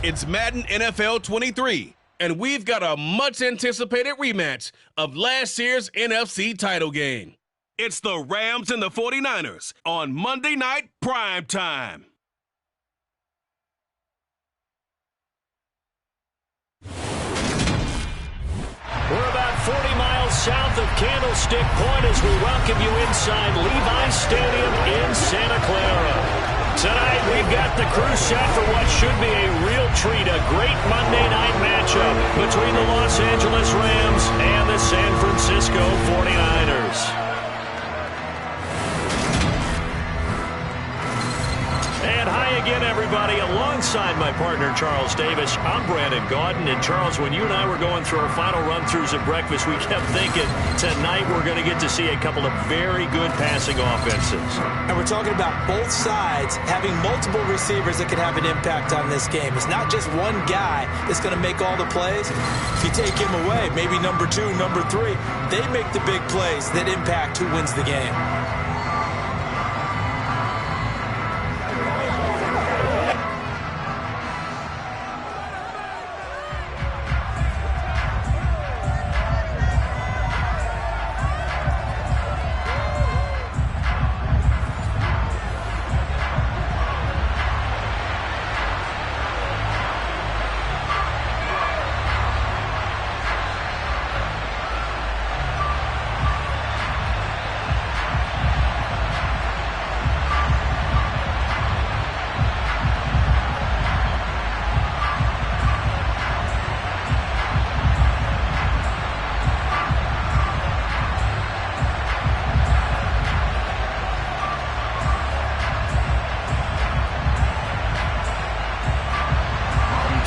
It's Madden NFL 23, and we've got a much-anticipated rematch of last year's NFC title game. It's the Rams and the 49ers on Monday Night Prime Time. We're about 40 miles south of Candlestick Point as we welcome you inside Levi's Stadium in Santa Clara. Tonight, we've got the crew set for what should be a real treat, a great Monday night matchup between the Los Angeles Rams and the San Francisco 49ers. And hi again, everybody. Alongside my partner, Charles Davis, I'm Brandon Gaudin. And Charles, when you and I were going through our final run-throughs at breakfast, we kept thinking tonight we're going to get to see a couple of very good passing offenses. And we're talking about both sides having multiple receivers that can have an impact on this game. It's not just one guy that's going to make all the plays. If you take him away, maybe number 2, number 3, they make the big plays that impact who wins the game.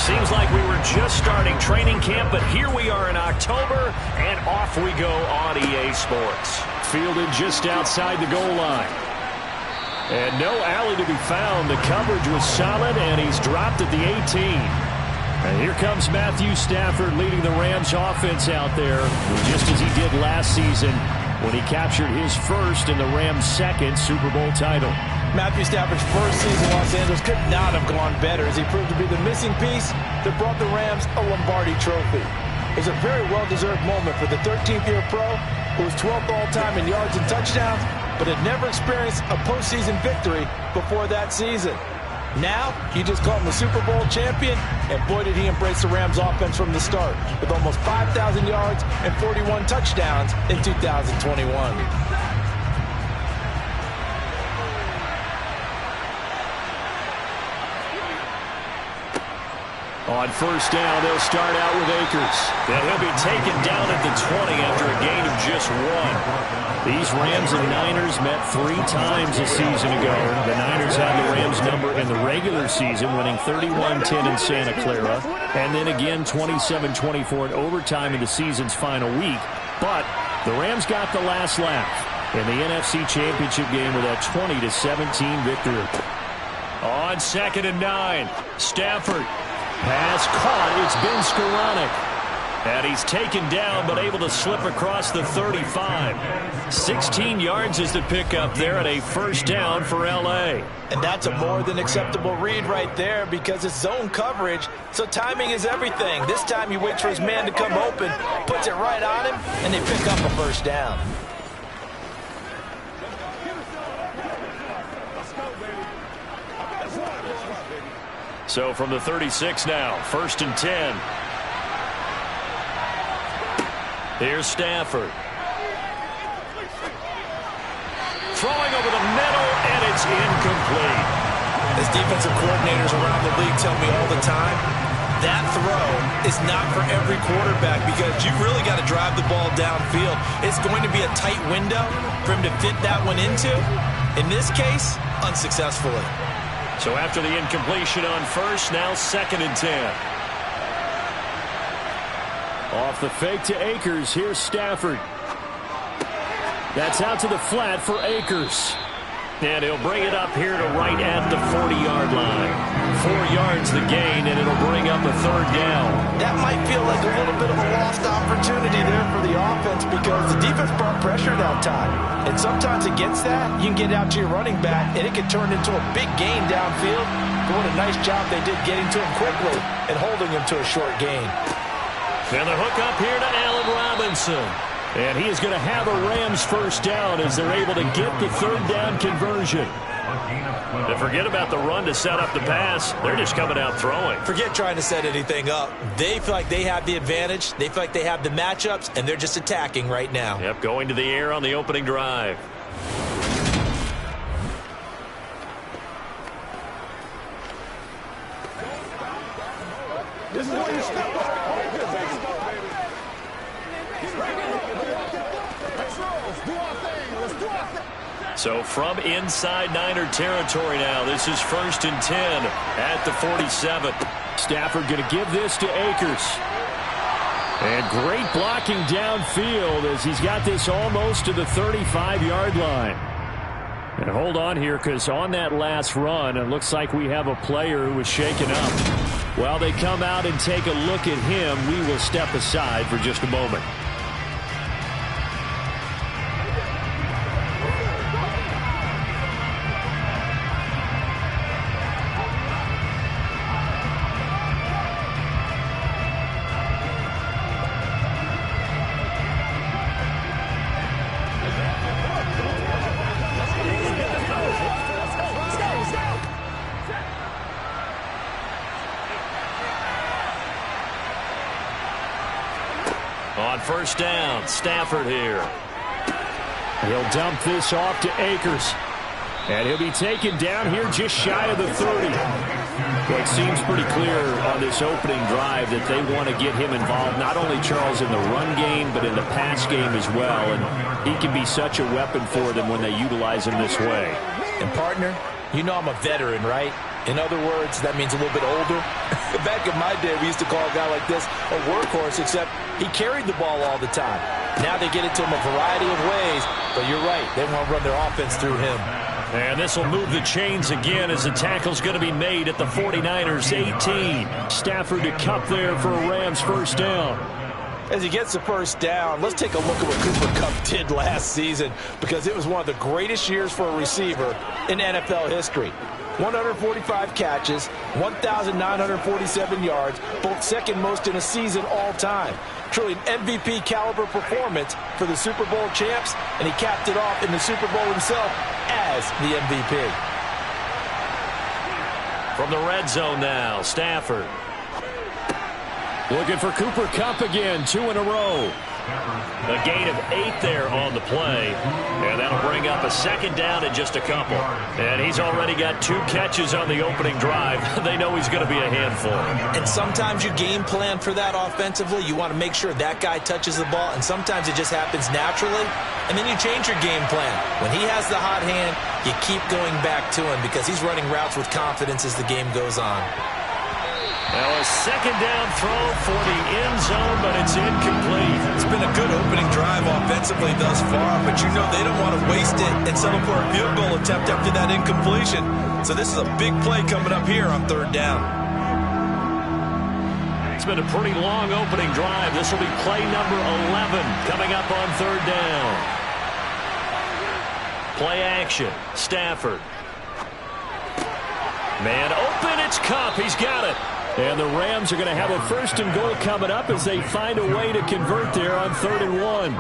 Seems like we were just starting training camp, but here we are in October, and off we go on EA Sports. Fielded just outside the goal line. And no alley to be found. The coverage was solid, and he's dropped at the 18. And here comes Matthew Stafford leading the Rams offense out there, just as he did last season when he captured his first and the Rams' second Super Bowl title. Matthew Stafford's first season in Los Angeles could not have gone better as he proved to be the missing piece that brought the Rams a Lombardi trophy. It was a very well-deserved moment for the 13th-year pro who was 12th all-time in yards and touchdowns, but had never experienced a postseason victory before that season. Now, you just call him the Super Bowl champion, and boy did he embrace the Rams offense from the start, with almost 5,000 yards and 41 touchdowns in 2021. On first down, they'll start out with Akers. And he'll be taken down at the 20 after a gain of just 1. These Rams and Niners met 3 times a season ago. The Niners had the Rams number in the regular season, winning 31-10 in Santa Clara. And then again 27-24 in overtime in the season's final week. But the Rams got the last laugh in the NFC Championship game with a 20-17 victory. On 2nd and 9, Stafford. Pass caught. It's Ben Skoranek. And he's taken down, but able to slip across the 35. 16 yards is the pickup there at a first down for L.A. And that's a more than acceptable read right there because it's zone coverage, so timing is everything. This time he waits for his man to come open, puts it right on him, and they pick up a first down. So from the 36 now, 1st and 10. Here's Stafford. Throwing over the middle, and it's incomplete. As defensive coordinators around the league tell me all the time, that throw is not for every quarterback because you really got to drive the ball downfield. It's going to be a tight window for him to fit that one into. In this case, unsuccessfully. So after the incompletion on first, now 2nd and 10. Off the fake to Akers, here's Stafford. That's out to the flat for Akers. And he'll bring it up here to right at the 40-yard line. 4 yards the gain, and it'll bring up a 3rd down. That might feel like a little bit of a lost opportunity there for the offense because the defense brought pressure that time. And sometimes against that, you can get out to your running back, and it can turn into a big gain downfield What a nice job they did getting to him quickly and holding him to a short gain. And the hook up here to Allen Robinson. And he is going to have a Rams first down as they're able to get the third down conversion. And forget about the run to set up the pass. They're just coming out throwing. Forget trying to set anything up. They feel like they have the advantage. They feel like they have the matchups, and they're just attacking right now. Yep, going to the air on the opening drive. This is where you step up. So from inside Niner territory now, this is 1st and 10 at the 47. Stafford going to give this to Akers. And great blocking downfield as he's got this almost to the 35-yard line. And hold on here, because on that last run, it looks like we have a player who was shaken up. While they come out and take a look at him, we will step aside for just a moment. On first down, Stafford here. He'll dump this off to Akers. And he'll be taken down here just shy of the 30. Well, it seems pretty clear on this opening drive that they want to get him involved, not only, Charles, in the run game, but in the pass game as well. And he can be such a weapon for them when they utilize him this way. And, partner, you know I'm a veteran, right? In other words, that means a little bit older. Back in my day, we used to call a guy like this a workhorse, except he carried the ball all the time. Now they get it to him a variety of ways, but you're right. They want to run their offense through him. And this will move the chains again as the tackle's going to be made at the 49ers 18. Stafford to Kupp there for a Rams first down. As he gets the first down, let's take a look at what Cooper Kupp did last season, because it was one of the greatest years for a receiver in NFL history. 145 catches, 1,947 yards, both second most in a season all time. Truly an MVP caliber performance for the Super Bowl champs, and he capped it off in the Super Bowl himself as the MVP. From the red zone now, Stafford. Looking for Cooper Kupp again, 2 in a row. A gain of 8 there on the play. And that'll bring up a second down in just a couple. And he's already got 2 catches on the opening drive. They know he's going to be a handful. And sometimes you game plan for that offensively. You want to make sure that guy touches the ball. And sometimes it just happens naturally. And then you change your game plan. When he has the hot hand, you keep going back to him because he's running routes with confidence as the game goes on. Now a second down throw for the end zone, but it's incomplete. It's been a good opening drive offensively thus far, but you know they don't want to waste it and settle for a field goal attempt after that incompletion. So this is a big play coming up here on third down. It's been a pretty long opening drive. This will be play number 11 coming up on third down. Play action, Stafford. Man open, it's Kupp. He's got it. And the Rams are going to have a first and goal coming up as they find a way to convert there on 3rd and 1.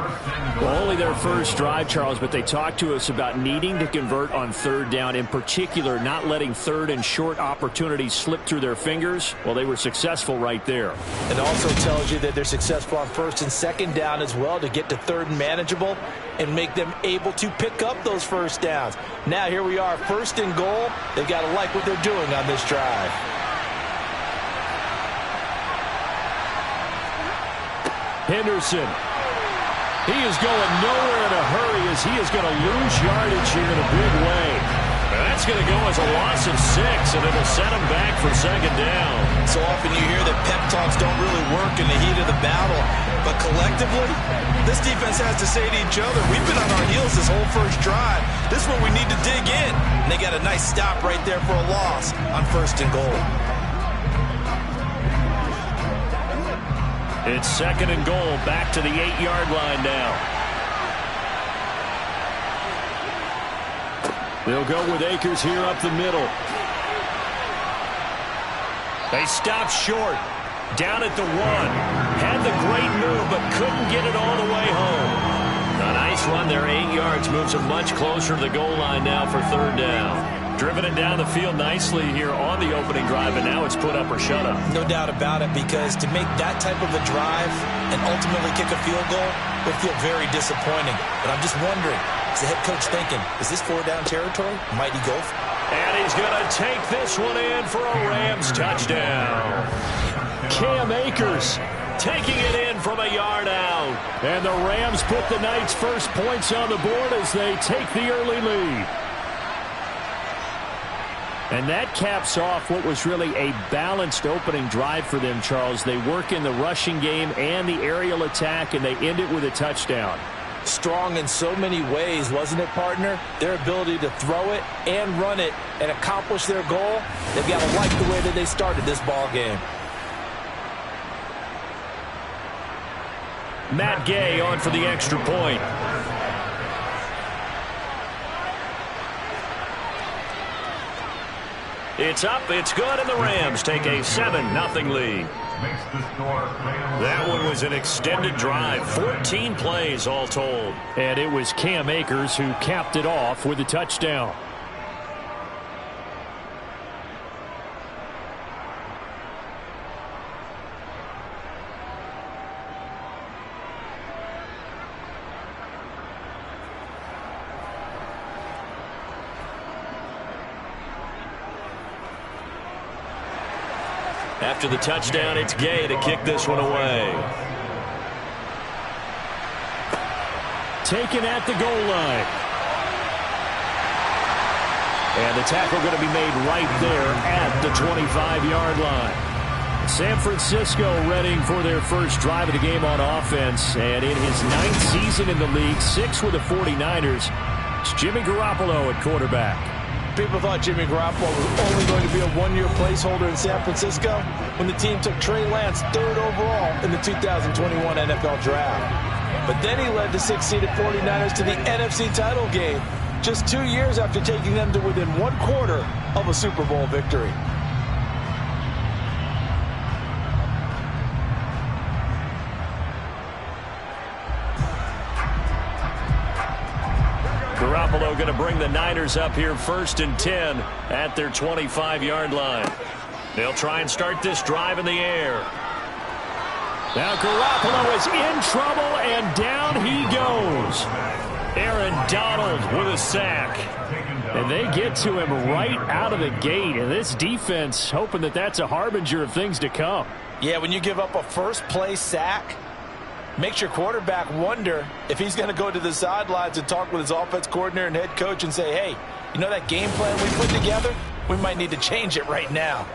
Well, only their first drive, Charles, but they talked to us about needing to convert on third down, in particular not letting third and short opportunities slip through their fingers. Well, they were successful right there. It also tells you that they're successful on first and second down as well to get to third and manageable and make them able to pick up those first downs. Now here we are, 1st and goal. They've got to like what they're doing on this drive. Henderson. He is going nowhere in a hurry as he is going to lose yardage here in a big way. And that's going to go as a loss of 6, and it'll set him back for second down. So often you hear that pep talks don't really work in the heat of the battle, but collectively, this defense has to say to each other, we've been on our heels this whole first drive. This is where we need to dig in. And they got a nice stop right there for a loss on 1st and goal. It's 2nd and goal, back to the 8-yard line now. They'll go with Akers here up the middle. They stopped short. Down at the 1. Had the great move, but couldn't get it all the way home. A nice run there, 8 yards. Moves them much closer to the goal line now for third down. Driven it down the field nicely here on the opening drive, and now it's put up or shut up. No doubt about it, because to make that type of a drive and ultimately kick a field goal would feel very disappointing. But I'm just wondering, is the head coach thinking, is this 4-down territory? Might he go for it? And he's going to take this one in for a Rams touchdown. Cam Akers taking it in from a yard out. And the Rams put the Knights' first points on the board as they take the early lead. And that caps off what was really a balanced opening drive for them, Charles. They work in the rushing game and the aerial attack, and they end it with a touchdown. Strong in so many ways, wasn't it, partner? Their ability to throw it and run it and accomplish their goal, they've got to like the way that they started this ball game. Matt Gay on for the extra point. It's up, it's good, and the Rams take a 7-0 lead. That one was an extended drive, 14 plays all told. And it was Cam Akers who capped it off with a touchdown. After the touchdown, it's Gay to kick this one away. Taken at the goal line. And the tackle going to be made right there at the 25-yard line. San Francisco readying for their first drive of the game on offense. And in his 9th season in the league, 6 with the 49ers, it's Jimmy Garoppolo at quarterback. People thought Jimmy Garoppolo was only going to be a one-year placeholder in San Francisco when the team took Trey Lance 3rd overall in the 2021 NFL Draft. But then he led the 6-seeded 49ers to the NFC title game just 2 years after taking them to within 1/4 of a Super Bowl victory. Garoppolo going to bring the Niners up here 1st and 10 at their 25-yard line. They'll try and start this drive in the air. Now Garoppolo is in trouble, and down he goes. Aaron Donald with a sack. And they get to him right out of the gate. And this defense hoping that that's a harbinger of things to come. Yeah, when you give up a first-play sack, makes your quarterback wonder if he's going to go to the sidelines and talk with his offense coordinator and head coach and say, hey, you know that game plan we put together? We might need to change it right now.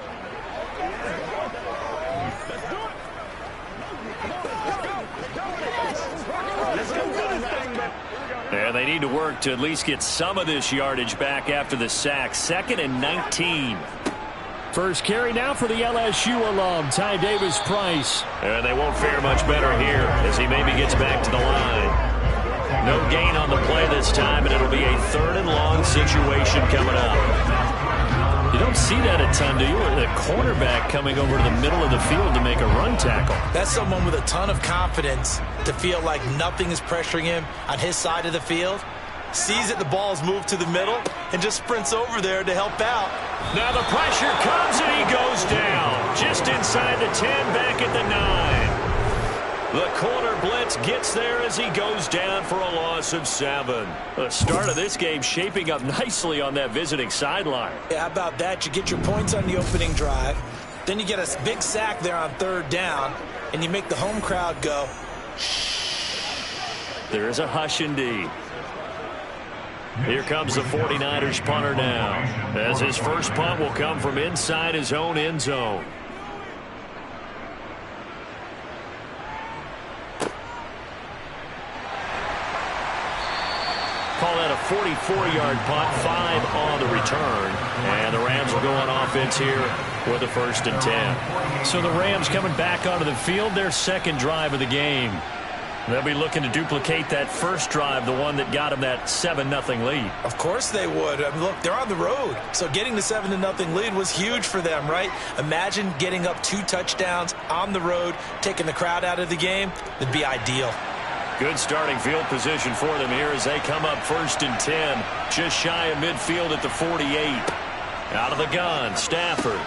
And they need to work to at least get some of this yardage back after the sack. 2nd and 19. First carry now for the LSU alum, Ty Davis-Price. And they won't fare much better here as he maybe gets back to the line. No gain on the play this time, and it'll be a 3rd and long situation coming up. You don't see that a ton, do you? Or the cornerback coming over to the middle of the field to make a run tackle. That's someone with a ton of confidence to feel like nothing is pressuring him on his side of the field. Sees that the ball's moved to the middle and just sprints over there to help out. Now the pressure comes and he goes down. Just inside the 10, back at the 9. The corner blitz gets there as he goes down for a loss of 7. The start of this game shaping up nicely on that visiting sideline. Yeah, how about that? You get your points on the opening drive. Then you get a big sack there on 3rd down, and you make the home crowd go, shh. There is a hush indeed. Here comes the 49ers punter now, as his first punt will come from inside his own end zone. Call that a 44-yard punt, 5 on the return. And the Rams will go on offense here with a 1st and 10. So the Rams coming back onto the field, their 2nd drive of the game. They'll be looking to duplicate that first drive, the one that got them that 7-0 lead. Of course they would. I mean, look, they're on the road. So getting the 7-0 lead was huge for them, right? Imagine getting up 2 touchdowns on the road, taking the crowd out of the game. It'd be ideal. Good starting field position for them here as they come up 1st and 10. Just shy of midfield at the 48. Out of the gun, Stafford.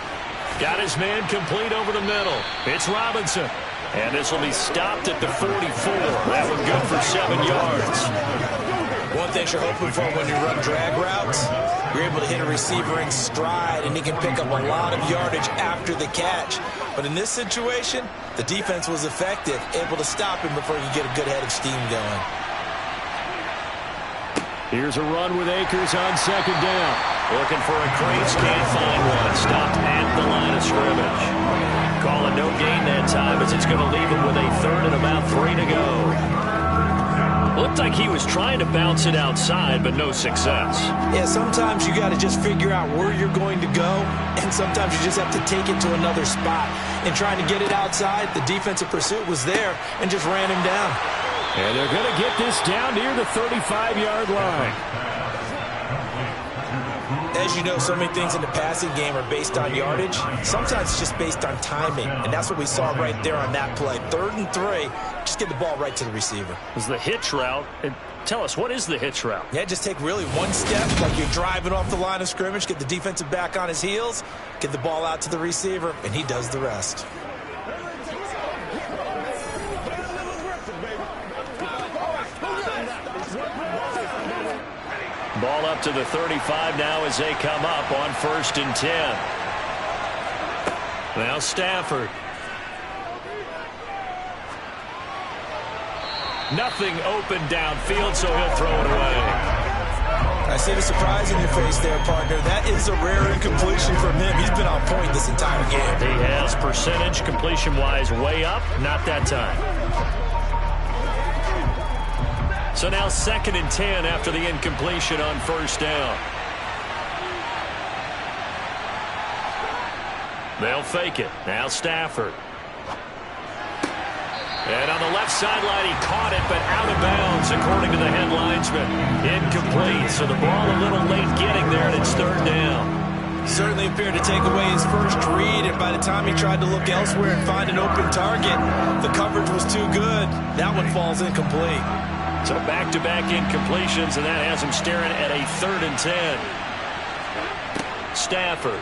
Got his man complete over the middle. It's Robinson. And this will be stopped at the 44. That one good for 7 yards. One thing you're hoping for when you run drag routes, you're able to hit a receiver in stride, and he can pick up a lot of yardage after the catch. But in this situation, the defense was effective, able to stop him before you get a good head of steam going. Here's a run with Akers on 2nd down. Looking for a crease, can't find one. Stopped at the line of scrimmage. Calling no gain that time as it's going to leave him with a 3rd and about 3 to go. Looked like he was trying to bounce it outside, but no success. Yeah, sometimes you got to just figure out where you're going to go, and sometimes you just have to take it to another spot. And trying to get it outside, the defensive pursuit was there and just ran him down. And they're going to get this down near the 35-yard line. As you know, so many things in the passing game are based on yardage. Sometimes it's just based on timing, and that's what we saw right there on that play. 3rd and 3, just get the ball right to the receiver. It was the hitch route. And tell us, what is the hitch route? Yeah, just take really one step, like you're driving off the line of scrimmage, get the defensive back on his heels, get the ball out to the receiver, and he does the rest. Ball up to the 35 now as they come up on 1st and 10. Now Stafford. Nothing open downfield, so he'll throw it away. I see the surprise in your face there, partner. That is a rare incompletion from him. He's been on point this entire game. He has percentage completion-wise way up, not that time. So now 2nd and 10 after the incompletion on 1st down. They'll fake it. Now Stafford. And on the left sideline, he caught it, but out of bounds, according to the head linesman. Incomplete, so the ball a little late getting there, and it's 3rd down. Certainly appeared to take away his first read, and by the time he tried to look elsewhere and find an open target, the coverage was too good. That one falls incomplete. So back-to-back incompletions, and that has him staring at a 3rd and 10. Stafford.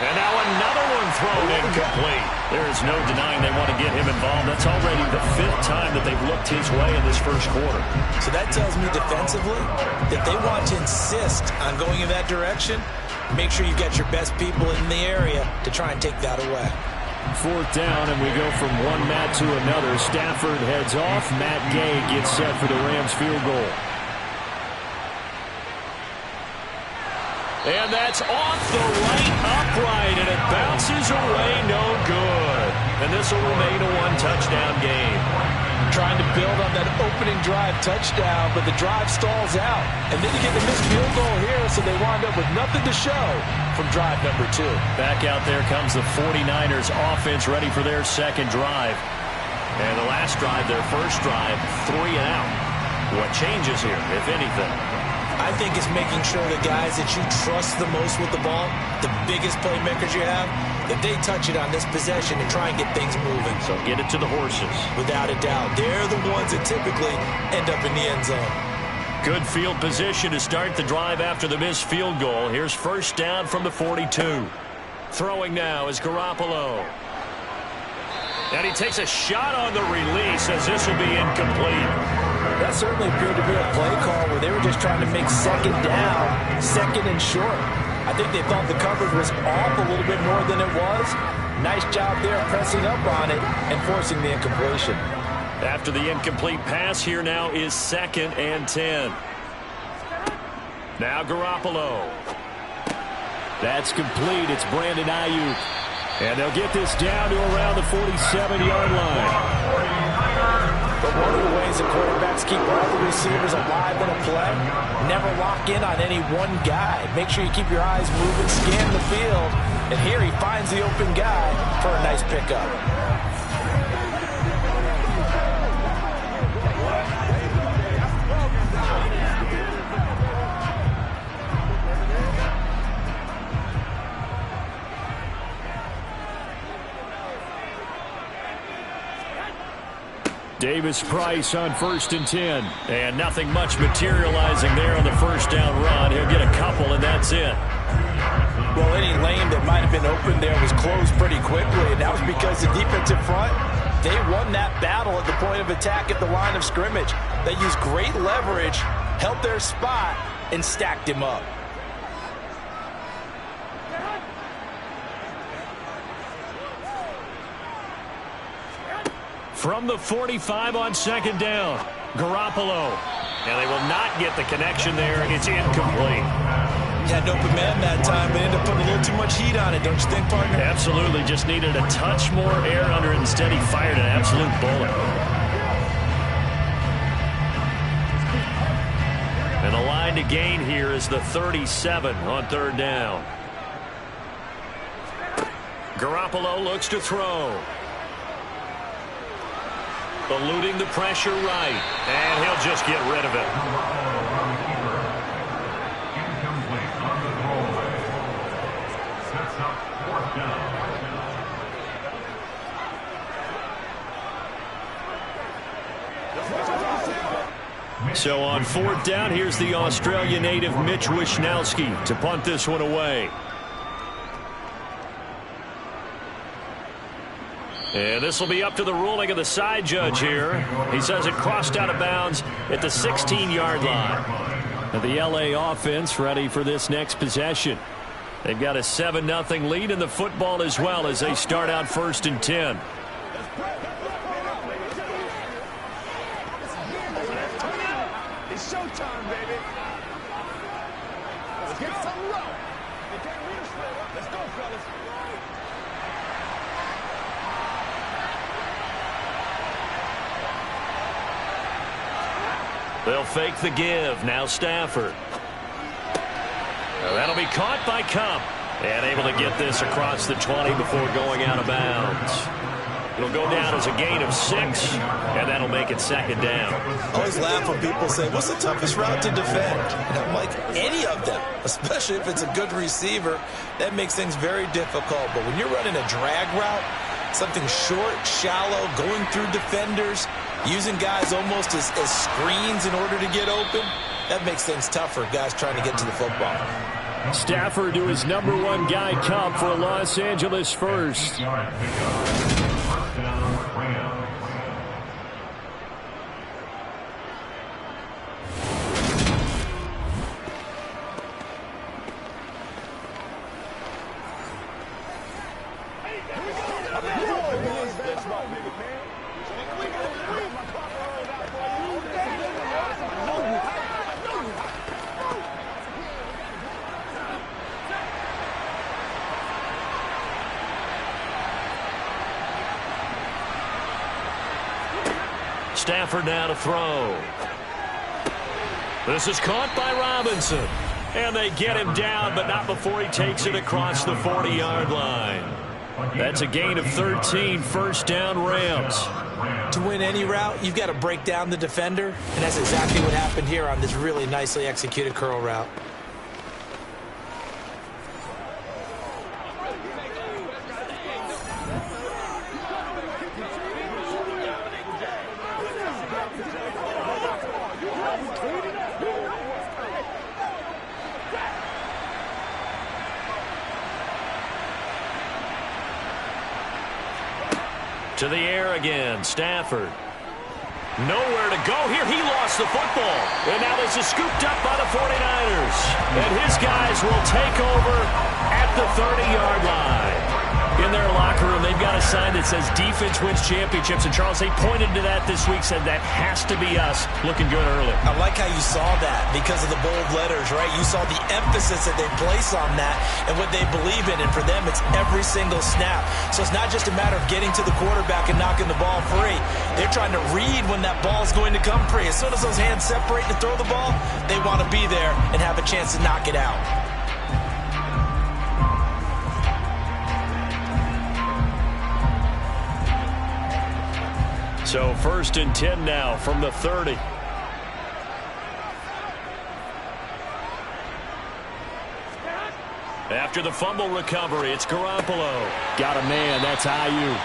And now another one thrown incomplete. There is no denying they want to get him involved. That's already the 5th time that they've looked his way in this first quarter. So that tells me defensively that they want to insist on going in that direction. Make sure you've got your best people in the area to try and take that away. 4th down, and we go from one Matt to another. Stafford heads off. Matt Gay gets set for the Rams field goal. And that's off the right upright, and it bounces away, no good. And this will remain a 1-touchdown game. Trying to build on that opening drive touchdown, but the drive stalls out. And then you get the missed field goal here, so they wind up with nothing to show from drive number 2. Back out there comes the 49ers offense ready for their 2nd drive. And the last drive, their first drive, 3 and out. What changes here, if anything? I think it's making sure the guys that you trust the most with the ball, the biggest playmakers you have, that they touch it on this possession and try and get things moving. So get it to the horses. Without a doubt. They're the ones that typically end up in the end zone. Good field position to start the drive after the missed field goal. Here's 1st down from the 42. Throwing now is Garoppolo. And he takes a shot on the release as this will be incomplete. That certainly appeared to be a play call where they were just trying to make 2nd down, 2nd and short. I think they thought the coverage was off a little bit more than it was. Nice job there pressing up on it and forcing the incompletion. After the incomplete pass, here now is 2nd and 10. Now Garoppolo. That's complete. It's Brandon Ayuk. And they'll get this down to around the 47-yard line. But one of the ways that quarterbacks keep all the receivers alive in a play, never lock in on any one guy. Make sure you keep your eyes moving, scan the field, and here he finds the open guy for a nice pickup. Davis-Price on 1st and 10. And nothing much materializing there on the first down run. He'll get a couple, and that's it. Well, any lane that might have been open there was closed pretty quickly, and that was because the defensive front, they won that battle at the point of attack at the line of scrimmage. They used great leverage, held their spot, and stacked him up. From the 45 on 2nd down, Garoppolo. And they will not get the connection there. It's incomplete. He had an open man that time, but ended up putting a little too much heat on it, don't you think, partner? Absolutely. Just needed a touch more air under it. Instead, he fired an absolute bullet. And the line to gain here is the 37 on 3rd down. Garoppolo looks to throw. Eluding the pressure right. And he'll just get rid of it. So on 4th down, here's the Australian native Mitch Wishnowsky to punt this one away. And this will be up to the ruling of the side judge here. He says it crossed out of bounds at the 16-yard line. And the LA offense ready for this next possession. They've got a 7-0 lead in the football as well as they start out 1st and 10. It's showtime, baby. Let's get some rope. Let's go, fellas. They'll fake the give. Now Stafford. That'll be caught by Cup. And able to get this across the 20 before going out of bounds. It'll go down as a gain of 6, and that'll make it 2nd down. I always laugh when people say, what's the toughest route to defend? And I'm like, any of them, especially if it's a good receiver. That makes things very difficult. But when you're running a drag route, something short, shallow, going through defenders, using guys almost as screens in order to get open, that makes things tougher, guys trying to get to the football. Stafford to his #1 guy, Cup, for Los Angeles first. Stafford now to throw. This is caught by Robinson. And they get him down, but not before he takes it across the 40-yard line. That's a gain of 13, 1st down Rams. To win any route, you've got to break down the defender, and that's exactly what happened here on this really nicely executed curl route. To the air again, Stafford. Nowhere to go here. He lost the football. And now this is scooped up by the 49ers. And his guys will take over at the 30-yard line. In their locker room, they've got a sign that says defense wins championships. And, Charles, they pointed to that this week, said that has to be us. Looking good early. I like how you saw that because of the bold letters, right? You saw the emphasis that they place on that and what they believe in. And for them, it's every single snap. So it's not just a matter of getting to the quarterback and knocking the ball free. They're trying to read when that ball is going to come free. As soon as those hands separate to throw the ball, they want to be there and have a chance to knock it out. So 1st and 10 now from the 30. After the fumble recovery, it's Garoppolo. Got a man, that's Ayuk.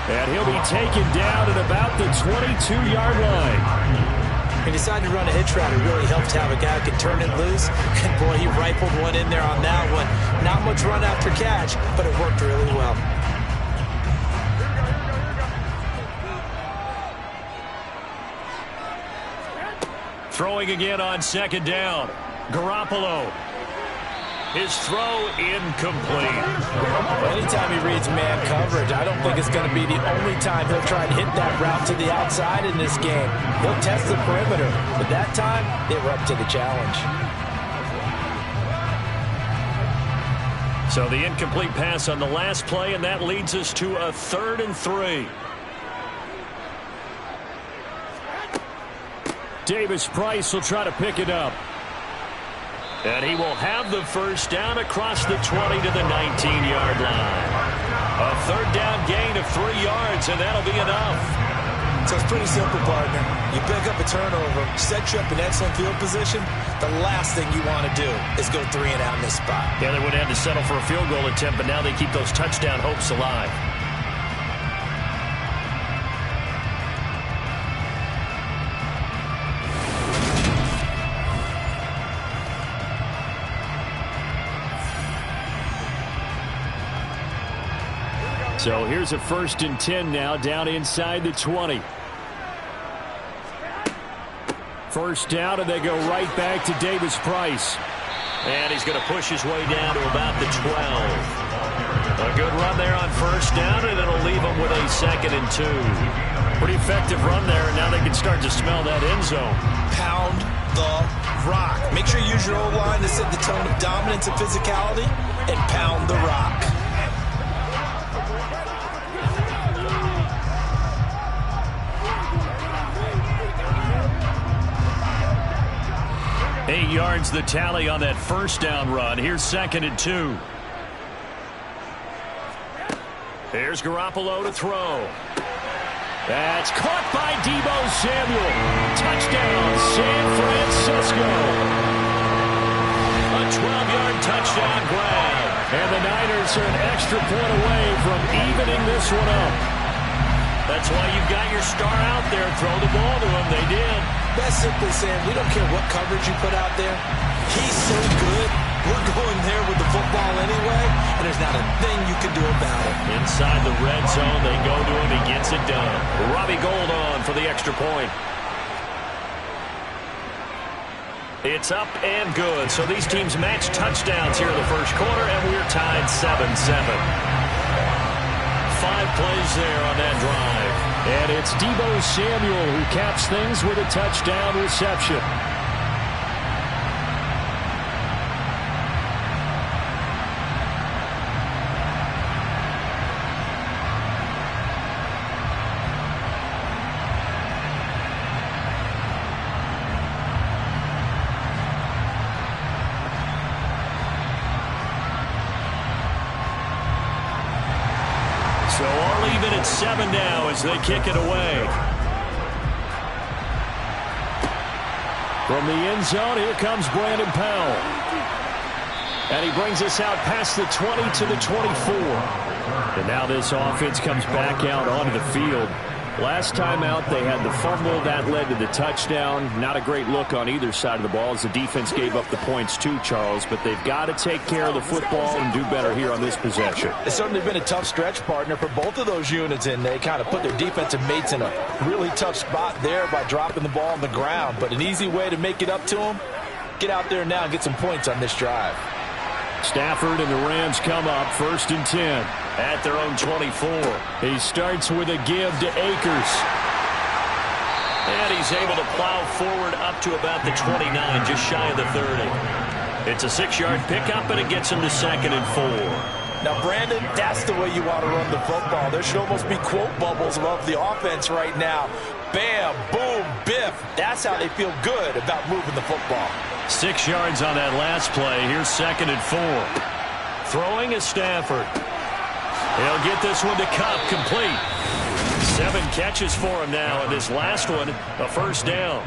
And he'll be taken down at about the 22-yard line. He decided to run a hitch route. It really helped to have a guy who could turn it loose. And, boy, he rifled one in there on that one. Not much run after catch, but it worked really well. Throwing again on second down. Garoppolo. His throw incomplete. Anytime he reads man coverage, I don't think it's going to be the only time he'll try to hit that route to the outside in this game. He'll test the perimeter, but that time they were up to the challenge. So the incomplete pass on the last play, and that leads us to a 3rd and 3. Davis Price will try to pick it up. And he will have the first down across the 20 to the 19-yard line. A 3rd down gain of 3 yards, and that'll be enough. So it's pretty simple, partner. You pick up a turnover, set you up in excellent field position. The last thing you want to do is go 3 and out in this spot. Yeah, they would have had to settle for a field goal attempt, but now they keep those touchdown hopes alive. So here's a 1st and 10 now down inside the 20. First down, and they go right back to Davis Price. And he's going to push his way down to about the 12. A good run there on first down, and it'll leave him with a 2nd and 2. Pretty effective run there, and now they can start to smell that end zone. Pound the rock. Make sure you use your O-line to set the tone of dominance and physicality, and pound the rock. Eight yards the tally on that first down run. Here's 2nd and 2. Here's Garoppolo to throw. That's caught by Deebo Samuel. Touchdown, San Francisco. A 12-yard touchdown grab. And the Niners are an extra point away from evening this one up. That's why you've got your star out there. Throw the ball to him. They did. That's simply saying we don't care what coverage you put out there. He's so good. We're going there with the football anyway, and there's not a thing you can do about it. Inside the red zone, they go to him. He gets it done. Robbie Gould on for the extra point. It's up and good. So these teams match touchdowns here in the first quarter, and we're tied 7-7. 5 plays there on that drive. And it's Deebo Samuel who caps things with a touchdown reception. So all even at 7 now as they kick it away. From the end zone, here comes Brandon Powell. And he brings us out past the 20 to the 24. And now this offense comes back out onto the field. Last time out, they had the fumble. That led to the touchdown. Not a great look on either side of the ball as the defense gave up the points too, Charles. But they've got to take care of the football and do better here on this possession. It's certainly been a tough stretch, partner, for both of those units, and they kind of put their defensive mates in a really tough spot there by dropping the ball on the ground. But an easy way to make it up to them, get out there now and get some points on this drive. Stafford and the Rams come up 1st and 10. At their own 24. He starts with a give to Akers. And he's able to plow forward up to about the 29, just shy of the 30. It's a 6-yard pickup, and it gets him to 2nd and 4. Now, Brandon, that's the way you want to run the football. There should almost be quote bubbles above the offense right now. Bam, boom, biff. That's how they feel good about moving the football. 6 yards on that last play. Here's 2nd and 4. Throwing is Stafford. He'll get this one to Cup, complete. 7 catches for him now, and this last one, a first down.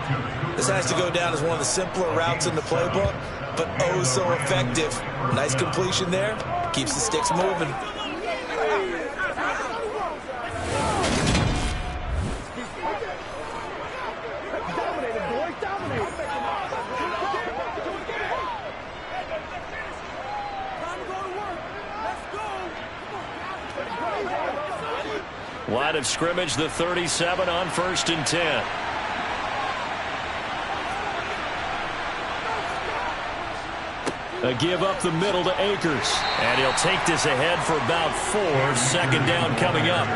This has to go down as one of the simpler routes in the playbook, but oh so effective. Nice completion there. Keeps the sticks moving. Line of scrimmage, the 37 on 1st and 10. A give up the middle to Akers. And he'll take this ahead for about 4. 2nd down coming up.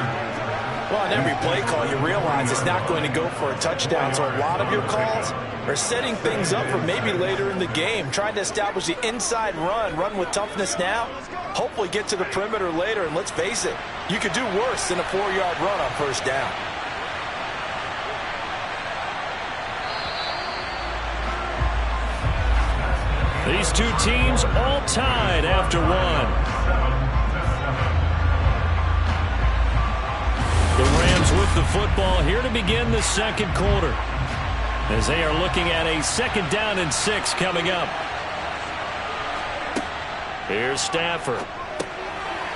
Well, on every play call, you realize it's not going to go for a touchdown. So a lot of your calls are setting things up for maybe later in the game, trying to establish the inside run with toughness now, hopefully get to the perimeter later. And let's face it, you could do worse than a 4-yard run on 1st down. These two teams all tied after 1. The Rams with the football here to begin the 2nd quarter, as they are looking at a 2nd down and 6 coming up. Here's Stafford.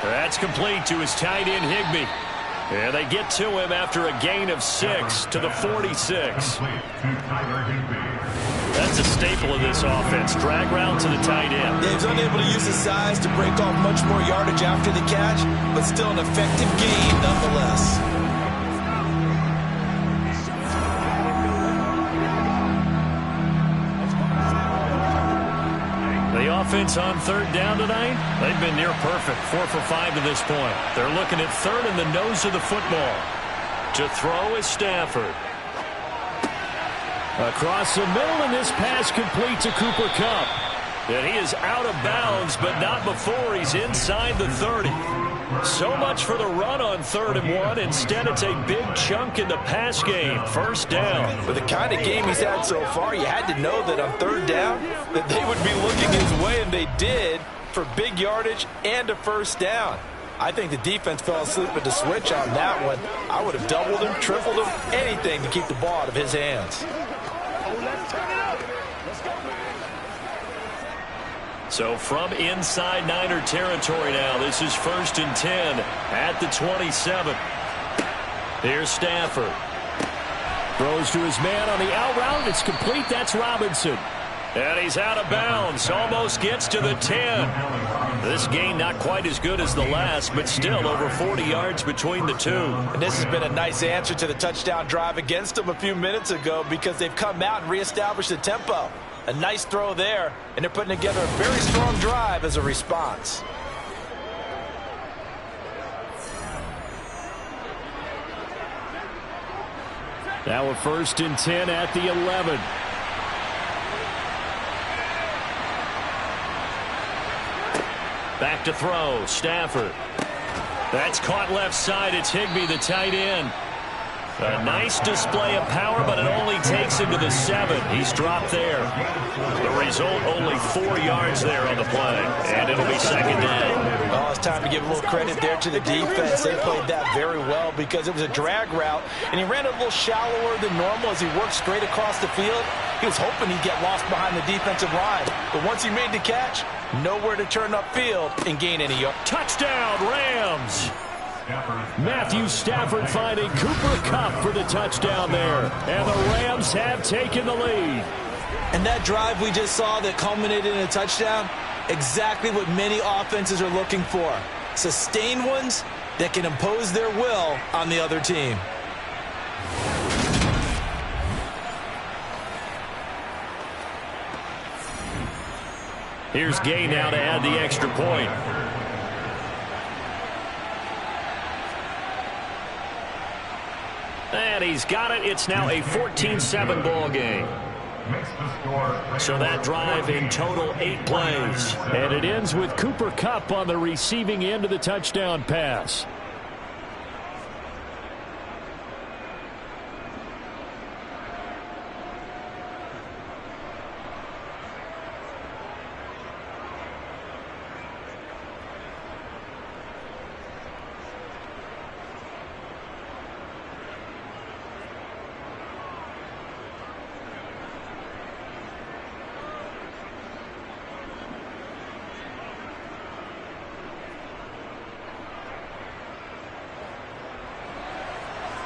That's complete to his tight end Higbee. And they get to him after a gain of 6 to the 46. That's a staple of this offense. Drag route to the tight end. Dave's unable to use his size to break off much more yardage after the catch, but still an effective gain nonetheless. The offense on 3rd down tonight, they've been near perfect. 4 for 5 to this point. They're looking at 3rd in the nose of the football. To throw is Stafford. Across the middle, and this pass complete to Cooper Kupp. And he is out of bounds, but not before he's inside the 30. So much for the run on 3rd and 1. Instead, it's a big chunk in the pass game. 1st down. With the kind of game he's had so far, you had to know that on 3rd down that they would be looking his way, and they did, for big yardage and a 1st down. I think the defense fell asleep at the switch on that one. I would have doubled him, tripled him, anything to keep the ball out of his hands. So from inside Niner territory now, this is 1st and 10 at the 27. Here's Stafford. Throws to his man on the out route. It's complete. That's Robinson. And he's out of bounds. Almost gets to the 10. This gain not quite as good as the last, but still over 40 yards between the two. And this has been a nice answer to the touchdown drive against them a few minutes ago, because they've come out and reestablished the tempo. A nice throw there, and they're putting together a very strong drive as a response. Now a 1st and 10 at the 11. Back to throw, Stafford. That's caught left side. It's Higbee, the tight end. A nice display of power, but it only takes him to the 7. He's dropped there. The result, only 4 yards there on the play. And it'll be 2nd down. Oh, it's time to give a little credit there to the defense. They played that very well, because it was a drag route, and he ran a little shallower than normal as he worked straight across the field. He was hoping he'd get lost behind the defensive line. But once he made the catch, nowhere to turn upfield and gain any yards. Touchdown, Rams! Matthew Stafford finding Cooper Kupp for the touchdown there. And the Rams have taken the lead. And that drive we just saw that culminated in a touchdown, exactly what many offenses are looking for. Sustained ones that can impose their will on the other team. Here's Gay now to add the extra point. And he's got it. It's now a 14-7 ball game. So that drive in total 8 plays. And it ends with Cooper Kupp on the receiving end of the touchdown pass.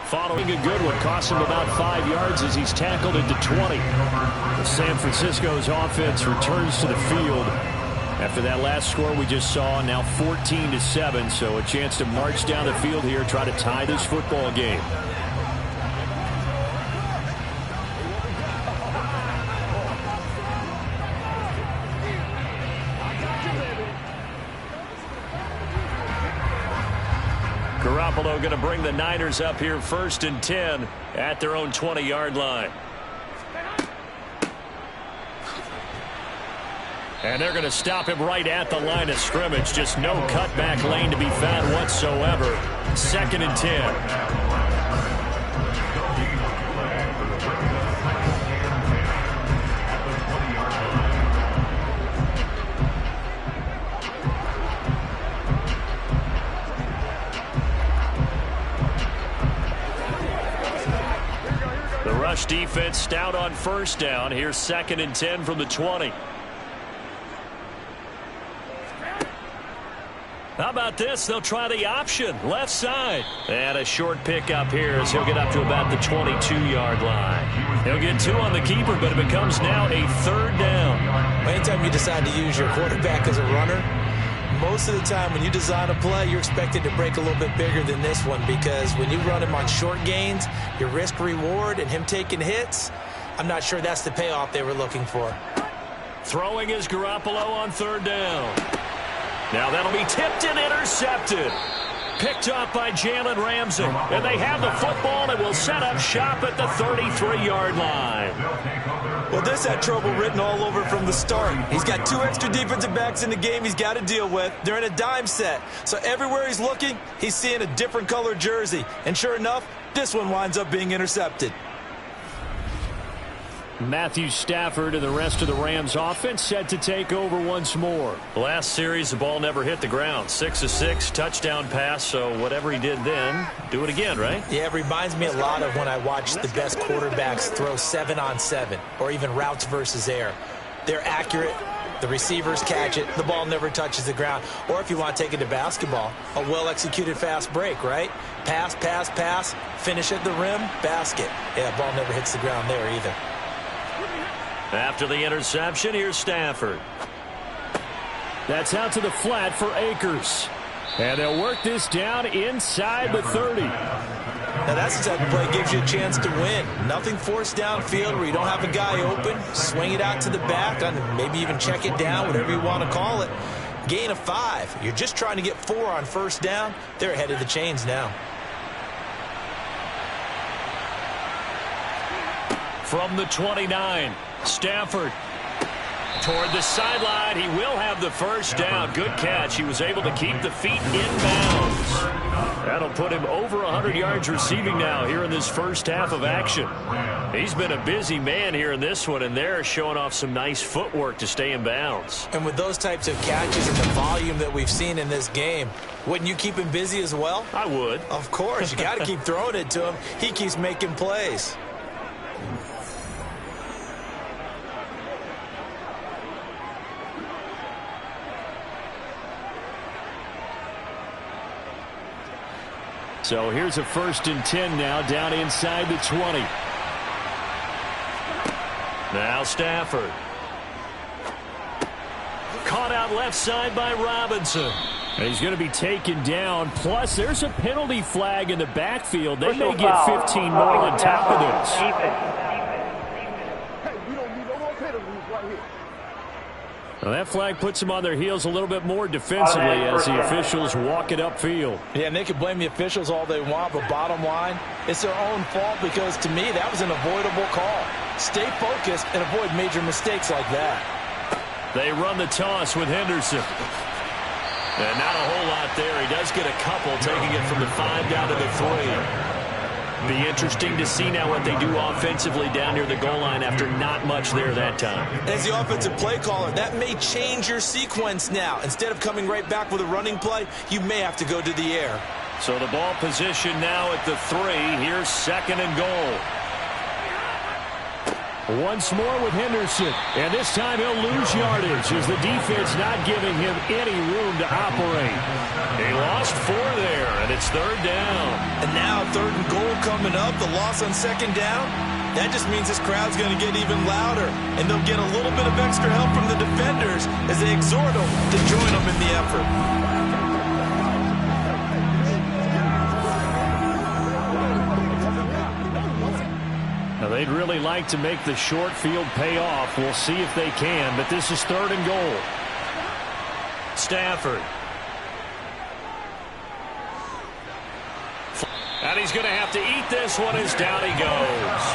Following a good one, cost him about 5 yards as he's tackled into 20. San Francisco's offense returns to the field After that last score we just saw, now 14-7, so a chance to march down the field here, try to tie this football game. Garoppolo going to bring the Niners up here 1st and 10 at their own 20-yard line. And they're going to stop him right at the line of scrimmage. Just no cutback lane to be found whatsoever. 2nd and 10. Rush defense stout on 1st down. Here's 2nd and 10 from the 20. How about this? They'll try the option. Left side. And a short pickup here as he'll get up to about the 22-yard line. He'll get 2 on the keeper, but it becomes now a 3rd down. Anytime you decide to use your quarterback as a runner, most of the time when you design a play, you're expected to break a little bit bigger than this one, because when you run him on short gains, your risk-reward and him taking hits, I'm not sure that's the payoff they were looking for. Throwing is Garoppolo on 3rd down. Now that'll be tipped and intercepted. Picked off by Jalen Ramsey. And they have the football and will set up shop at the 33-yard line. Well, this had trouble written all over from the start. He's got 2 extra defensive backs in the game he's got to deal with. They're in a dime set. So everywhere he's looking, he's seeing a different color jersey. And sure enough, this one winds up being intercepted. Matthew Stafford and the rest of the Rams offense set to take over once more. Last series, the ball never hit the ground. 6 of 6, touchdown pass. So whatever he did then, do it again, right? Yeah, it reminds me a lot of when I watch the best quarterbacks throw 7-on-7 or even routes versus air. They're accurate. The receivers catch it. The ball never touches the ground. Or if you want to take it to basketball, a well-executed fast break, right? Pass, pass, pass, finish at the rim, basket. Yeah, ball never hits the ground there either. After the interception, here's Stafford. That's out to the flat for Akers. And they'll work this down inside the 30. Now that's the type of play that gives you a chance to win. Nothing forced downfield where you don't have a guy open. Swing it out to the back, maybe even check it down, whatever you want to call it. Gain of 5. You're just trying to get 4 on 1st down. They're ahead of the chains now. From the 29, Stafford toward the sideline. He will have the 1st down. Good catch. He was able to keep the feet inbounds. That'll put him over 100 yards receiving now here in this 1st half of action. He's been a busy man here in this one, and they're showing off some nice footwork to stay in bounds. And with those types of catches and the volume that we've seen in this game, wouldn't you keep him busy as well? I would. Of course. You got to keep throwing it to him. He keeps making plays. So here's a 1st and 10 now, down inside the 20. Now Stafford. Caught out left side by Robinson. And he's going to be taken down. Plus, there's a penalty flag in the backfield. They may get 15 more on top of this. Hey, we don't need no more penalties right here. Well, that flag puts them on their heels a little bit more defensively as the officials walk it upfield. Yeah, and they can blame the officials all they want, but bottom line, it's their own fault because, to me, that was an avoidable call. Stay focused and avoid major mistakes like that. They run the toss with Henderson. And not a whole lot there. He does get a couple, taking it from the 5 down to the 3. Be interesting to see now what they do offensively down near the goal line after not much there that time. As the offensive play caller, that may change your sequence now. Instead of coming right back with a running play, you may have to go to the air. So the ball position now at the 3. Here's 2nd and goal. Once more with Henderson. And this time he'll lose yardage as the defense not giving him any room to operate. He lost 4 there, and it's 3rd down. And now 3rd and goal coming up. The loss on 2nd down. That just means this crowd's going to get even louder, and they'll get a little bit of extra help from the defenders as they exhort them to join them in the effort. Now, they'd really like to make the short field pay off. We'll see if they can, but this is 3rd and goal. Stafford. And he's going to have to eat this one as down he goes.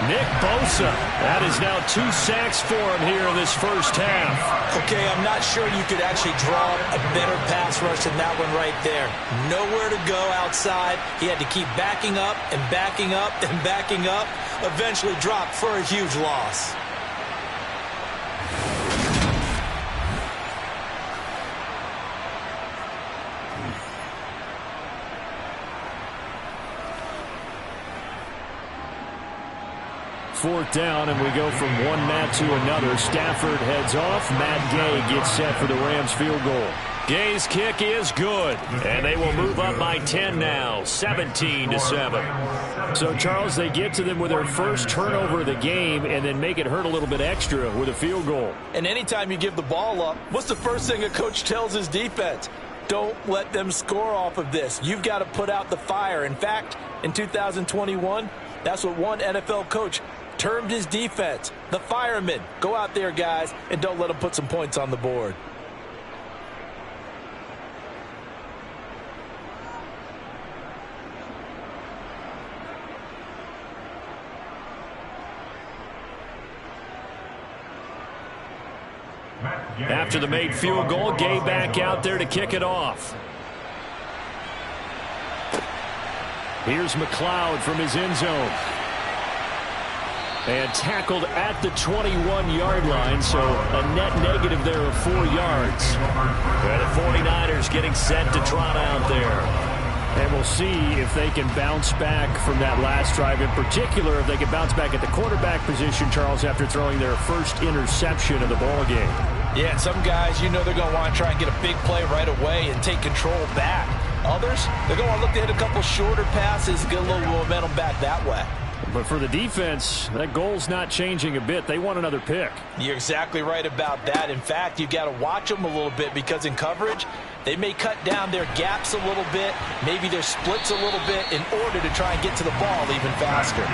Nick Bosa. That is now 2 sacks for him here in this first half. Okay, I'm not sure you could actually draw a better pass rush than that one right there. Nowhere to go outside. He had to keep backing up and backing up and backing up. Eventually dropped for a huge loss. Fourth down, and we go from one mat to another. Stafford heads off. Matt Gay gets set for the Rams field goal. Gay's kick is good, and they will move up by 10 now, 17-7. So, Charles, they get to them with their first turnover of the game and then make it hurt a little bit extra with a field goal. And anytime you give the ball up, what's the first thing a coach tells his defense? Don't let them score off of this. You've got to put out the fire. In fact, in 2021, that's what one NFL coach termed his defense, the firemen. Go out there, guys, and don't let them put some points on the board. After the made field goal, Gay back out there to kick it off. Here's McLeod from his end zone. And tackled at the 21-yard line, so a net negative there of 4 yards. And the 49ers getting set to trot out there. And we'll see if they can bounce back from that last drive. In particular, if they can bounce back at the quarterback position, Charles, after throwing their first interception of the ball game. Yeah, and some guys, you know they're going to want to try and get a big play right away and take control back. Others, they're going to want to look to hit a couple shorter passes, get a little momentum back that way. But for the defense, that goal's not changing a bit. They want another pick. You're exactly right about that. In fact, you've got to watch them a little bit because in coverage, they may cut down their gaps a little bit, maybe their splits a little bit in order to try and get to the ball even faster.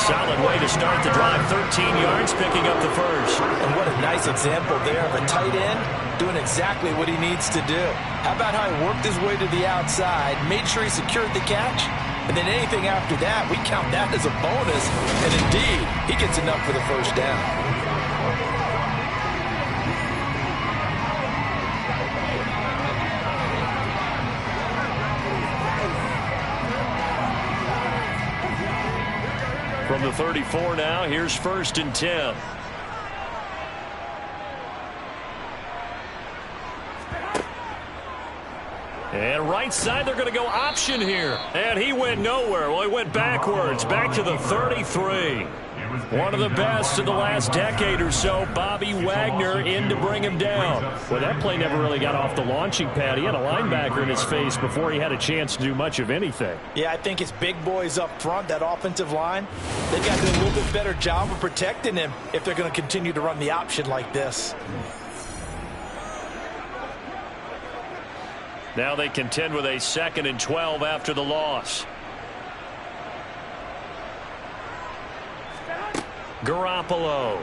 Solid way to start the drive, 13 yards, picking up the first. And what a nice example there of a tight end doing exactly what he needs to do. How about how he worked his way to the outside, made sure he secured the catch, and then anything after that, we count that as a bonus. And indeed, he gets enough for the first down. From the 34 now, here's 1st and 10. And right side, they're going to go option here. And he went nowhere. Well, he went backwards, back to the 33. One of the best of the last decade or so, Bobby Wagner in to bring him down. Well, that play never really got off the launching pad. He had a linebacker in his face before he had a chance to do much of anything. Yeah, I think his big boys up front, that offensive line, they've got to do a little bit better job of protecting him if they're going to continue to run the option like this. Now they contend with a 2nd and 12 after the loss. Garoppolo.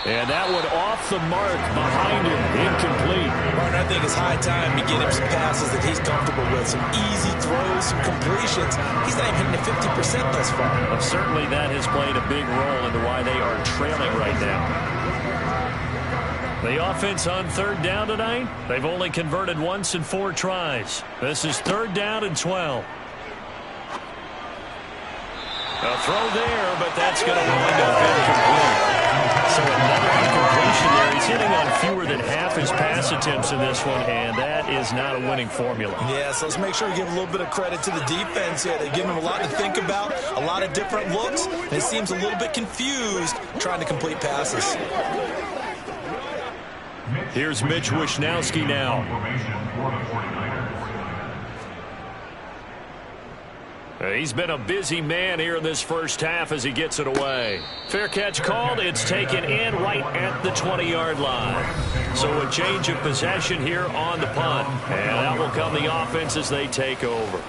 And that one off the mark behind him. Incomplete. Martin, I think it's high time to get him some passes that he's comfortable with. Some easy throws, some completions. He's not even hitting the 50% thus far. Well, certainly that has played a big role into why they are trailing right now. The offense on 3rd down tonight, they've only converted once in 4 tries. This is 3rd down and 12. A throw there, but that's going to wind up incomplete. So another incompletion there. He's hitting on fewer than half his pass attempts in this one, and that is not a winning formula. Yeah, so let's make sure we give a little bit of credit to the defense here. They're giving him a lot to think about, a lot of different looks, and it seems a little bit confused trying to complete passes. Here's Mitch Wishnowsky now. He's been a busy man here in this first half as he gets it away. Fair catch called. It's taken in right at the 20-yard line. So a change of possession here on the punt. And out will come the offense as they take over.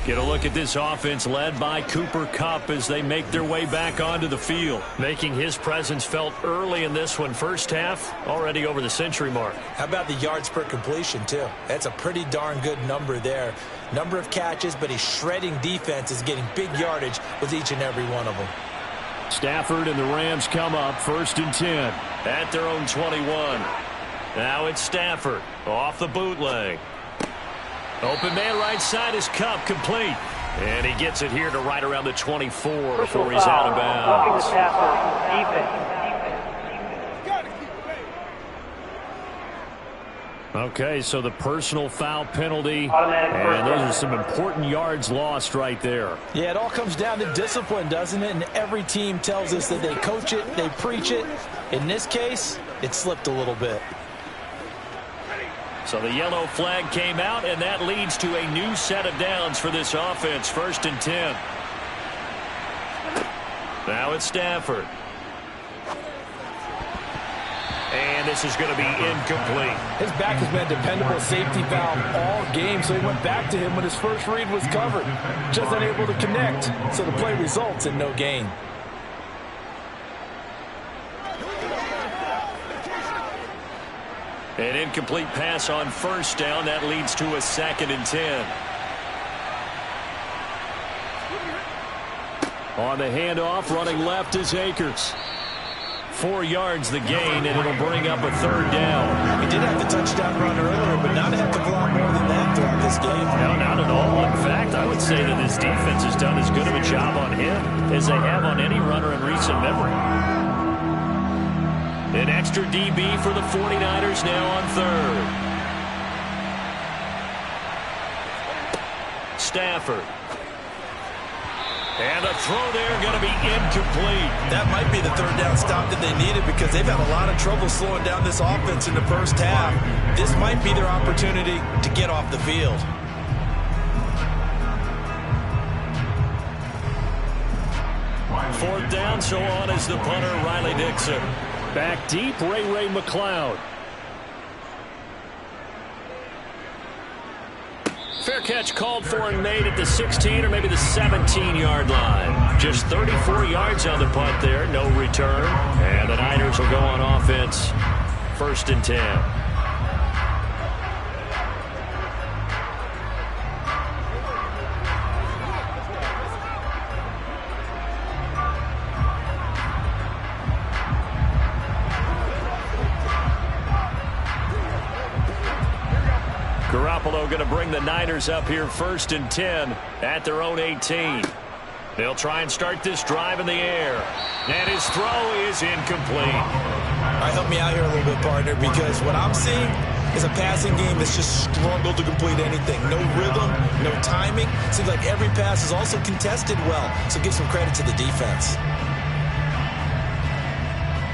Get a look at this offense led by Cooper Kupp as they make their way back onto the field. Making his presence felt early in this one. First half, already over the century mark. How about the yards per completion, too? That's a pretty darn good number there. Number of catches, but he's shredding defense, is getting big yardage with each and every one of them. Stafford and the Rams come up 1st and 10. At their own 21. Now it's Stafford off the bootleg. Open man right side is Kupp, complete. And he gets it here to right around the 24 before he's out of bounds. Okay, so the personal foul penalty, and those are some important yards lost right there. Yeah, it all comes down to discipline, doesn't it? And every team tells us that they coach it, they preach it. In this case, it slipped a little bit. So the yellow flag came out, and that leads to a new set of downs for this offense. 1st and 10. Now it's Stafford. And this is going to be incomplete. His back has been a dependable safety valve all game, so he went back to him when his first read was covered. Just unable to connect, so the play results in no gain. An incomplete pass on 1st down. That leads to a 2nd and 10. On the handoff, running left is Akers. 4 yards the gain, and it'll bring up a 3rd down. He did have the touchdown run earlier, but not a heck of a lot more than that throughout this game. No, not at all. In fact, I would say that this defense has done as good of a job on him as they have on any runner in recent memory. An extra DB for the 49ers now on 3rd. Stafford. And a throw there going to be incomplete. That might be the 3rd down stop that they needed because they've had a lot of trouble slowing down this offense in the first half. This might be their opportunity to get off the field. Fourth down, so on is the punter, Riley Dixon. Back deep, Ray McLeod. Fair catch called for and made at the 16 or maybe the 17-yard line. Just 34 yards on the punt there, no return. And the Niners will go on offense. 1st and 10. Garoppolo going to bring the Niners up here 1st and 10 at their own 18. They'll try and start this drive in the air. And his throw is incomplete. All right, help me out here a little bit, partner, because what I'm seeing is a passing game that's just struggled to complete anything. No rhythm, no timing. Seems like every pass is also contested well, so give some credit to the defense.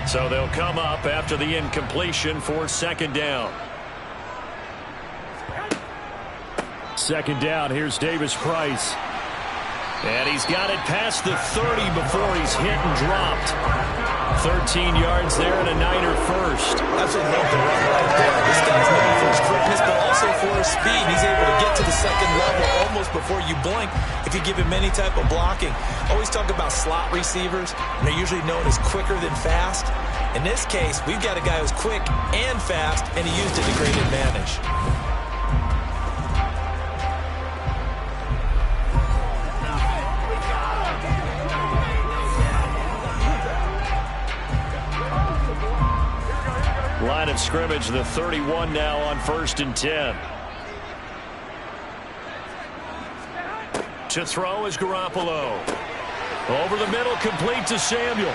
So they'll come up after the incompletion for 2nd down. 2nd down, here's Davis Price. And he's got it past the 30 before he's hit and dropped. 13 yards there and a Niner first. Absolutely love the run right there. This guy's known for his quickness, but also for his speed. He's able to get to the 2nd level almost before you blink if you give him any type of blocking. Always talk about slot receivers, and they're usually known as quicker than fast. In this case, we've got a guy who's quick and fast, and he used it to great advantage. Line of scrimmage, the 31 now on 1st and 10. To throw is Garoppolo. Over the middle, complete to Samuel.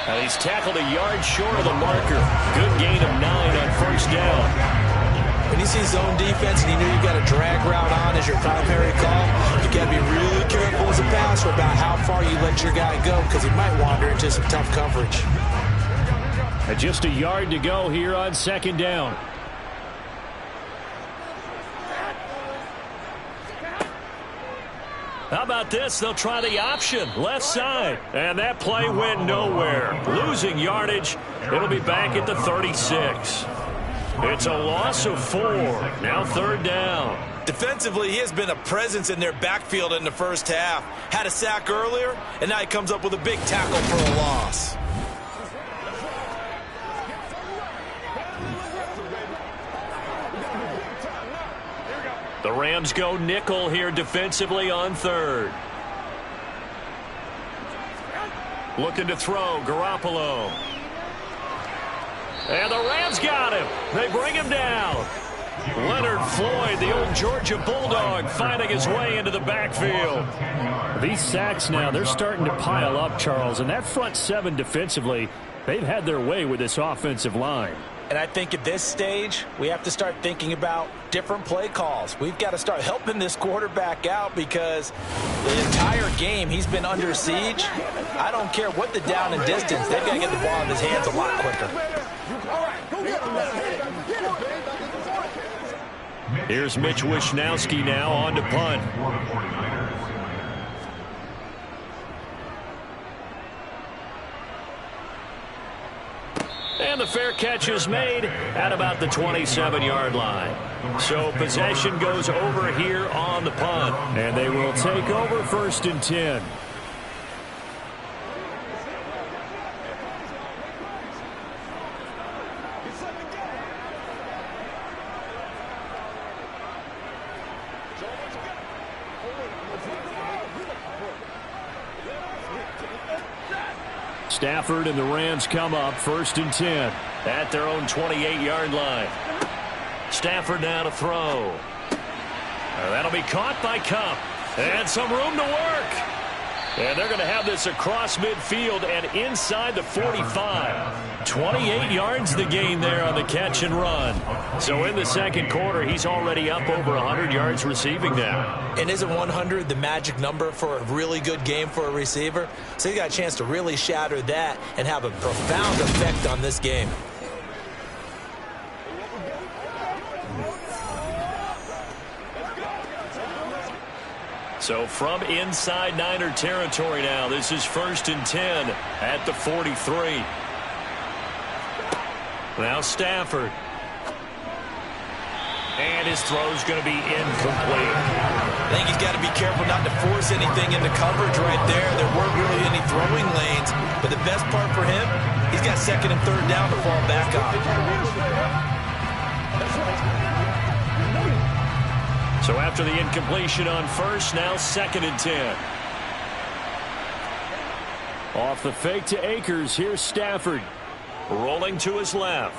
And he's tackled a yard short of the marker. Good gain of 9 on 1st down. When you see zone defense and you know you've got a drag route on as your primary call, you've got to be really careful as a passer about how far you let your guy go because he might wander into some tough coverage. Just a yard to go here on 2nd down. How about this? They'll try the option, left side. And that play went nowhere. Losing yardage. It'll be back at the 36. It's a loss of 4. Now 3rd down. Defensively, he has been a presence in their backfield in the first half. Had a sack earlier, and now he comes up with a big tackle for a loss. The Rams go nickel here defensively on 3rd. Looking to throw, Garoppolo. And the Rams got him. They bring him down. Leonard Floyd, the old Georgia Bulldog, finding his way into the backfield. These sacks now, they're starting to pile up, Charles. And that front 7 defensively, they've had their way with this offensive line. And I think at this stage, we have to start thinking about different play calls. We've got to start helping this quarterback out because the entire game he's been under siege. I don't care what the down and distance. They've got to get the ball in his hands a lot quicker. Here's Mitch Wishnowsky now on to punt. And the fair catch is made at about the 27-yard line. So possession goes over here on the punt. And they will take over 1st and 10. Stafford and the Rams come up 1st and 10. At their own 28-yard line. Stafford now to throw. That'll be caught by Kupp. And some room to work. And they're going to have this across midfield and inside the 45. 28 yards the gain there on the catch and run. So in the 2nd quarter, he's already up over 100 yards receiving now. And isn't 100 the magic number for a really good game for a receiver? So he got a chance to really shatter that and have a profound effect on this game. So from inside Niner territory now, this is 1st and 10 at the 43. Now Stafford. And his throw's going to be incomplete. I think he's got to be careful not to force anything into coverage right there. There weren't really any throwing lanes. But the best part for him, he's got 2nd and 3rd down to fall back on. So after the incompletion on 1st, now 2nd and 10. Off the fake to Akers, here's Stafford. Rolling to his left.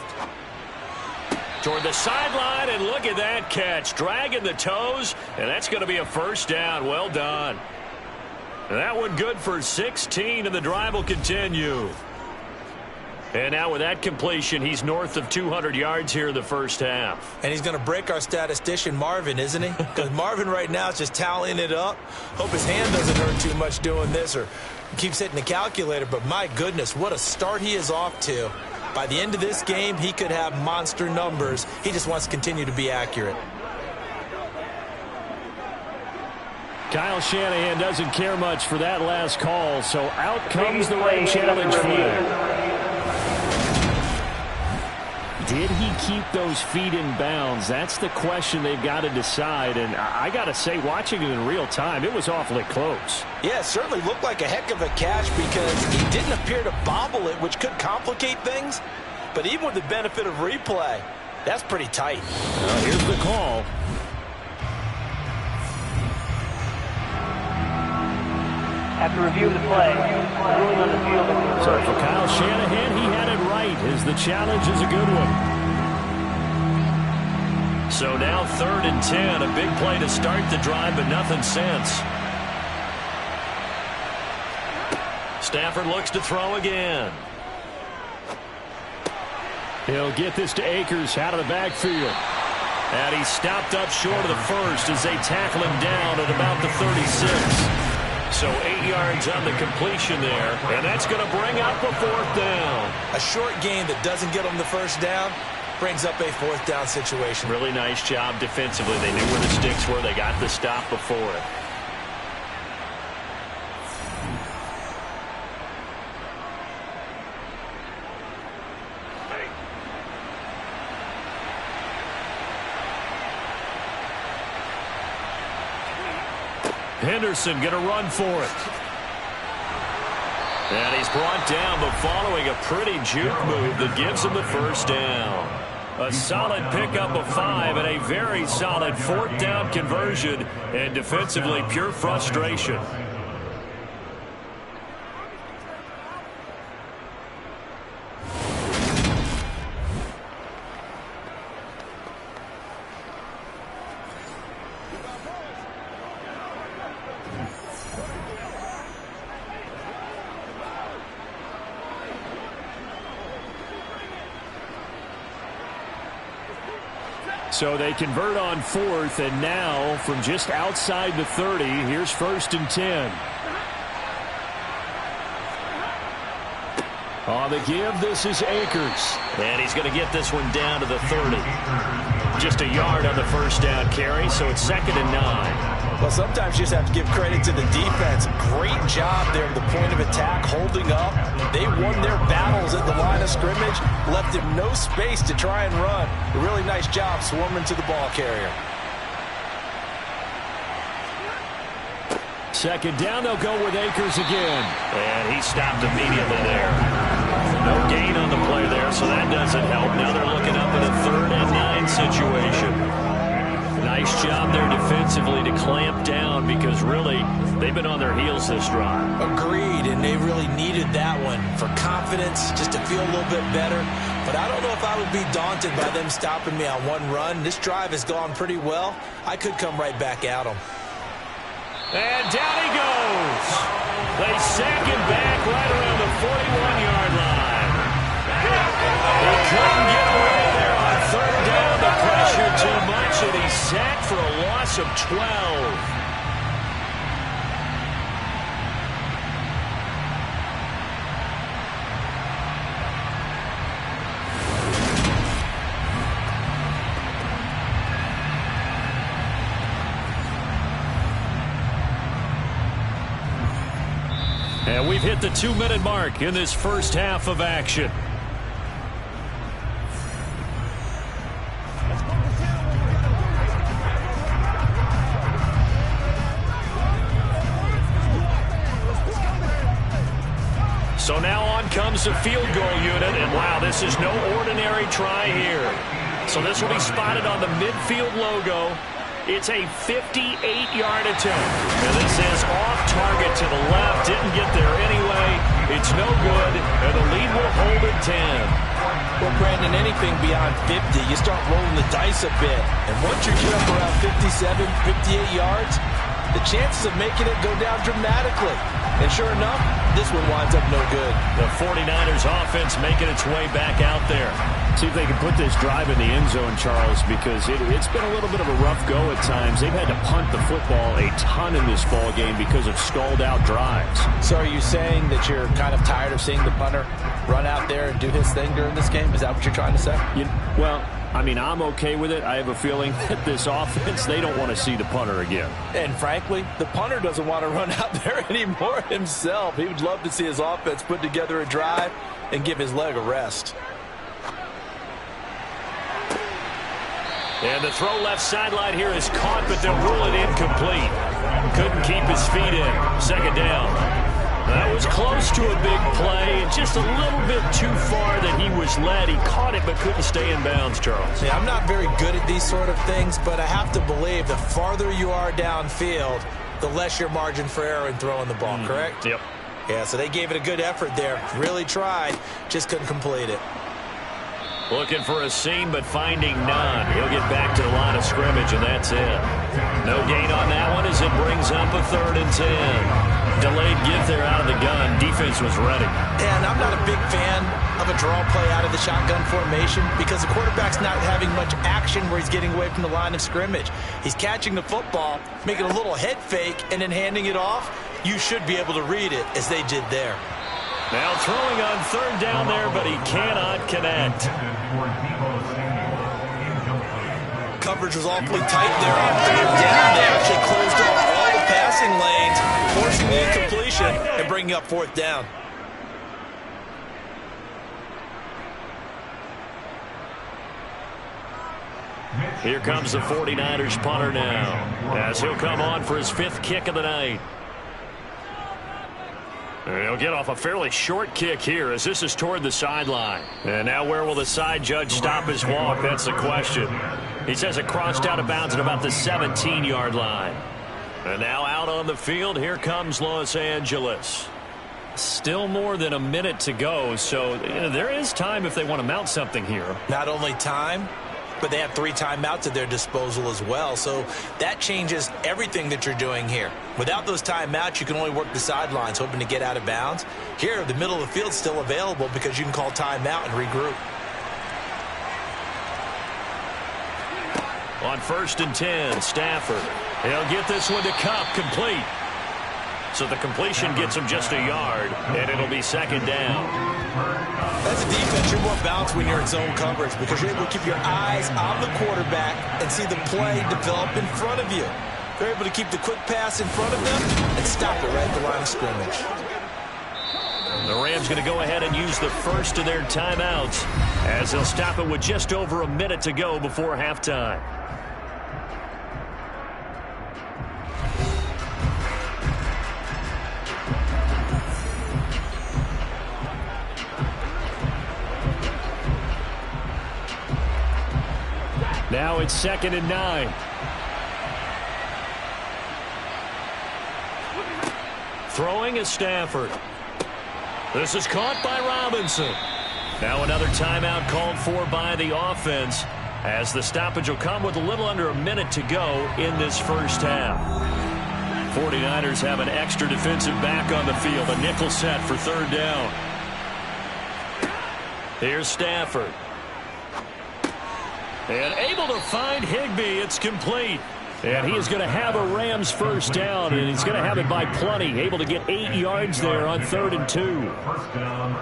Toward the sideline, and look at that catch. Dragging the toes, and that's going to be a 1st down. Well done. That one good for 16, and the drive will continue. And now with that completion, he's north of 200 yards here in the 1st half. And he's going to break our statistician Marvin, isn't he? Because Marvin right now is just tallying it up. Hope his hand doesn't hurt too much doing this or keeps hitting the calculator. But my goodness, what a start he is off to. By the end of this game, he could have monster numbers. He just wants to continue to be accurate. Kyle Shanahan doesn't care much for that last call, so out comes the right challenge flag. Did he keep those feet in bounds? That's the question they've got to decide. And I got to say, watching it in real time, it was awfully close. Yeah, it certainly looked like a heck of a catch because he didn't appear to bobble it, which could complicate things. But even with the benefit of replay, that's pretty tight. Here's the call. After review of the play, ruling on the field. So for Kyle Shanahan, he had it right, as the challenge is a good one. So now 3rd and 10, a big play to start the drive, but nothing since. Stafford looks to throw again. He'll get this to Akers out of the backfield. And he stopped up short of the 1st as they tackle him down at about the 36. So 8 yards on the completion there, and that's going to bring up a 4th down. A short game that doesn't get them the 1st down brings up a 4th down situation. Really nice job defensively. They knew where the sticks were. They got the stop before it. Henderson going to run for it. And he's brought down, but following a pretty juke move that gives him the first down. A solid pickup of 5 and a very solid 4th down conversion, and defensively pure frustration. So they convert on 4th, and now from just outside the 30, here's 1st and 10. On the give, this is Akers. And he's going to get this one down to the 30. Just a yard on the first down carry, so it's 2nd and 9. Well, sometimes you just have to give credit to the defense. Great job there at the point of attack, holding up. They won their battles at the line of scrimmage, left him no space to try and run. A really nice job swarming to the ball carrier. 2nd down, they'll go with Akers again. And he stopped immediately there. No gain on the play there, so that doesn't help. Now they're looking up at a 3rd and 9 situation. Nice job there defensively to clamp down, because really they've been on their heels this drive. Agreed, and they really needed that one for confidence, just to feel a little bit better. But I don't know if I would be daunted by them stopping me on one run. This drive has gone pretty well. I could come right back at them. And down he goes. They sack him back right around the 41-yard line. He couldn't get away there on 3rd down. The pressure too much, and he's sacked for a loss of 12. And we've hit the 2-minute mark in this first half of action. So now on comes the field goal unit, and wow, this is no ordinary try here. So this will be spotted on the midfield logo. It's a 58-yard attempt. And this is off target to the left. Didn't get there anyway. It's no good, and the lead will hold at 10. Well, Brandon, anything beyond 50, you start rolling the dice a bit. And once you get up around 57, 58 yards, the chances of making it go down dramatically. And sure enough, this one winds up no good. The 49ers offense making its way back out there. See if they can put this drive in the end zone, Charles, because it's been a little bit of a rough go at times. They've had to punt the football a ton in this ball game because of stalled-out drives. So are you saying that you're kind of tired of seeing the punter run out there and do his thing during this game? Is that what you're trying to say? Well, I mean, I'm okay with it. I have a feeling that this offense, they don't want to see the punter again. And frankly, the punter doesn't want to run out there anymore himself. He would love to see his offense put together a drive and give his leg a rest. And the throw left sideline here is caught, but they'll rule it incomplete. Couldn't keep his feet in. 2nd down. That was close to a big play, and just a little bit too far that he was led. He caught it, but couldn't stay in bounds, Charles. Yeah, I'm not very good at these sort of things, but I have to believe the farther you are downfield, the less your margin for error in throwing the ball, correct? Yep. Yeah, so they gave it a good effort there. Really tried, just couldn't complete it. Looking for a seam, but finding none. He'll get back to the line of scrimmage, and that's it. No gain on that one as it brings up a 3rd and 10. Delayed give there out of the gun. Defense was ready. And I'm not a big fan of a draw play out of the shotgun formation because the quarterback's not having much action where he's getting away from the line of scrimmage. He's catching the football, making a little head fake, and then handing it off. You should be able to read it as they did there. Now throwing on 3rd down there, but he cannot connect. Coverage was awfully tight there on 3rd down. They actually closed off all the passing lanes, forcing the incompletion and bringing up 4th down. Here comes the 49ers punter now, as he'll come on for his 5th kick of the night. And he'll get off a fairly short kick here, as this is toward the sideline. And now where will the side judge stop his walk? That's the question. He says it crossed out of bounds at about the 17-yard line. And now out on the field, here comes Los Angeles. Still more than a minute to go, so there is time if they want to mount something here. Not only time, but they have 3 timeouts at their disposal as well, so that changes everything that you're doing here. Without those timeouts, you can only work the sidelines, hoping to get out of bounds. Here, the middle of the field's still available because you can call timeout and regroup. On 1st and 10, Stafford. He'll get this one to Cup, complete. So the completion gets him just a yard, and it'll be 2nd down. As a defense, you're more balanced when you're in zone coverage because you're able to keep your eyes on the quarterback and see the play develop in front of you. You're able to keep the quick pass in front of them and stop it right at the line of scrimmage. The Rams going to go ahead and use the first of their timeouts as they'll stop it with just over a minute to go before halftime. Now it's 2nd and 9. Throwing is Stafford. This is caught by Robinson. Now another timeout called for by the offense as the stoppage will come with a little under a minute to go in this first half. 49ers have an extra defensive back on the field, a nickel set for 3rd down. Here's Stafford. And able to find Higbee. It's complete. And he is going to have a Rams first down, and he's going to have it by plenty. Able to get 8 yards there on 3rd and 2.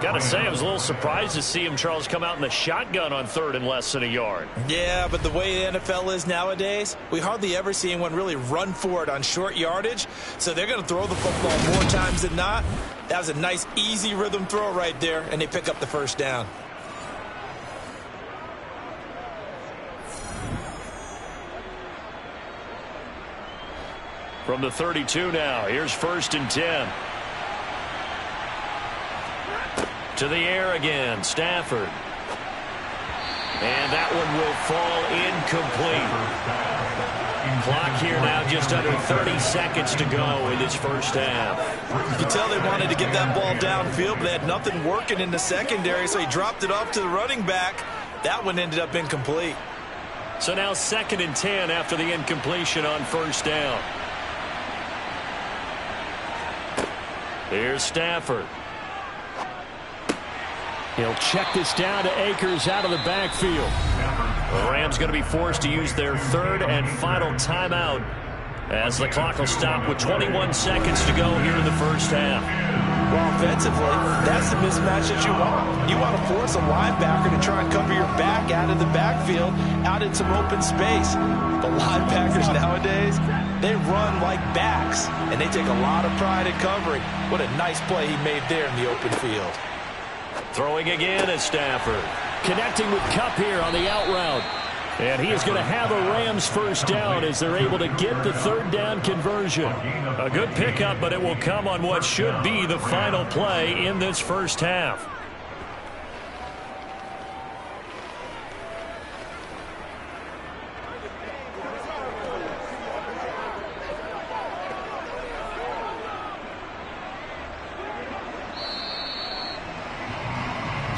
Got to say, I was a little surprised to see him, Charles, come out in the shotgun on 3rd and less than a yard. Yeah, but the way the NFL is nowadays, we hardly ever see anyone really run for it on short yardage. So they're going to throw the football more times than not. That was a nice, easy rhythm throw right there, and they pick up the first down. From the 32 now, here's 1st and 10. To the air again, Stafford. And that one will fall incomplete. Clock here now just under 30 seconds to go in this first half. You can tell they wanted to get that ball downfield, but they had nothing working in the secondary, so he dropped it off to the running back. That one ended up incomplete. So now 2nd and 10 after the incompletion on 1st down. Here's Stafford. He'll check this down to Akers out of the backfield. The Rams going to be forced to use their 3rd and final timeout as the clock will stop with 21 seconds to go here in the first half. Well, offensively, that's the mismatch that you want. You want to force a linebacker to try and cover your back out of the backfield, out in some open space. The linebackers nowadays, they run like backs, and they take a lot of pride in covering. What a nice play he made there in the open field. Throwing again is Stafford. Connecting with Kupp here on the out route. And he is going to have a Rams first down as they're able to get the 3rd down conversion. A good pickup, but it will come on what should be the final play in this first half.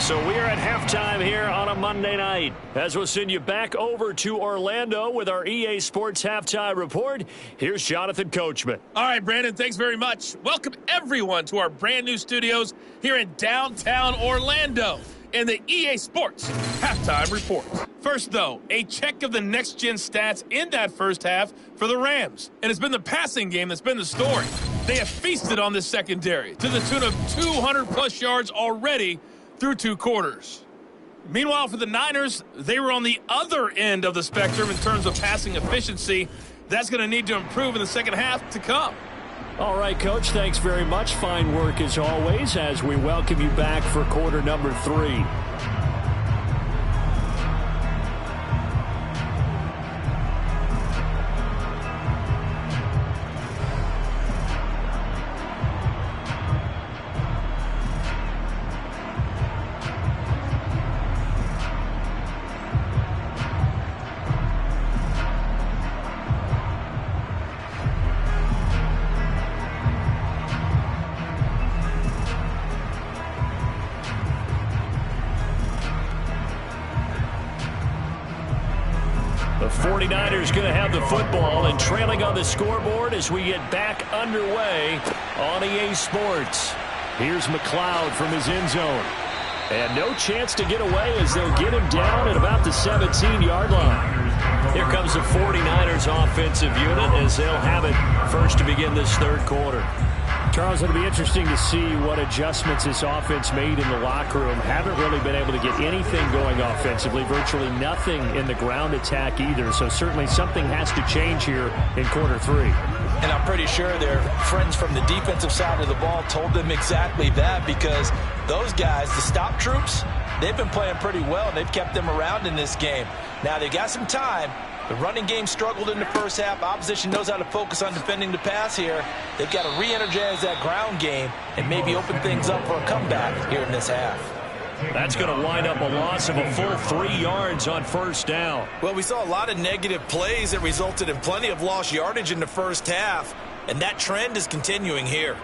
So we are at halftime here on a Monday night. As we'll send you back over to Orlando with our EA Sports Halftime Report, here's Jonathan Coachman. All right, Brandon, thanks very much. Welcome, everyone, to our brand new studios here in downtown Orlando in the EA Sports Halftime Report. First, though, a check of the next-gen stats in that first half for the Rams. And it's been the passing game that's been the story. They have feasted on this secondary to the tune of 200-plus yards already through 2 quarters. Meanwhile, for the Niners, they were on the other end of the spectrum in terms of passing efficiency. That's going to need to improve in the second half to come. All right, Coach, thanks very much. Fine work as always as we welcome you back for quarter number 3. 49ers going to have the football and trailing on the scoreboard as we get back underway on EA Sports. Here's McLeod from his end zone. And no chance to get away as they'll get him down at about the 17-yard line. Here comes the 49ers offensive unit as they'll have it first to begin this third quarter. Charles, it'll be interesting to see what adjustments this offense made in the locker room. Haven't really been able to get anything going offensively, virtually nothing in the ground attack either. So certainly something has to change here in quarter three. And I'm pretty sure their friends from the defensive side of the ball told them exactly that, because those guys, the stop troops, they've been playing pretty well. They've kept them around in this game. Now they got some time. The running game struggled in the first half. Opposition knows how to focus on defending the pass here. They've got to re-energize that ground game and maybe open things up for a comeback here in this half. That's going to wind up a loss of a full 3 yards on first down. Well, we saw a lot of negative plays that resulted in plenty of lost yardage in the first half, and that trend is continuing here.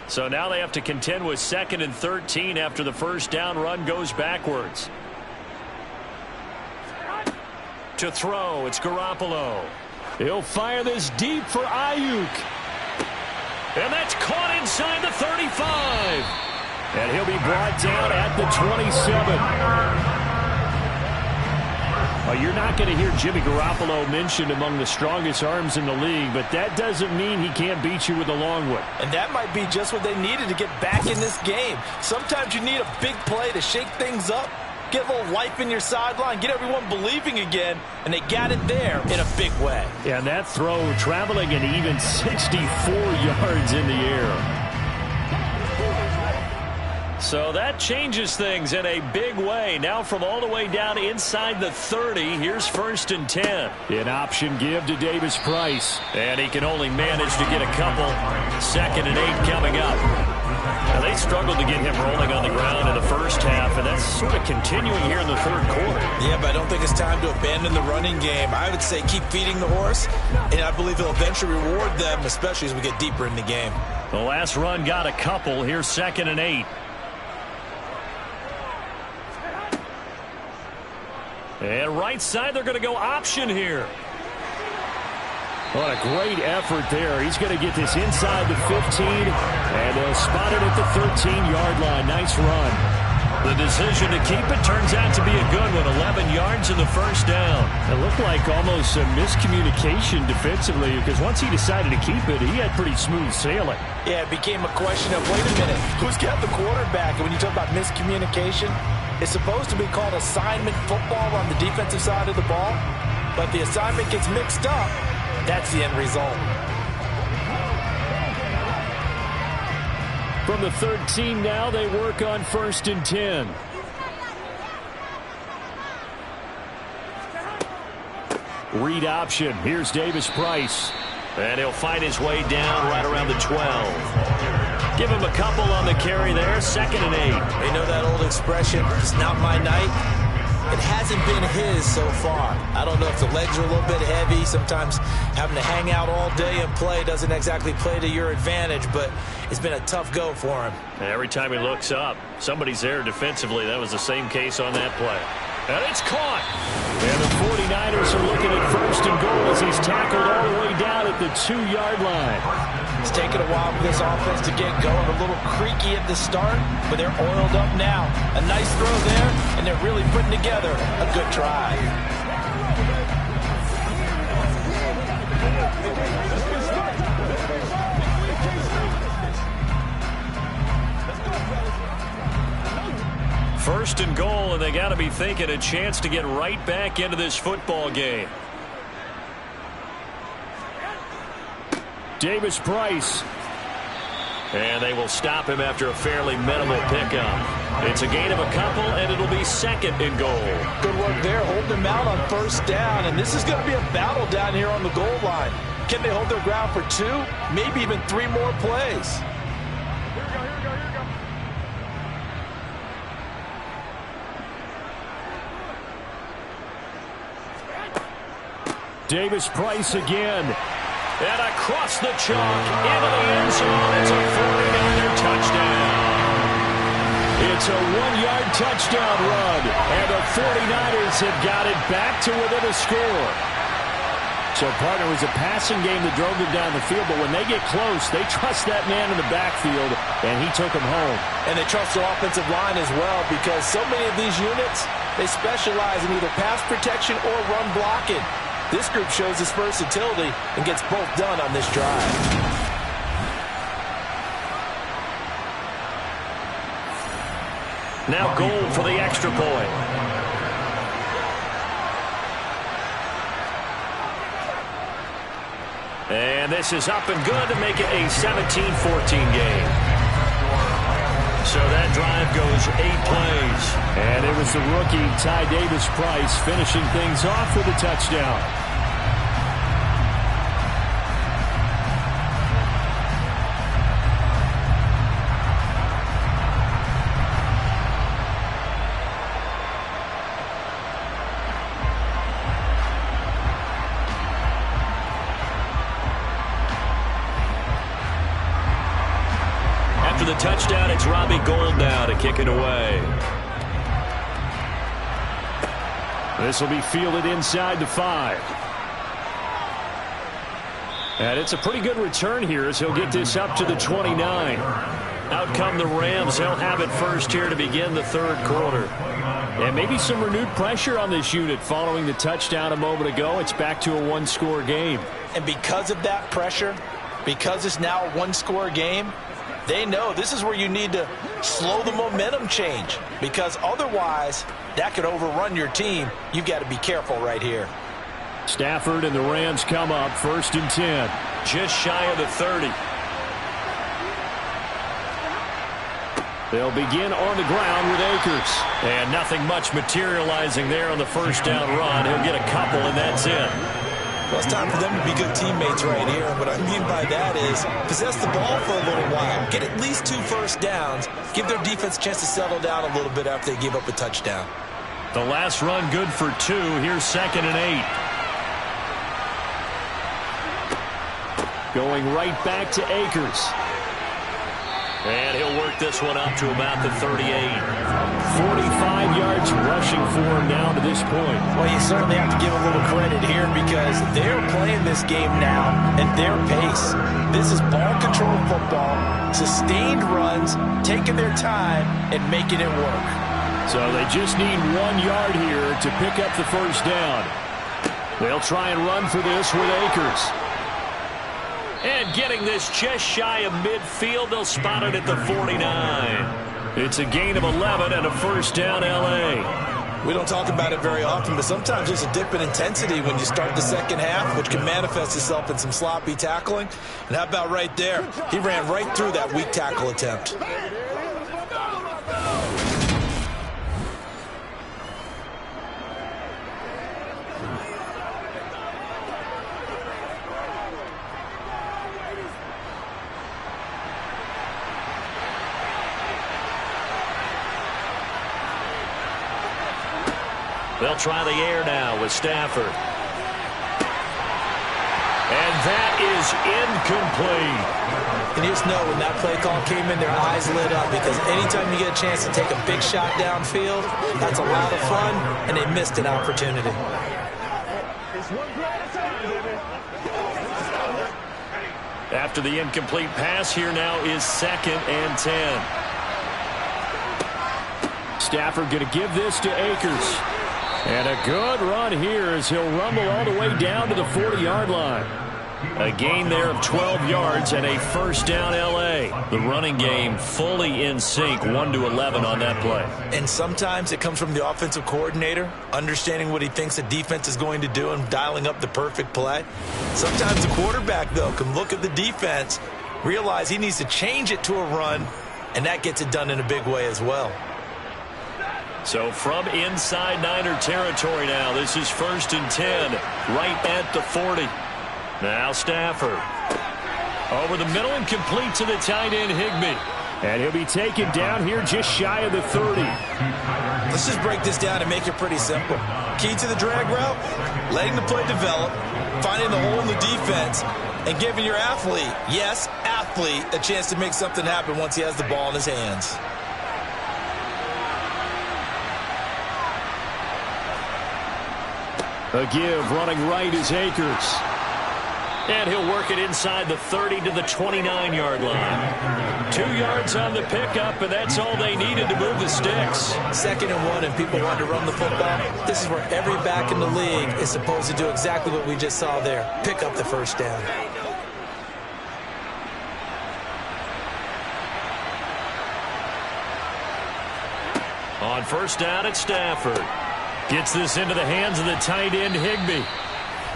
So now they have to contend with 2nd and 13 after the first down run goes backwards. To throw, it's Garoppolo. He'll fire this deep for Ayuk. And that's caught inside the 35. And he'll be brought down at the 27. You're not going to hear Jimmy Garoppolo mentioned among the strongest arms in the league, but that doesn't mean he can't beat you with a long one. And that might be just what they needed to get back in this game. Sometimes you need a big play to shake things up, get a little life in your sideline, get everyone believing again, and they got it there in a big way. Yeah, and that throw traveling an even 64 yards in the air. So that changes things in a big way. Now from all the way down inside the 30, here's 1st and 10. An option give to Davis Price. And he can only manage to get a couple. 2nd and 8 coming up. Now they struggled to get him rolling on the ground in the first half, and that's sort of continuing here in the third quarter. Yeah, but I don't think it's time to abandon the running game. I would say keep feeding the horse, and I believe he'll eventually reward them, especially as we get deeper in the game. The last run got a couple. Here's 2nd and 8. And right side, they're going to go option here. What a great effort there. He's going to get this inside the 15, and they'll spot it at the 13-yard line. Nice run. The decision to keep it turns out to be a good one. 11 yards in the first down. It looked like almost a miscommunication defensively, because once he decided to keep it, he had pretty smooth sailing. Yeah, it became a question of, wait a minute, who's got the quarterback? And when you talk about miscommunication, it's supposed to be called assignment football on the defensive side of the ball, but the assignment gets mixed up. That's the end result. From the 13 now, they work on 1st and 10. Read option. Here's Davis Price. And he'll fight his way down right around the 12. Give him a couple on the carry there. 2nd and 8. You know that old expression, it's not my night? It hasn't been his so far. I don't know if the legs are a little bit heavy. Sometimes having to hang out all day and play doesn't exactly play to your advantage, but it's been a tough go for him. Every time he looks up, somebody's there defensively. That was the same case on that play. And it's caught. And the 49ers are looking at 1st and goal as he's tackled all the way down at the 2-yard line. It's taken a while for this offense to get going. A little creaky at the start, but they're oiled up now. A nice throw there, and they're really putting together a good drive. First and goal, and they got to be thinking a chance to get right back into this football game. Davis Price. And they will stop him after a fairly minimal pickup. It's a gain of a couple, and it'll be 2nd and goal. Good work there, holding him out on 1st down, and this is going to be a battle down here on the goal line. Can they hold their ground for 2, maybe even 3 more plays? Davis-Price again. And across the chalk, into the end zone. It's a 49er touchdown. It's a 1-yard touchdown run, and the 49ers have got it back to within a score. So, partner, it was a passing game that drove them down the field, but when they get close, they trust that man in the backfield, and he took them home. And they trust their offensive line as well, because so many of these units, they specialize in either pass protection or run blocking. This group shows its versatility and gets both done on this drive. Now goal for the extra point. And this is up and good to make it a 17-14 game. So that drive goes 8 plays. And it was the rookie, Ty Davis-Price, finishing things off with a touchdown. After the touchdown, it's Robbie Gould now to kick it away. This will be fielded inside the 5. And it's a pretty good return here as he'll get this up to the 29. Out come the Rams. They'll have it first here to begin the third quarter. And maybe some renewed pressure on this unit following the touchdown a moment ago. It's back to a one-score game. And because of that pressure, because it's now a one-score game, they know this is where you need to slow the momentum change, because otherwise that could overrun your team. You've got to be careful right here. Stafford and the Rams come up 1st and 10. Just shy of the 30. They'll begin on the ground with Akers. And nothing much materializing there on the first down run. He'll get a couple, and that's it. Well, it's time for them to be good teammates right here. And what I mean by that is possess the ball for a little while. Get at least 2 first downs. Give their defense a chance to settle down a little bit after they give up a touchdown. The last run good for 2. Here's 2nd and 8. Going right back to Akers. And he'll work this one up to about the 38. 45 yards rushing for him down to this point. Well, you certainly have to give a little credit here because they're playing this game now at their pace. This is ball control football, sustained runs, taking their time and making it work. So they just need 1 yard here to pick up the first down. They'll try and run for this with Akers. And getting this just shy of midfield, they'll spot it at the 49. It's a gain of 11 and a first down, L.A. We don't talk about it very often, but sometimes there's a dip in intensity when you start the second half, which can manifest itself in some sloppy tackling. And how about right there? He ran right through that weak tackle attempt. They'll try the air now with Stafford. And that is incomplete. And you just know when that play call came in, their eyes lit up, because anytime you get a chance to take a big shot downfield, that's a lot of fun, and they missed an opportunity. After the incomplete pass, here now is 2nd and 10. Stafford going to give this to Akers. And a good run here as he'll rumble all the way down to the 40-yard line. A gain there of 12 yards and a first down, L.A. The running game fully in sync, 1-11 on that play. And sometimes it comes from the offensive coordinator, understanding what he thinks the defense is going to do and dialing up the perfect play. Sometimes the quarterback, though, can look at the defense, realize he needs to change it to a run, and that gets it done in a big way as well. So from inside Niner territory now, this is 1st and 10, right at the 40. Now Stafford. Over the middle and complete to the tight end, Higbee. And he'll be taken down here just shy of the 30. Let's just break this down and make it pretty simple. Key to the drag route, letting the play develop, finding the hole in the defense, and giving your athlete, yes, athlete, a chance to make something happen once he has the ball in his hands. A give running right is Akers. And he'll work it inside the 30 to the 29-yard line. 2 yards on the pickup, and that's all they needed to move the sticks. 2nd and 1, and people want to run the football. This is where every back in the league is supposed to do exactly what we just saw there. Pick up the first down. On first down, it's Stafford. Gets this into the hands of the tight end, Higbee.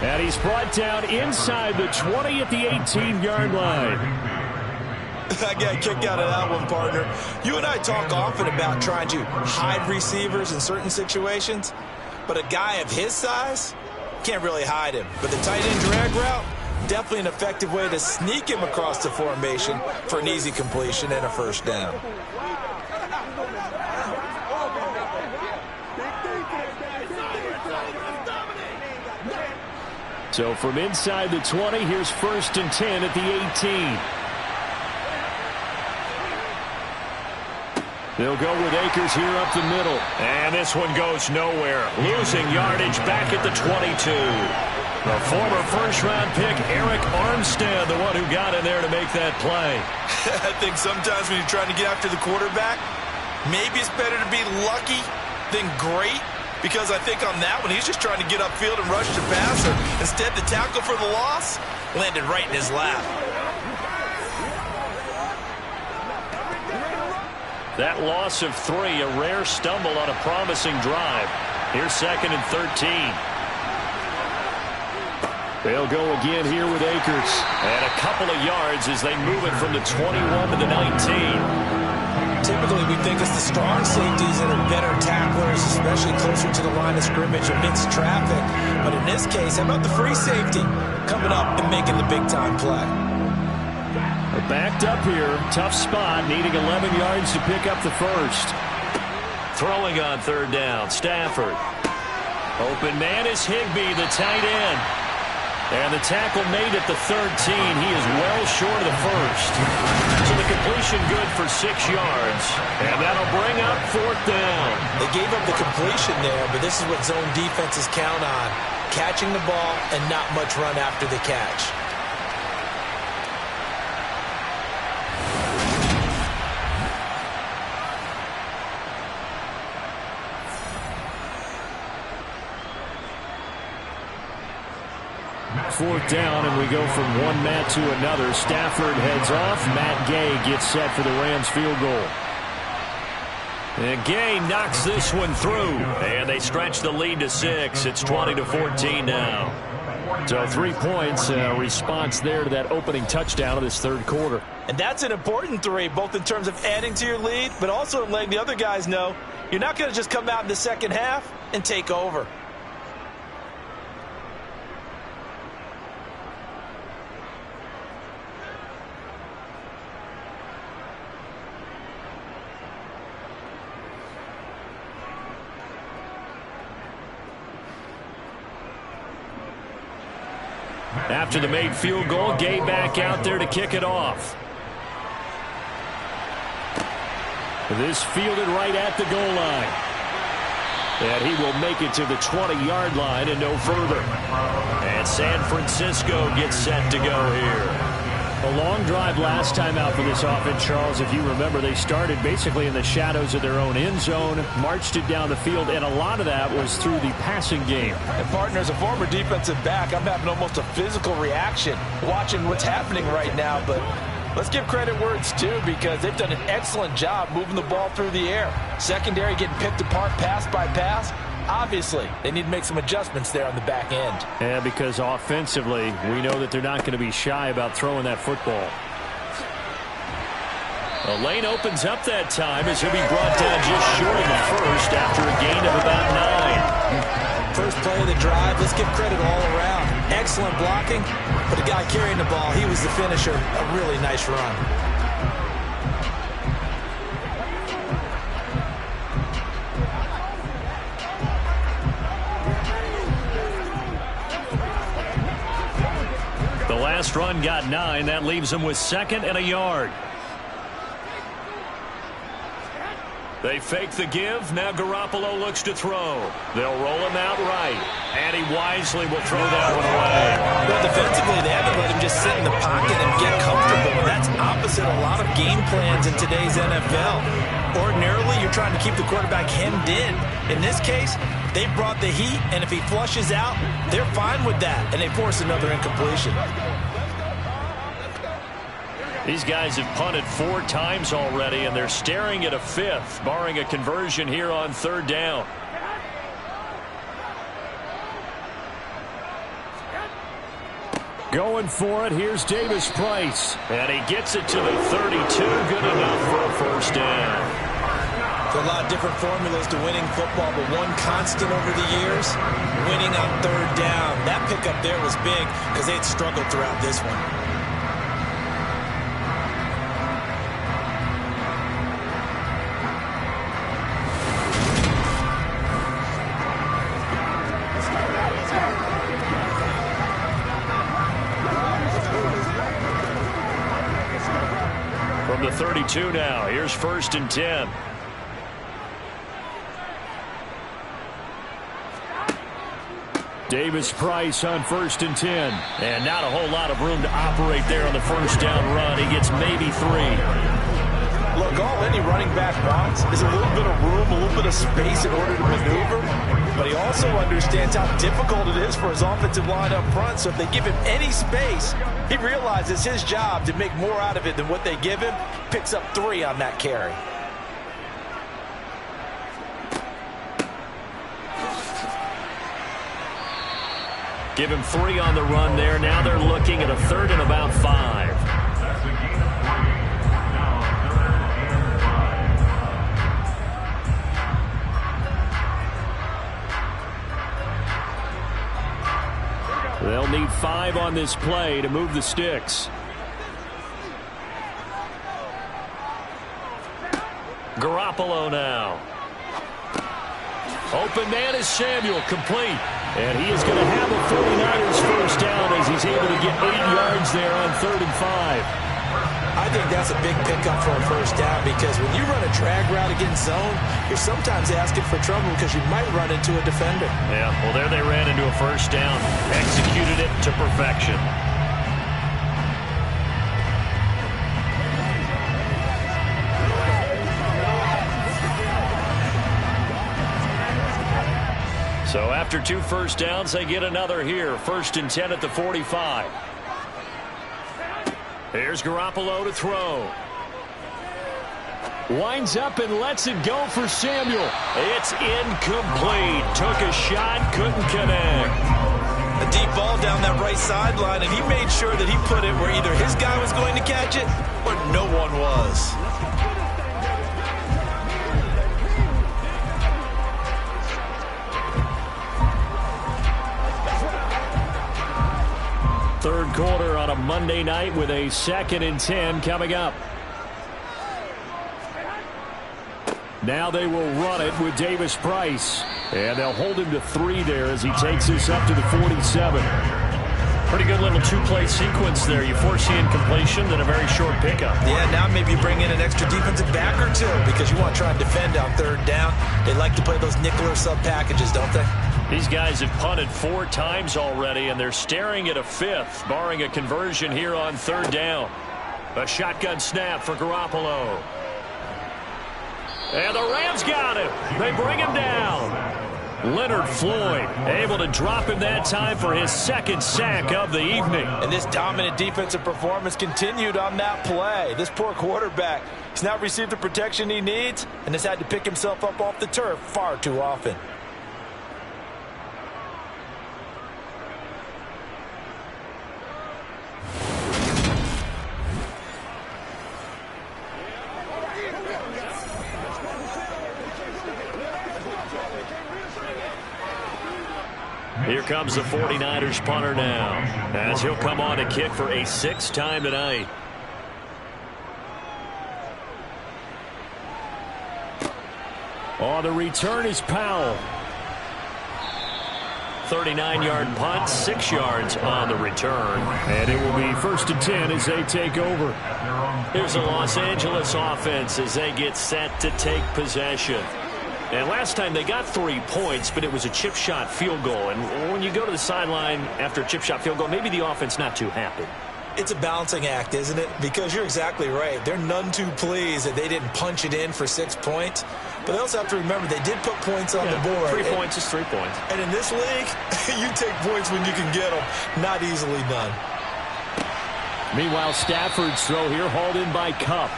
And he's brought down inside the 20 at the 18-yard line. I got a kick out of that one, partner. You and I talk often about trying to hide receivers in certain situations, but a guy of his size can't really hide him. But the tight end drag route, definitely an effective way to sneak him across the formation for an easy completion and a first down. So from inside the 20, here's 1st and 10 at the 18. They'll go with Akers here up the middle. And this one goes nowhere. Losing yardage back at the 22. The former first-round pick, Eric Armstead, the one who got in there to make that play. I think sometimes when you're trying to get after the quarterback, maybe it's better to be lucky than great. Because I think on that one, he's just trying to get upfield and rush the passer. Instead, the tackle for the loss landed right in his lap. That loss of 3, a rare stumble on a promising drive. Here's 2nd and 13. They'll go again here with Akers. And a couple of yards as they move it from the 21 to the 19. Typically, we think it's the strong safeties that are better tacklers, especially closer to the line of scrimmage amidst traffic. But in this case, how about the free safety coming up and making the big-time play? They're backed up here. Tough spot, needing 11 yards to pick up the first. Throwing on 3rd down, Stafford. Open man is Higbee, the tight end. And the tackle made at the 13. He is well short of the first. So the completion good for 6 yards. And that'll bring up 4th down. They gave up the completion there, but this is what zone defenses count on. Catching the ball and not much run after the catch. Fourth down, and we go from one Matt to another. Stafford heads off. Matt Gay gets set for the Rams field goal. And Gay knocks this one through. And they stretch the lead to 6. It's 20-14 now. So 3 points, response there to that opening touchdown of this 3rd quarter. And that's an important 3, both in terms of adding to your lead, but also in letting the other guys know you're not going to just come out in the second half and take over. After the made field goal, Gay back out there to kick it off. This fielded right at the goal line. And he will make it to the 20-yard line and no further. And San Francisco gets set to go here. A long drive last time out for this offense, Charles. If you remember, they started basically in the shadows of their own end zone, marched it down the field, and a lot of that was through the passing game. And, partner, as a former defensive back, I'm having almost a physical reaction watching what's happening right now. But let's give credit where it's due, because they've done an excellent job moving the ball through the air. Secondary getting picked apart pass by pass. Obviously, they need to make some adjustments there on the back end. Yeah, because offensively, we know that they're not going to be shy about throwing that football. The lane opens up that time as he'll be brought down just short of the first after a gain of about 9. First play of the drive, let's give credit all around. Excellent blocking, but the guy carrying the ball, he was the finisher. A really nice run. last run got 9. That leaves him with 2nd and a yard. They fake the give. Now Garoppolo looks to throw. They'll roll him out right. And he wisely will throw that one away. Well, defensively, they haven't let him just sit in the pocket and get comfortable. And that's opposite a lot of game plans in today's NFL. Ordinarily, you're trying to keep the quarterback hemmed in. In this case, they brought the heat, and if he flushes out, they're fine with that. And they force another incompletion. These guys have punted 4 times already, and they're staring at a 5th, barring a conversion here on 3rd down. Going for it, here's Davis Price. And he gets it to the 32, good enough for a 1st down. There are a lot of different formulas to winning football, but one constant over the years, winning on 3rd down. That pickup there was big because they had struggled throughout this one. From the 32 now, here's 1st and 10. Davis Price on 1st and 10. And not a whole lot of room to operate there on the 1st down run. He gets maybe 3. Look, all any running back wants is a little bit of room, a little bit of space in order to maneuver. But he also understands how difficult it is for his offensive line up front. So if they give him any space, he realizes his job to make more out of it than what they give him. Picks up 3 on that carry. Give him 3 on the run there. Now they're looking at a 3rd and about 5. They'll need 5 on this play to move the sticks. Garoppolo now. Open man is Samuel, complete. And he is going to have a 49ers 1st down as he's able to get 8 yards there on 3rd and 5. I think that's a big pickup for a 1st down because when you run a drag route against zone, you're sometimes asking for trouble because you might run into a defender. Yeah, well, there they ran into a 1st down. Executed it to perfection. So after 2 1st downs, they get another here. 1st and 10 at the 45. Here's Garoppolo to throw. Winds up and lets it go for Samuel. It's incomplete. Took a shot, couldn't connect. A deep ball down that right sideline, and he made sure that he put it where either his guy was going to catch it or no one was. Third quarter on a Monday night with a 2nd and 10 coming up. Now they will run it with Davis Price. And they'll hold him to 3 there as he takes this up to the 47. Pretty good little 2-play sequence there. You force the incompletion, then a very short pickup. Yeah, now maybe you bring in an extra defensive back or 2 because you want to try and defend on 3rd down. They like to play those nickel or sub packages, don't they? These guys have punted 4 times already, and they're staring at a 5th, barring a conversion here on 3rd down. A shotgun snap for Garoppolo. And the Rams got him. They bring him down. Leonard Floyd able to drop him that time for his 2nd sack of the evening. And this dominant defensive performance continued on that play. This poor quarterback, he's not received the protection he needs and has had to pick himself up off the turf far too often. Here comes the 49ers punter now, as he'll come on to kick for a 6th time tonight. On the return is Powell. 39-yard punt, 6 yards on the return. And it will be 1st and 10 as they take over. Here's the Los Angeles offense as they get set to take possession. And last time they got 3 points, but it was a chip shot field goal. And when you go to the sideline after a chip shot field goal, maybe the offense not too happy. It's a balancing act, isn't it? Because you're exactly right. They're none too pleased that they didn't punch it in for 6 points. But they also have to remember they did put points on the board. 3 points is 3 points. And in this league, you take points when you can get them. Not easily done. Meanwhile, Stafford's throw here hauled in by Kupp.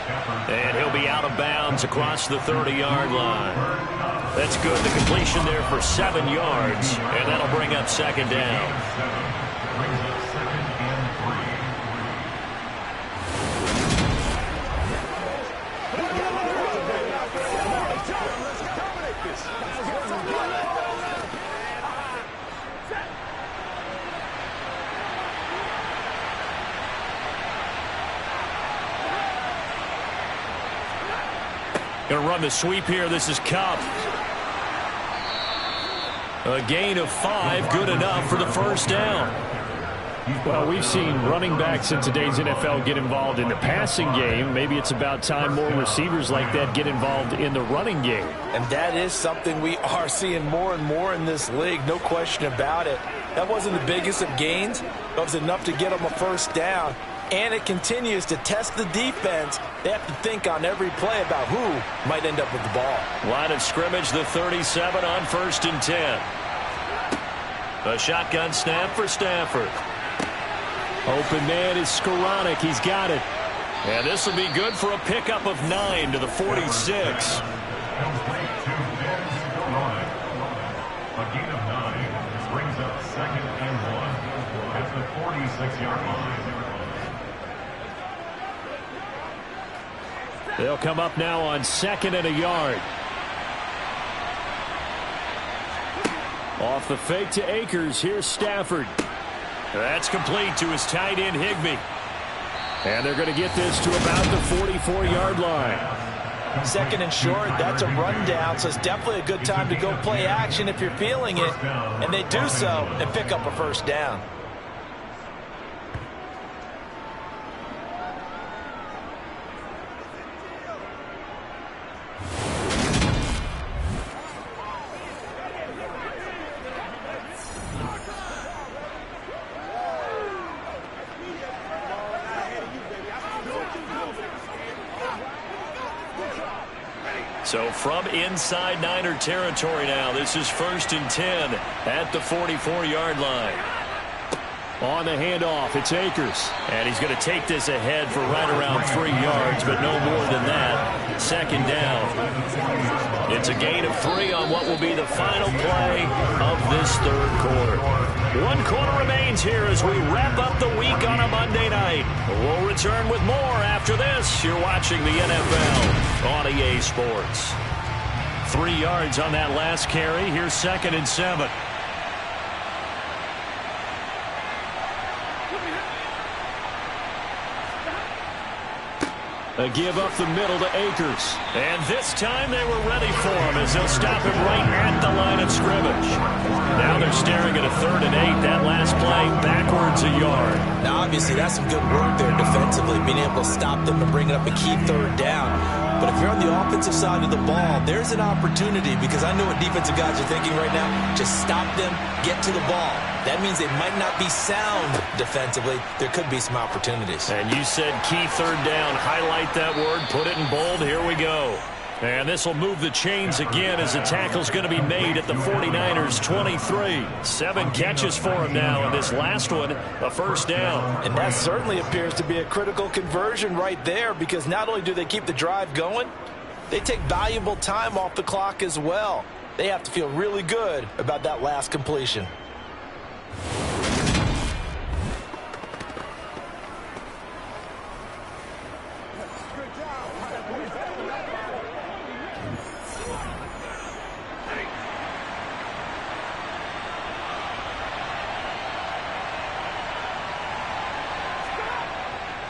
And he'll be out of bounds across the 30-yard line. That's good. The completion there for 7 yards. And that'll bring up 2nd down. Going to run the sweep here. This is Kupp. A gain of 5, good enough for the 1st down. Well, we've seen running backs in today's NFL get involved in the passing game. Maybe it's about time more receivers like that get involved in the running game. And that is something we are seeing more and more in this league, no question about it. That wasn't the biggest of gains. That was enough to get them a 1st down. And it continues to test the defense. They have to think on every play about who might end up with the ball. Line of scrimmage, the 37 on 1st and 10. A shotgun snap for Stafford. Open man is Skoranek. He's got it. And this will be good for a pickup of 9 to the 46. A gain of 9 brings up 2nd and 1 at the 46-yard line. They'll come up now on 2nd and a yard. Off the fake to Akers. Here's Stafford. That's complete to his tight end, Higbee. And they're going to get this to about the 44-yard line. 2nd and short, that's a rundown, so it's definitely a good time to go play action if you're feeling it. And they do so and pick up a 1st down. So from inside Niner territory now, this is 1st and 10 at the 44-yard line. On the handoff, it's Akers. And he's going to take this ahead for right around 3 yards, but no more than that. 2nd down. It's a gain of 3 on what will be the final play of this 3rd quarter. 1 quarter remains here as we wrap up the week on a Monday night. We'll return with more after this. You're watching the NFL on EA Sports. 3 yards on that last carry. Here's 2nd and 7. A give up the middle to Akers. And this time they were ready for him as they'll stop him right at the line of scrimmage. Now they're staring at a 3rd and 8. That last play backwards a yard. Now, obviously, that's some good work there defensively, being able to stop them and bring it up a key 3rd down. But if you're on the offensive side of the ball, there's an opportunity because I know what defensive guys are thinking right now. Just stop them, get to the ball. That means they might not be sound defensively. There could be some opportunities. And you said key 3rd down. Highlight that word. Put it in bold. Here we go. And this will move the chains again as the tackle's going to be made at the 49ers 23. 7 catches for him now, and this last one, a 1st down. And that certainly appears to be a critical conversion right there because not only do they keep the drive going, they take valuable time off the clock as well. They have to feel really good about that last completion.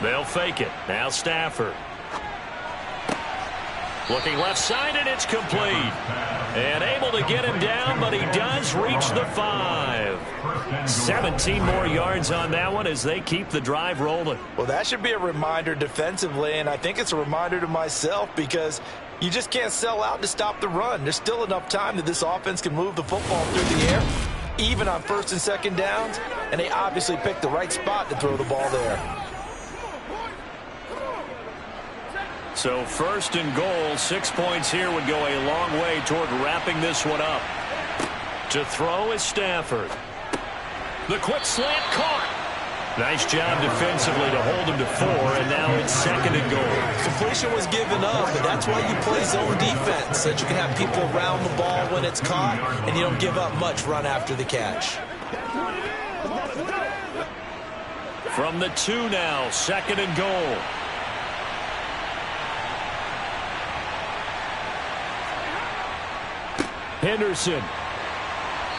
They'll fake it. Now Stafford. Looking left side, and it's complete. And able to get him down, but he does reach the 5. 17 more yards on that one as they keep the drive rolling. Well, that should be a reminder defensively, and I think it's a reminder to myself because you just can't sell out to stop the run. There's still enough time that this offense can move the football through the air, even on first and second downs, and they obviously picked the right spot to throw the ball there. So first and goal, 6 points here would go a long way toward wrapping this one up. To throw is Stafford. The quick slant caught. Nice job defensively to hold him to 4, and now it's second and goal. Completion was given up, but that's why you play zone defense, so that you can have people around the ball when it's caught, and you don't give up much run after the catch. From the 2 now, second and goal. Henderson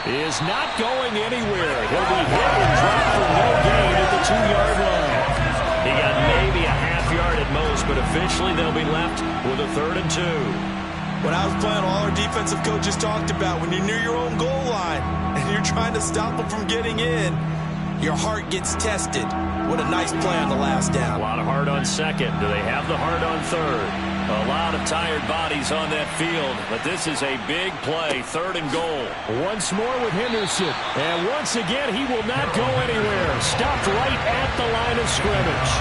is not going anywhere. He'll be hit and dropped for no gain at the 2-yard line. He got maybe a half yard at most, but officially they'll be left with a 3rd and 2. When I was playing, all our defensive coaches talked about when you're near your own goal line and you're trying to stop them from getting in, your heart gets tested. What a nice play on the last down. A lot of heart on second. Do they have the heart on third? A lot of tired bodies on that field, but this is a big play, 3rd and goal. Once more with Henderson, and once again he will not go anywhere. Stopped right at the line of scrimmage.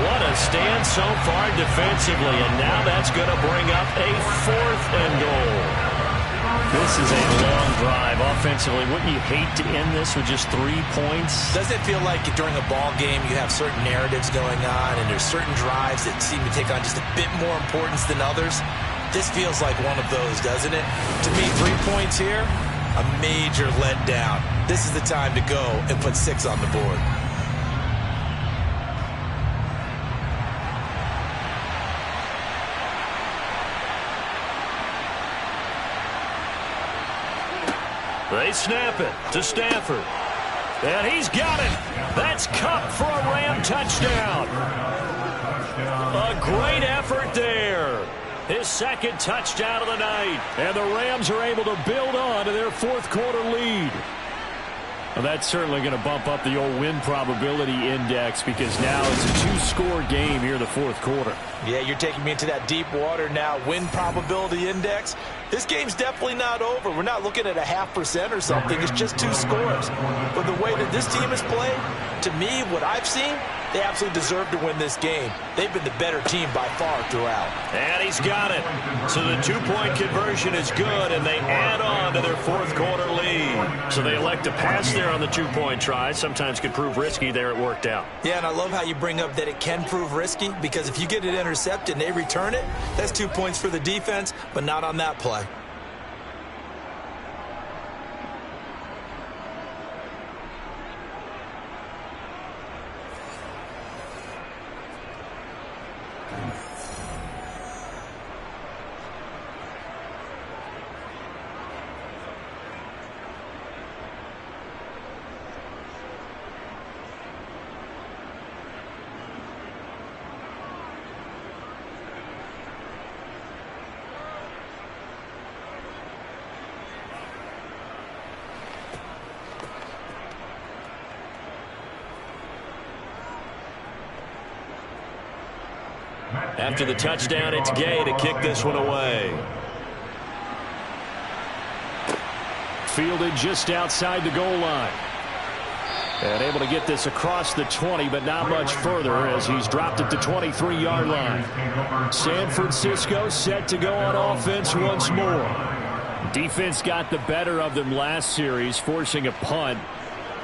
What a stand so far defensively, and now that's going to bring up a 4th and goal. This is a long drive offensively. Wouldn't you hate to end this with just 3 points? Doesn't it feel like during a ball game you have certain narratives going on and there's certain drives that seem to take on just a bit more importance than others? This feels like one of those, doesn't it? To me, 3 points here, a major letdown. This is the time to go and put 6 on the board. They snap it to Stafford. And he's got it. That's Cup for a Ram touchdown. A great effort there. His 2nd touchdown of the night. And the Rams are able to build on to their 4th quarter lead. Well, that's certainly going to bump up the old win probability index because now it's a 2-score game here in the 4th quarter. Yeah, you're taking me into that deep water now. Win probability index. This game's definitely not over. We're not looking at a 0.5% or something. It's just 2 scores. But the way that this team has played, to me, what I've seen, they absolutely deserve to win this game. They've been the better team by far throughout. And he's got it. So the 2-point conversion is good, and they add on to their 4th quarter lead. So they elect to pass there on the 2-point try. Sometimes could prove risky there. It worked out. Yeah, and I love how you bring up that it can prove risky because if you get it intercepted and they return it, that's 2 points for the defense, but not on that play. After the touchdown, it's Gay to kick this one away. Fielded just outside the goal line. And able to get this across the 20, but not much further as he's dropped at the 23-yard line. San Francisco set to go on offense once more. Defense got the better of them last series, forcing a punt.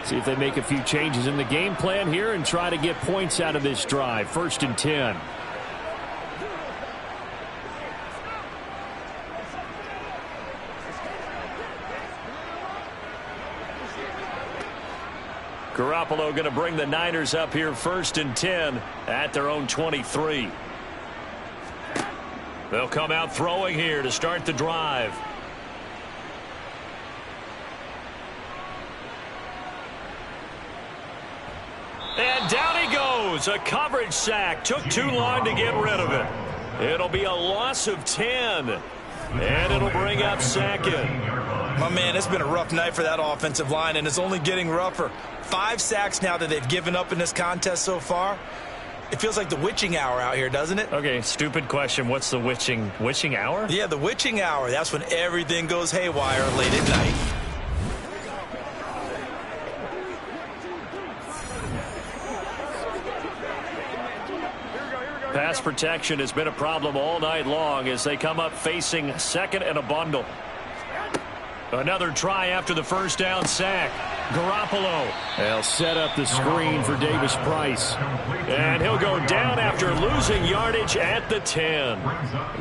See if they make a few changes in the game plan here and try to get points out of this drive. 1st and 10. Garoppolo going to bring the Niners up here 1st and 10 at their own 23. They'll come out throwing here to start the drive. And down he goes. A coverage sack. Took too long to get rid of it. It'll be a loss of 10. And it'll bring up second. My man, it's been a rough night for that offensive line, and it's only getting rougher. 5 sacks now that they've given up in this contest so far. It feels like the witching hour out here, doesn't it? Okay, stupid question. What's the witching hour? Yeah, the witching hour. That's when everything goes haywire late at night. Pass protection has been a problem all night long as they come up facing second and a bundle. Another try after the first down sack. Garoppolo. They'll set up the screen for Davis Price. And he'll go down after losing yardage at the 10.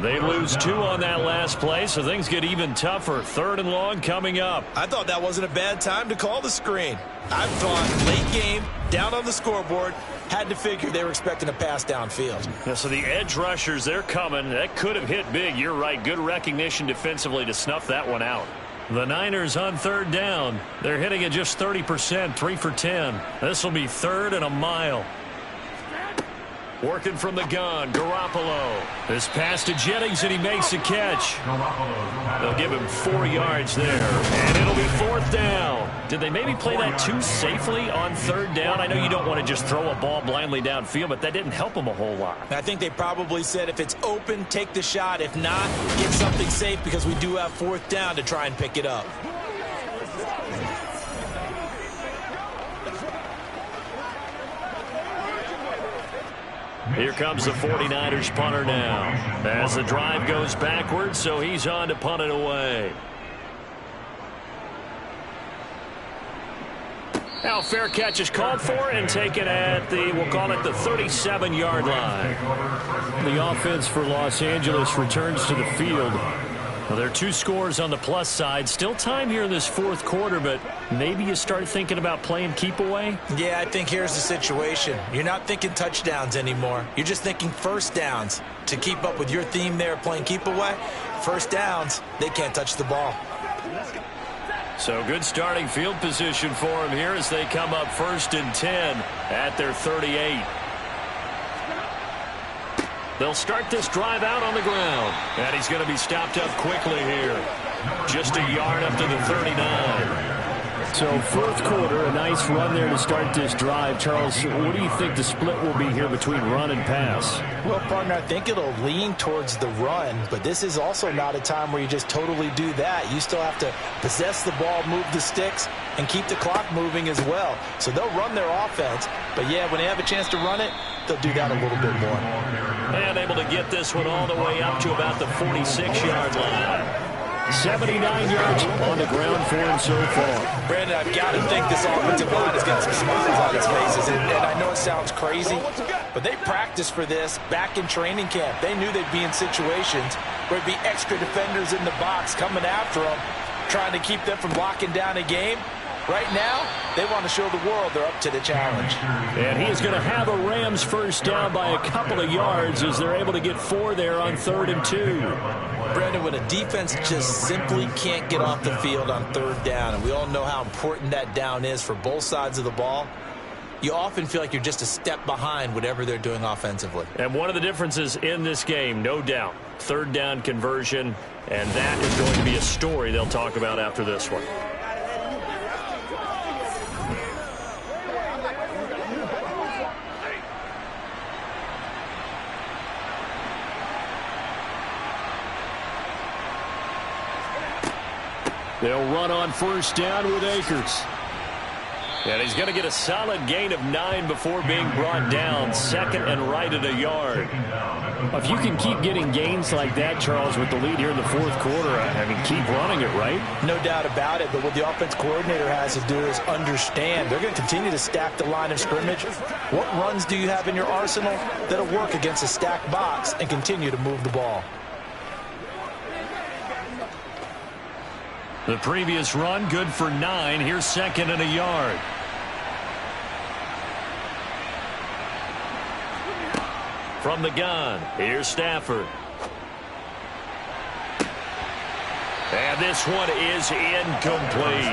They lose 2 on that last play, so things get even tougher. 3rd and long coming up. I thought that wasn't a bad time to call the screen. I thought late game, down on the scoreboard, had to figure they were expecting a pass downfield. Yeah, so the edge rushers, they're coming. That could have hit big. You're right. Good recognition defensively to snuff that one out. The Niners on 3rd down. They're hitting at just 30%, 3 for 10. This will be 3rd and a mile. Working from the gun, Garoppolo. This pass to Jennings, and he makes the catch. They'll give him 4 yards there, and it'll be 4th down. Did they maybe play that too safely on 3rd down? I know you don't want to just throw a ball blindly downfield, but that didn't help them a whole lot. I think they probably said if it's open, take the shot. If not, get something safe because we do have 4th down to try and pick it up. Here comes the 49ers punter now. As the drive goes backwards, so he's on to punt it away. Now fair catch is called for and taken at the, we'll call it the 37-yard line. The offense for Los Angeles returns to the field. Well, there are 2 scores on the plus side. Still time here in this 4th quarter, but maybe you start thinking about playing keep away? Yeah, I think here's the situation. You're not thinking touchdowns anymore. You're just thinking first downs. To keep up with your theme there, playing keep away, first downs, they can't touch the ball. So good starting field position for them here as they come up 1st and 10 at their 38. They'll start this drive out on the ground. And he's going to be stopped up quickly here. Just a yard up to the 39. So 4th quarter, a nice run there to start this drive. Charles, what do you think the split will be here between run and pass? Well, partner, I think it'll lean towards the run, but this is also not a time where you just totally do that. You still have to possess the ball, move the sticks, and keep the clock moving as well. So they'll run their offense, but yeah, when they have a chance to run it, they'll do that a little bit more. And able to get this one all the way up to about the 46-yard line. 79 yards on the ground for him so far. Brandon, I've got to think this offensive line has got some smiles on its faces. And I know it sounds crazy, but they practiced for this back in training camp. They knew they'd be in situations where there'd be extra defenders in the box coming after them, trying to keep them from locking down a game. Right now, they want to show the world they're up to the challenge. And he is going to have a Rams first down by a couple of yards as they're able to get 4 there on 3rd and 2. Brandon, when a defense just simply can't get off the field on 3rd down, and we all know how important that down is for both sides of the ball, you often feel like you're just a step behind whatever they're doing offensively. And one of the differences in this game, no doubt, 3rd down conversion, and that is going to be a story they'll talk about after this one. They'll run on first down with Akers. And he's going to get a solid gain of 9 before being brought down. 2nd and right at a yard. If you can keep getting gains like that, Charles, with the lead here in the 4th quarter, I mean, keep running it, right? No doubt about it, but what the offense coordinator has to do is understand. They're going to continue to stack the line of scrimmage. What runs do you have in your arsenal that'll work against a stacked box and continue to move the ball? The previous run, good for 9. Here's 2nd and a yard. From the gun, here's Stafford. And this one is incomplete.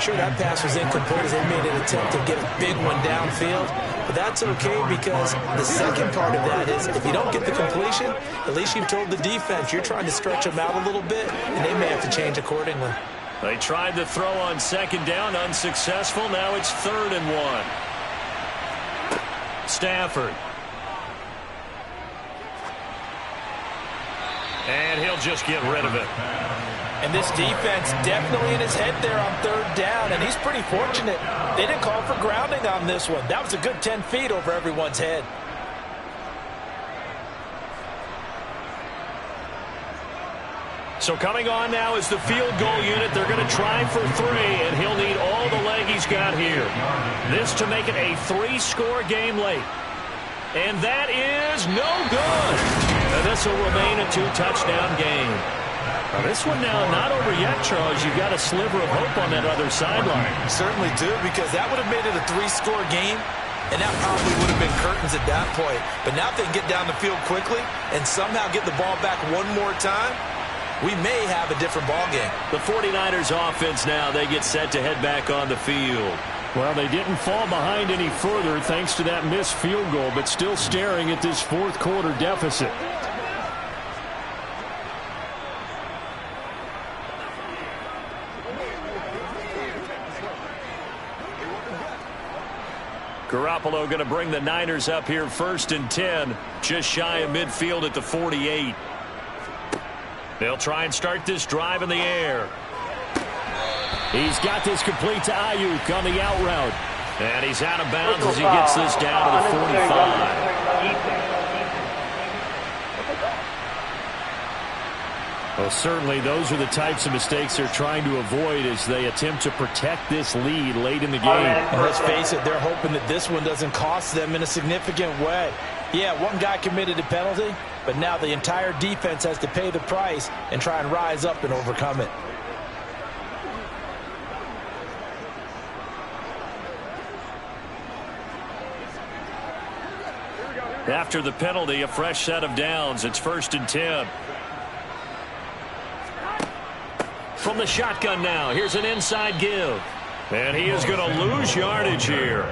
Sure, that pass was incomplete as they made an attempt to get a big one downfield. But that's okay because the second part of that is if you don't get the completion, at least you've told the defense you're trying to stretch them out a little bit, and they may have to change accordingly. They tried to throw on second down, unsuccessful. Now it's 3rd and 1. Stafford. And he'll just get rid of it. And this defense definitely in his head there on 3rd down, and he's pretty fortunate. They didn't call for grounding on this one. That was a good 10 feet over everyone's head. So coming on now is the field goal unit. They're going to try for 3, and he'll need all the leg he's got here. This to make it a 3-score game late. And that is no good. And this will remain a 2-touchdown game. Now this one now not over yet, Charles. You've got a sliver of hope on that other sideline. Certainly do, because that would have made it a 3-score game, and that probably would have been curtains at that point. But now if they can get down the field quickly and somehow get the ball back one more time, we may have a different ball game. The 49ers offense now, they get set to head back on the field. Well, they didn't fall behind any further thanks to that missed field goal, but still staring at this 4th quarter deficit. Garoppolo going to bring the Niners up here 1st and 10, just shy of midfield at the 48. They'll try and start this drive in the air. He's got this complete to Ayuk on the out route. And he's out of bounds as he gets this down to the 45. Well, certainly those are the types of mistakes they're trying to avoid as they attempt to protect this lead late in the game. And let's face it, they're hoping that this one doesn't cost them in a significant way. Yeah, one guy committed a penalty, but now the entire defense has to pay the price and try and rise up and overcome it. After the penalty, a fresh set of downs. It's 1st and 10. From the shotgun now, here's an inside give. And he is going to lose yardage here.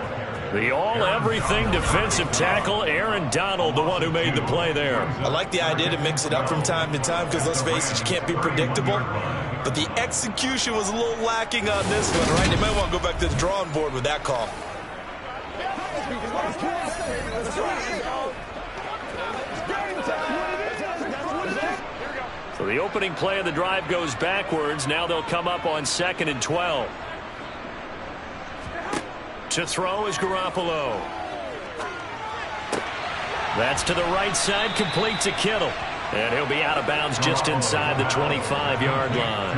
The all-everything defensive tackle, Aaron Donald, the one who made the play there. I like the idea to mix it up from time to time because, let's face it, you can't be predictable. But the execution was a little lacking on this one, right? They might want to go back to the drawing board with that call. So the opening play of the drive goes backwards. Now they'll come up on 2nd and 12. To throw is Garoppolo. That's to the right side, complete to Kittle. And he'll be out of bounds just inside the 25-yard line.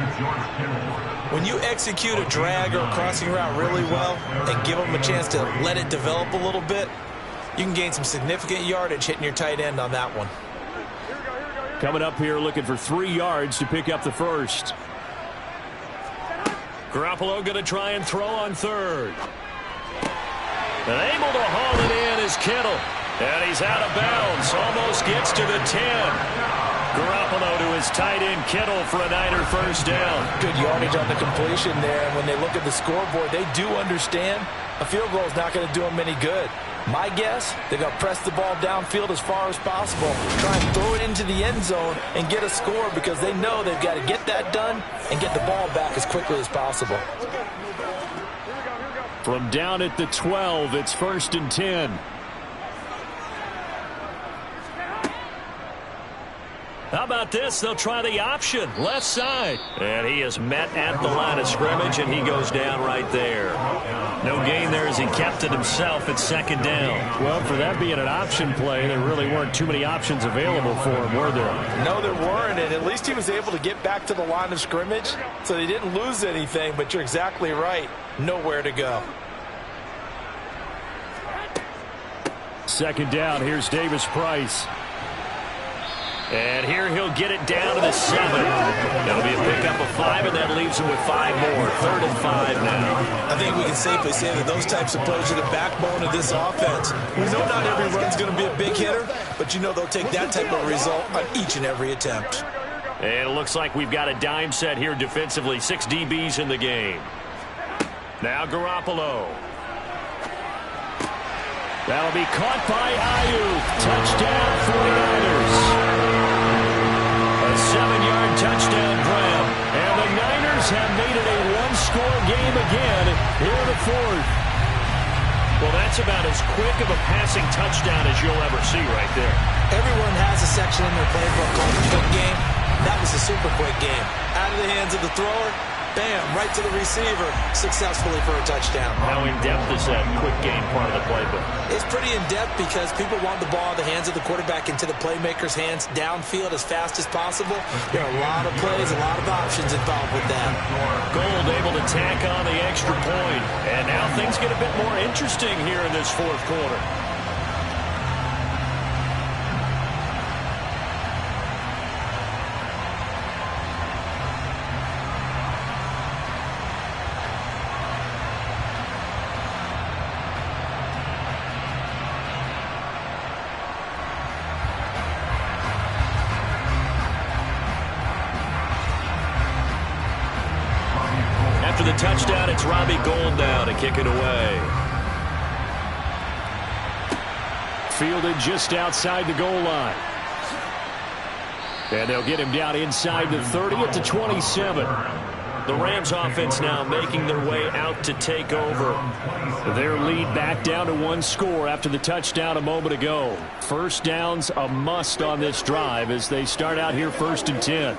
When you execute a drag or a crossing route really well and give them a chance to let it develop a little bit, you can gain some significant yardage hitting your tight end on that one. Coming up here looking for 3 yards to pick up the first. Garoppolo going to try and throw on 3rd. And able to haul it in is Kittle. And he's out of bounds. Almost gets to the 10. Garoppolo to his tight end Kittle for a Niner first down. Good yardage on the completion there. And when they look at the scoreboard, they do understand a field goal is not going to do them any good. My guess, they're going to press the ball downfield as far as possible, try and throw it into the end zone and get a score because they know they've got to get that done and get the ball back as quickly as possible. From down at the 12, it's 1st and 10. How about this? They'll try the option, left side. And he is met at the line of scrimmage, and he goes down right there. No gain there as he kept it himself at 2nd down. Well, for that being an option play, there really weren't too many options available for him, were there? No, there weren't, and at least he was able to get back to the line of scrimmage, so they didn't lose anything, but you're exactly right. Nowhere to go. 2nd down, here's Davis Price. And here he'll get it down to the 7. That'll be a pickup of 5, and that leaves him with 5 more. 3rd and 5 now. I think we can safely say that those types of plays are the backbone of this offense. We know not every run's going to be a big hitter, but you know they'll take that type of result on each and every attempt. And it looks like we've got a dime set here defensively. 6 DBs in the game. Now Garoppolo. That'll be caught by Ayuk. Touchdown 49ers. A 7-yard touchdown grab. And the Niners have made it a one-score game again here in the fourth. Well, that's about as quick of a passing touchdown as you'll ever see right there. Everyone has a section in their playbook called the quick game. That was a super quick game. Out of the hands of the thrower, bam, right to the receiver, successfully for a touchdown. How in-depth is that quick game part of the playbook? It's pretty in-depth because people want the ball in the hands of the quarterback into the playmaker's hands downfield as fast as possible. There are a lot of plays, a lot of options involved with that. Gold able to tack on the extra point. And now things get a bit more interesting here in this fourth quarter. After the touchdown, it's Robbie Gould now to kick it away. Fielded just outside the goal line. And they'll get him down inside the 30 at the 27. The Rams offense now making their way out to take over. Their lead back down to 1 score after the touchdown a moment ago. First down's a must on this drive as they start out here 1st and 10.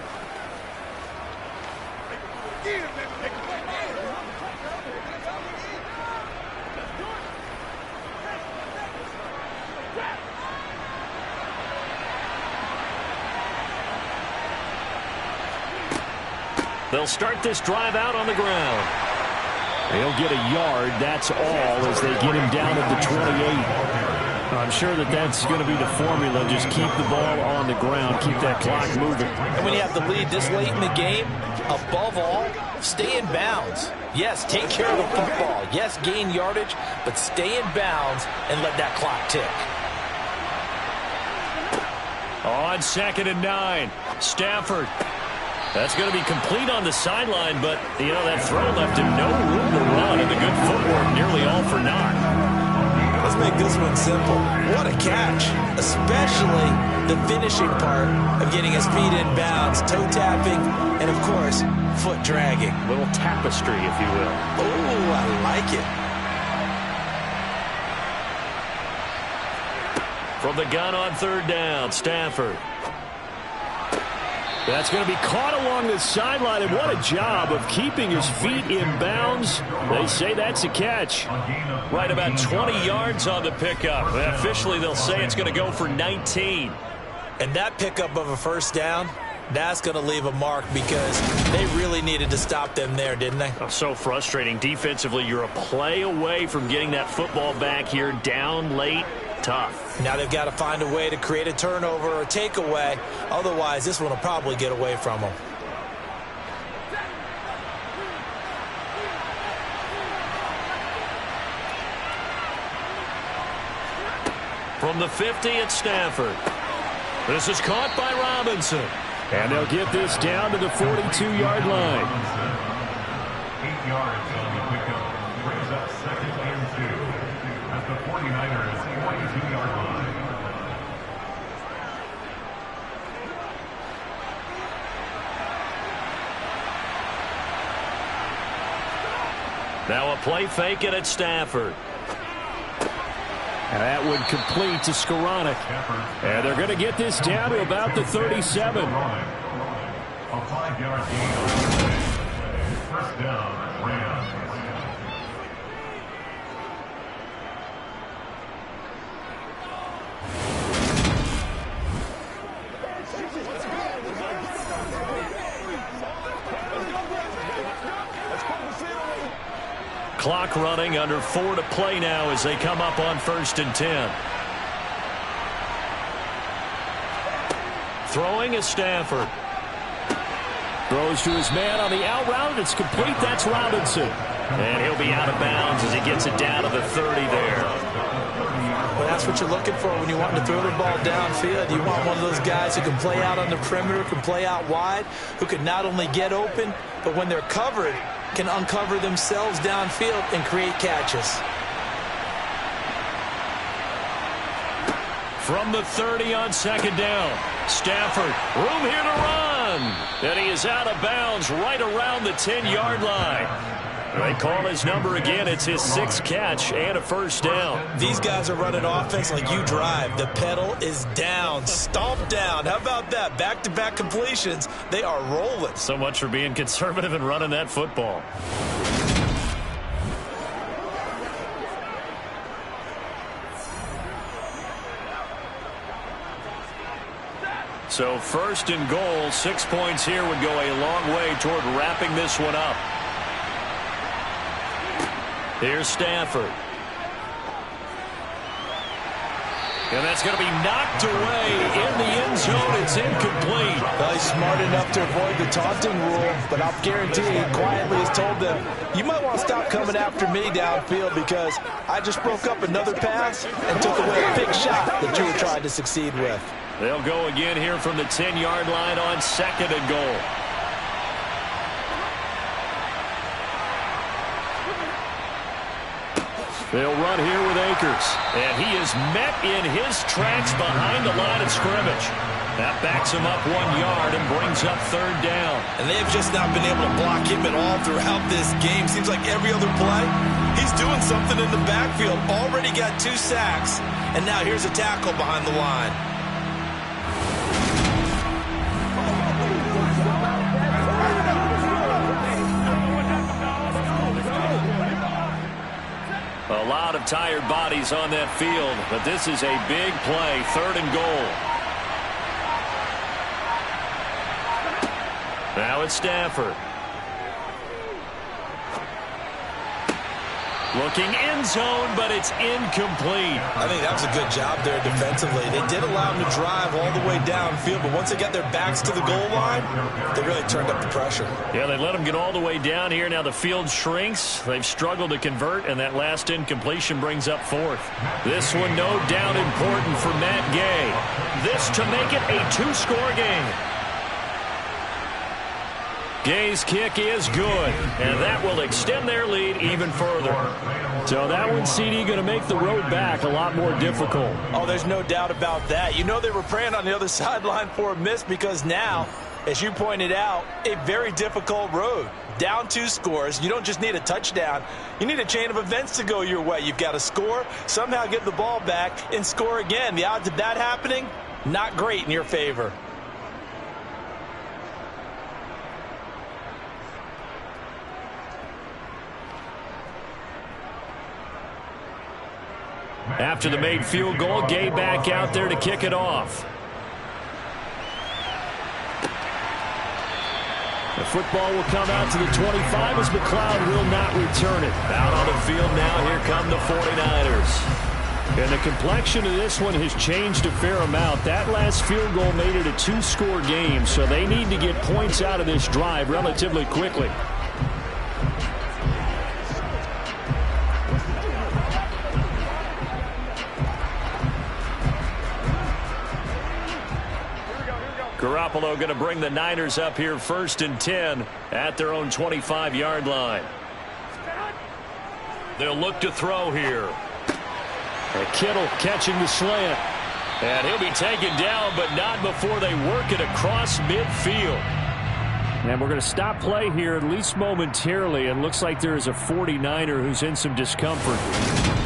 They'll start this drive out on the ground. They'll get a yard, that's all, as they get him down at the 28. I'm sure that's going to be the formula. Just keep the ball on the ground, keep that clock moving. And when you have the lead this late in the game, above all, stay in bounds. Yes, take care of the football. Yes, gain yardage, but stay in bounds and let that clock tick. On 2nd and 9, Stafford. That's going to be complete on the sideline, but, you know, that throw left him no room to run, and the good footwork nearly all for naught. Let's make this one simple. What a catch, especially the finishing part of getting his feet in bounds, toe tapping, and, of course, foot dragging. Little tapestry, if you will. Oh, I like it. From the gun on 3rd down, Stafford. That's going to be caught along the sideline, and what a job of keeping his feet in bounds. They say that's a catch. Right about 20 yards on the pickup. And officially, they'll say it's going to go for 19. And that pickup of a first down, that's going to leave a mark because they really needed to stop them there, didn't they? Oh, so frustrating. Defensively, you're a play away from getting that football back here down late. Tough. Now they've got to find a way to create a turnover or a takeaway. Otherwise, this one will probably get away from them. From the 50 at Stafford. This is caught by Robinson. And they'll get this down to the 42-yard line. 8 yards on the pickup. Brings up 2nd and 2 at the 49ers 42-yard line. Now a play fake it at Stafford. And that would complete to Skoranek. And they're going to get this down to about the 37. A 5-yard gain on the play. First down, Rams. Clock running, under 4 to play now as they come up on 1st and 10. Throwing is Stafford. Throws to his man on the out route. It's complete. That's Robinson. And he'll be out of bounds as he gets it down to the 30 there. Well, that's That's what you're looking for when you want to throw the ball downfield. You want one of those guys who can play out on the perimeter, can play out wide, who can not only get open, but when they're covered, can uncover themselves downfield and create catches. From the 30 on second down, Stafford, room here to run. And he is out of bounds right around the 10-yard line. They call his number again. It's his 6th catch and a first down. These guys are running offense like you drive. The pedal is down, stomped down. How about that? Back-to-back completions. They are rolling. So much for being conservative and running that football. So first and goal, 6 points here would go a long way toward wrapping this one up. Here's Stafford. And that's going to be knocked away in the end zone. It's incomplete. Well, he's smart enough to avoid the taunting rule, but I'll guarantee he quietly has told them, you might want to stop coming after me downfield because I just broke up another pass and took away a big shot that you were trying to succeed with. They'll go again here from the 10-yard line on second and goal. They'll run here with Akers. And he is met in his tracks behind the line of scrimmage. That backs him up 1 yard and brings up third down. And they've just not been able to block him at all throughout this game. Seems like every other play, he's doing something in the backfield. Already got 2 sacks. And now here's a tackle behind the line. A lot of tired bodies on that field, but this is a big play, third and goal. Now it's Stafford. Looking end zone, but it's incomplete. I think that was a good job there defensively. They did allow him to drive all the way downfield, but once they got their backs to the goal line, they really turned up the pressure. Yeah, they let him get all the way down here. Now the field shrinks. They've struggled to convert, and that last incompletion brings up fourth. This one no doubt important for Matt Gay. This to make it a 2-score game. Gay's kick is good, and that will extend their lead even further. So that one, CD, going to make the road back a lot more difficult. Oh, there's no doubt about that. You know they were praying on the other sideline for a miss because now, as you pointed out, a very difficult road. Down 2 scores. You don't just need a touchdown. You need a chain of events to go your way. You've got to score, somehow get the ball back, and score again. The odds of that happening, not great in your favor. After the made field goal, Gay back out there to kick it off. The football will come out to the 25 as McLeod will not return it. Out on the field now, here come the 49ers. And the complexion of this one has changed a fair amount. That last field goal made it a 2-score game, so they need to get points out of this drive relatively quickly. Garoppolo going to bring the Niners up here first and 10 at their own 25-yard line. They'll look to throw here. And Kittle catching the slant. And he'll be taken down, but not before they work it across midfield. And we're going to stop play here, at least momentarily, and looks like there is a 49er who's in some discomfort.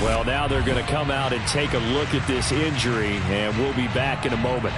Well, now they're going to come out and take a look at this injury, and we'll be back in a moment.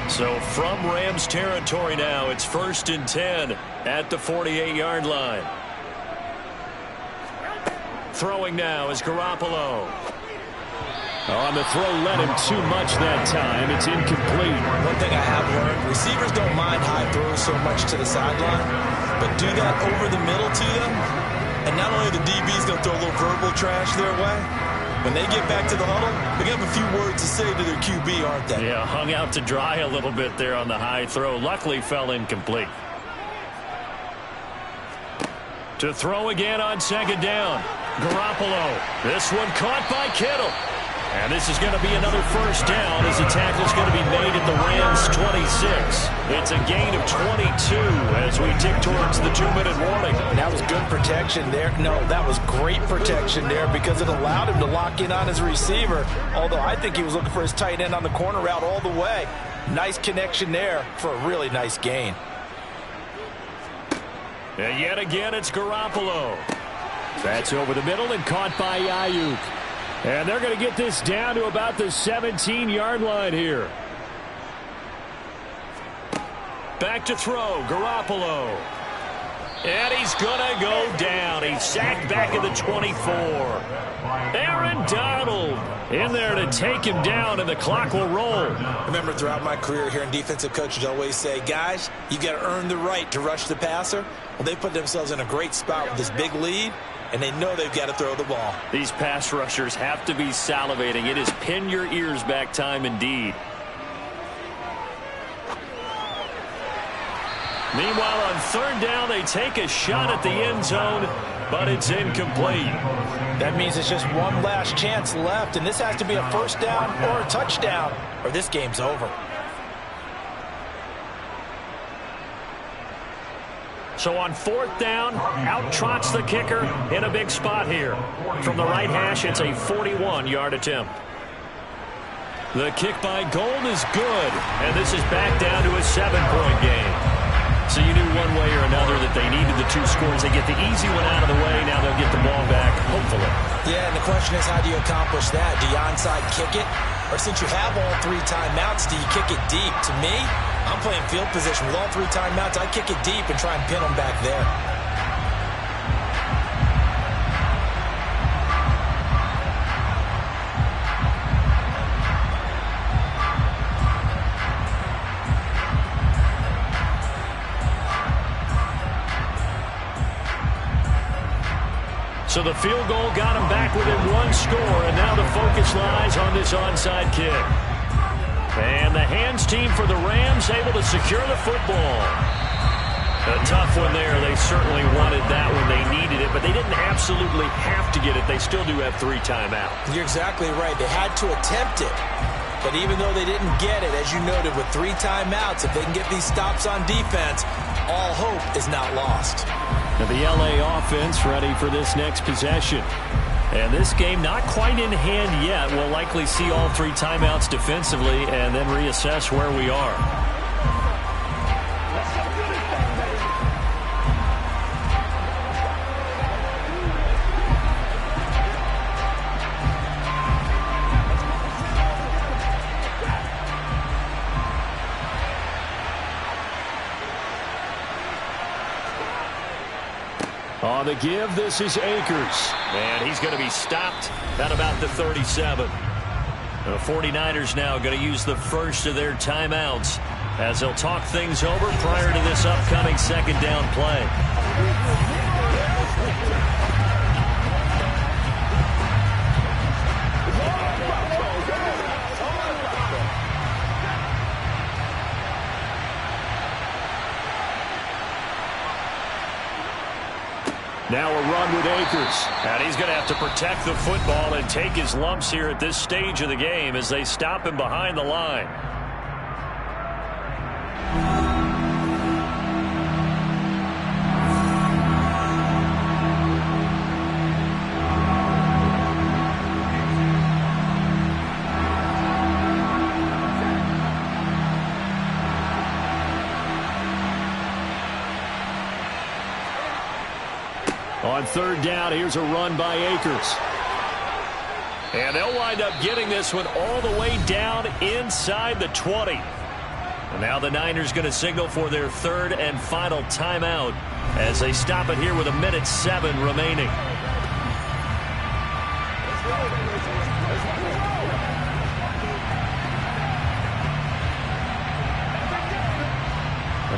So from Rams territory now, it's first and 10 at the 48-yard line. Throwing now is Garoppolo. On the throw, led him too much that time. It's incomplete. One thing I have learned, receivers don't mind high throws so much to the sideline, but do that over the middle to them, and not only the DB's going to throw a little verbal trash their way, when they get back to the huddle, they're going to have a few words to say to their QB, aren't they? Yeah, hung out to dry a little bit there on the high throw. Luckily fell incomplete. To throw again on second down. Garoppolo. This one caught by Kittle. And this is going to be another first down as the tackle's going to be made at the Rams' 26. It's a gain of 22 as we tick towards the 2-minute warning. That was good protection there. No, that was great protection there because it allowed him to lock in on his receiver, although I think he was looking for his tight end on the corner route all the way. Nice connection there for a really nice gain. And yet again, it's Garoppolo. That's over the middle and caught by Ayuk. And they're going to get this down to about the 17-yard line here. Back to throw, Garoppolo. And he's going to go down. He's sacked back at the 24. Aaron Donald in there to take him down, and the clock will roll. Remember, throughout my career here in defensive coaches always say, guys, you got to earn the right to rush the passer. Well, they put themselves in a great spot with this big lead, and they know they've got to throw the ball. These pass rushers have to be salivating. It is pin your ears back time indeed. Meanwhile, on third down, they take a shot at the end zone, but it's incomplete. That means it's just one last chance left, and this has to be a first down or a touchdown, or this game's over. So on fourth down, out trots the kicker in a big spot here. From the right hash, it's a 41-yard attempt. The kick by Gold is good, and this is back down to a 7-point game. So you knew one way or another that they needed the 2 scores. They get the easy one out of the way. Now they'll get the ball back, hopefully. Yeah, and the question is, how do you accomplish that? Do you onside kick it? Or since you have all 3 timeouts, do you kick it deep? To me, I'm playing field position. With all 3 timeouts, I kick it deep and try and pin them back there. So the field goal got him back within 1 score, and now the focus lies on this onside kick. And the hands team for the Rams able to secure the football. A tough one there. They certainly wanted that when they needed it, but they didn't absolutely have to get it. They still do have 3 timeouts. You're exactly right. They had to attempt it. But even though they didn't get it, as you noted, with 3 timeouts, if they can get these stops on defense, all hope is not lost. And the LA offense ready for this next possession. And this game not quite in hand yet. We'll likely see all 3 timeouts defensively and then reassess where we are. On the give, this is Akers. And he's going to be stopped at about the 37. The 49ers now going to use the first of their timeouts as they'll talk things over prior to this upcoming second down play. Now a run with Akers. And he's going to have to protect the football and take his lumps here at this stage of the game as they stop him behind the line. On third down, here's a run by Akers. And they'll wind up getting this one all the way down inside the 20. And now the Niners going to signal for their third and final timeout as they stop it here with 1:07 remaining.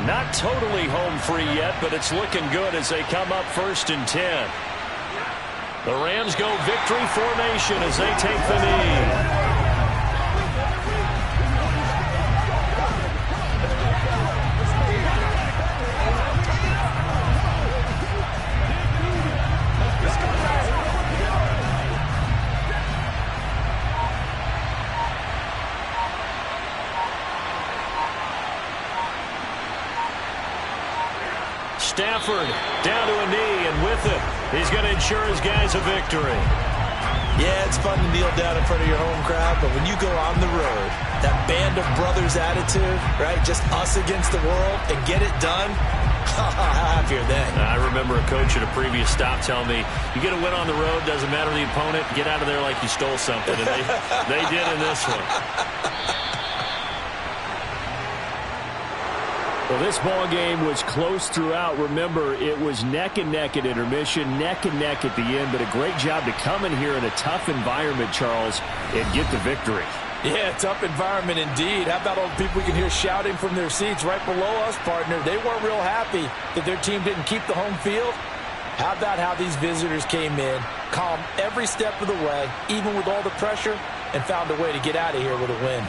Not totally home free yet, but it's looking good as they come up 1st and 10. The Rams go victory formation as they take the knee. Stafford down to a knee, and with it, he's going to ensure his guys a victory. Yeah, it's fun to kneel down in front of your home crowd, but when you go on the road, that band of brothers attitude, right, just us against the world, and get it done, how happy are they? I remember a coach at a previous stop telling me, you get a win on the road, doesn't matter the opponent, get out of there like you stole something, and they did in this one. Well, this ball game was close throughout. Remember, it was neck and neck at intermission, neck and neck at the end, but a great job to come in here in a tough environment, Charles, and get the victory. Yeah, tough environment indeed. How about all the people we can hear shouting from their seats right below us, partner? They weren't real happy that their team didn't keep the home field. How about how these visitors came in, calm every step of the way, even with all the pressure, and found a way to get out of here with a win.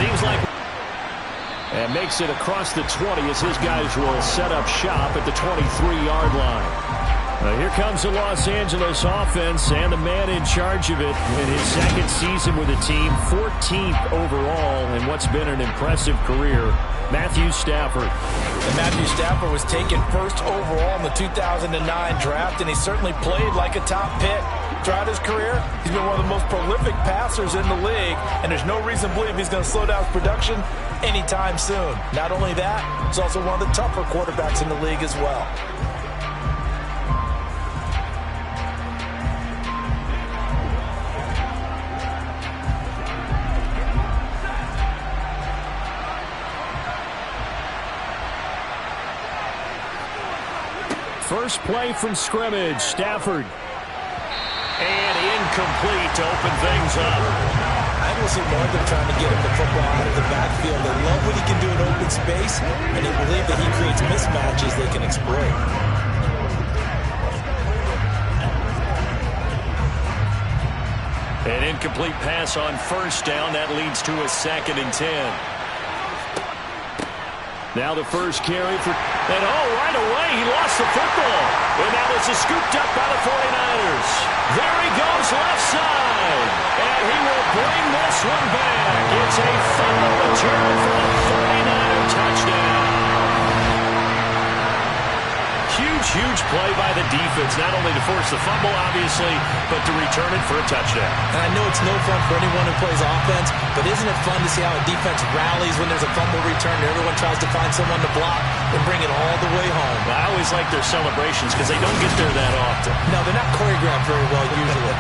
Seems like... And makes it across the 20 as his guys will set up shop at the 23-yard line. Here comes the Los Angeles offense and the man in charge of it in his second season with the team, 14th overall in what's been an impressive career, Matthew Stafford. And Matthew Stafford was taken first overall in the 2009 draft, and he certainly played like a top pick. Throughout his career, he's been one of the most prolific passers in the league, and there's no reason to believe he's going to slow down his production anytime soon. Not only that, he's also one of the tougher quarterbacks in the league as well. First play from scrimmage, Stafford. And incomplete to open things up. I will see more than trying to get him the football out of the backfield. They love what he can do in open space, and they believe that he creates mismatches they can exploit. An incomplete pass on first down. That leads to a 2nd and 10. Now the first carry for... And right away, he lost the football. And now this is scooped up by the 49ers. There he goes left side. And he will bring this one back. It's a fumble return for a 49er touchdown. Huge play by the defense, not only to force the fumble, obviously, but to return it for a touchdown. And I know it's no fun for anyone who plays offense, but isn't it fun to see how a defense rallies when there's a fumble return and everyone tries to find someone to block and bring it all the way home? I always like their celebrations because they don't get there that often. No, they're not choreographed very well usually.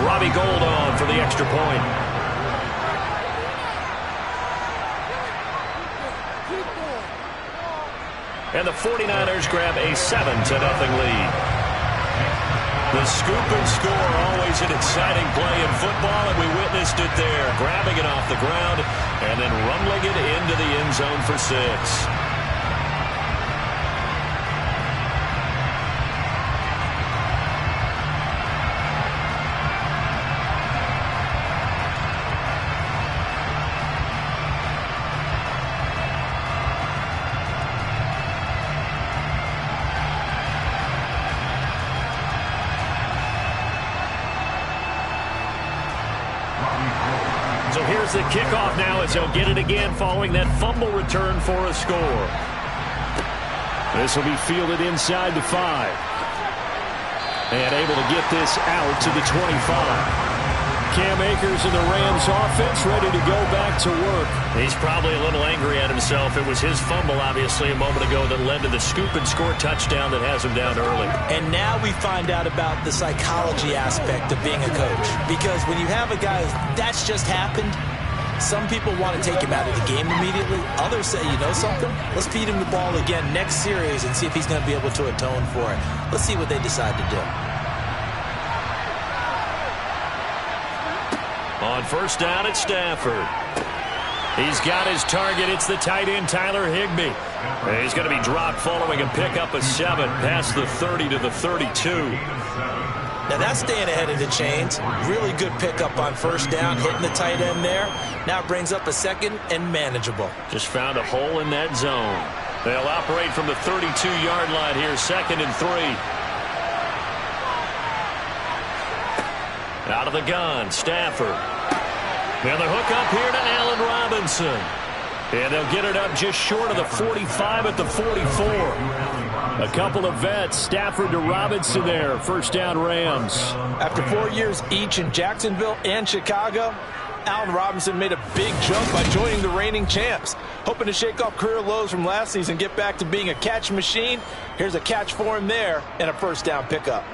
Robbie Gould on for the extra point. And the 49ers grab a 7-0 lead. The scoop and score, always an exciting play in football, and we witnessed it there, grabbing it off the ground and then rumbling it into the end zone for 6. So here's the kickoff now as he'll get it again following that fumble return for a score. This will be fielded inside the 5. And able to get this out to the 25. Cam Akers and the Rams offense ready to go back to work. He's probably a little angry at himself. It was his fumble, obviously, a moment ago that led to the scoop and score touchdown that has him down early. And now we find out about the psychology aspect of being a coach. Because when you have a guy that's just happened, some people want to take him out of the game immediately. Others say, you know something? Let's feed him the ball again next series and see if he's going to be able to atone for it. Let's see what they decide to do. On first down, it's Stafford. He's got his target. It's the tight end, Tyler Higbee. And he's going to be dropped following a pickup of 7 past the 30 to the 32. Now that's staying ahead of the chains. Really good pickup on first down, hitting the tight end there. Now it brings up a 2nd and manageable. Just found a hole in that zone. They'll operate from the 32-yard line here, 2nd and 3. Out of the gun, Stafford. And the hook up here to Allen Robinson. And they'll get it up just short of the 45 at the 44. A couple of vets, Stafford to Robinson there. First down, Rams. After 4 years each in Jacksonville and Chicago, Allen Robinson made a big jump by joining the reigning champs. Hoping to shake off career lows from last season, get back to being a catch machine. Here's a catch for him there and a first down pickup.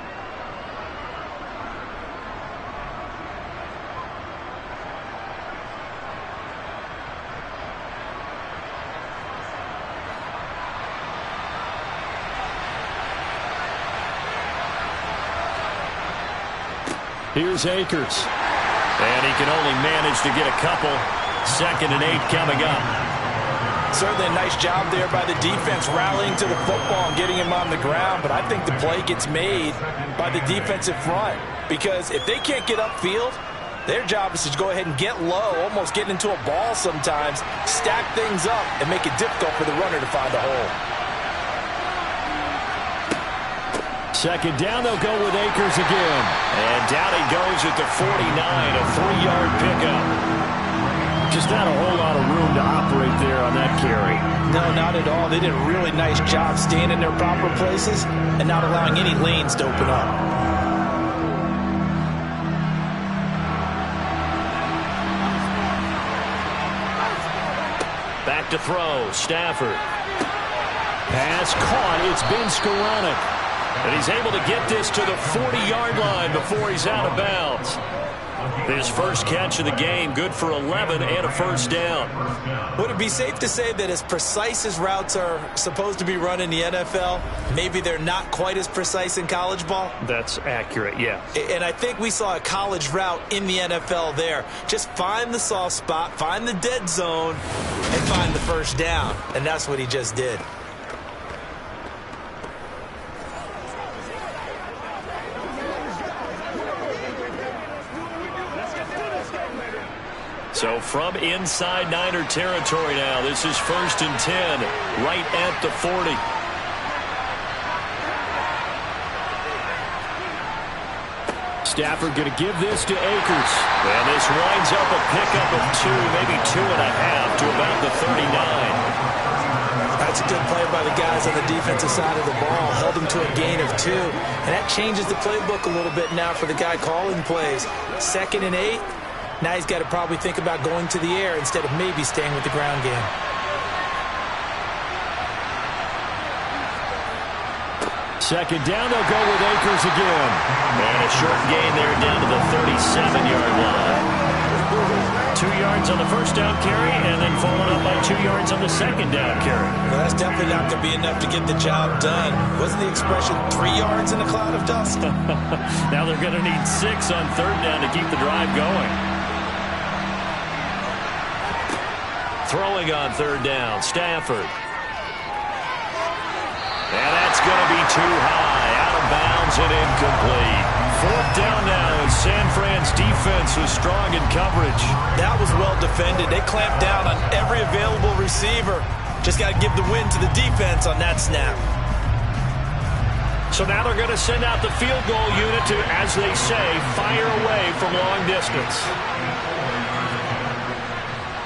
Here's Akers. And he can only manage to get a couple. 2nd and 8 coming up. Certainly a nice job there by the defense rallying to the football and getting him on the ground. But I think the play gets made by the defensive front. Because if they can't get upfield, their job is to go ahead and get low, almost get into a ball sometimes, stack things up, and make it difficult for the runner to find a hole. 2nd down, they'll go with Akers again. And down he goes at the 49, a 3-yard pickup. Just not a whole lot of room to operate there on that carry. No, not at all. They did a really nice job staying in their proper places and not allowing any lanes to open up. Back to throw, Stafford. Pass caught, it's been Skoranek. And he's able to get this to the 40-yard line before he's out of bounds. His first catch of the game, good for 11 and a first down. Would it be safe to say that as precise as routes are supposed to be run in the NFL, maybe they're not quite as precise in college ball? That's accurate, yeah. And I think we saw a college route in the NFL there. Just find the soft spot, find the dead zone, and find the first down. And that's what he just did. So from inside Niner territory now, this is 1st and 10, right at the 40. Stafford going to give this to Akers. And this winds up a pickup of 2, maybe 2.5 to about the 39. That's a good play by the guys on the defensive side of the ball. Held him to a gain of 2. And that changes the playbook a little bit now for the guy calling plays. 2nd and 8. Now he's got to probably think about going to the air instead of maybe staying with the ground game. Second down, they'll go with Akers again. And a short gain there down to the 37-yard line. 2 yards on the first down carry, and then followed up by 2 yards on the second down carry. Well, that's definitely not going to be enough to get the job done. Wasn't the expression 3 yards in a cloud of dust? Now they're going to need 6 on 3rd down to keep the drive going. Throwing on 3rd down, Stafford. And that's going to be too high, out of bounds and incomplete. 4th down now as San Fran's defense was strong in coverage. That was well defended. They clamped down on every available receiver. Just got to give the win to the defense on that snap. So now they're going to send out the field goal unit to, as they say, fire away from long distance.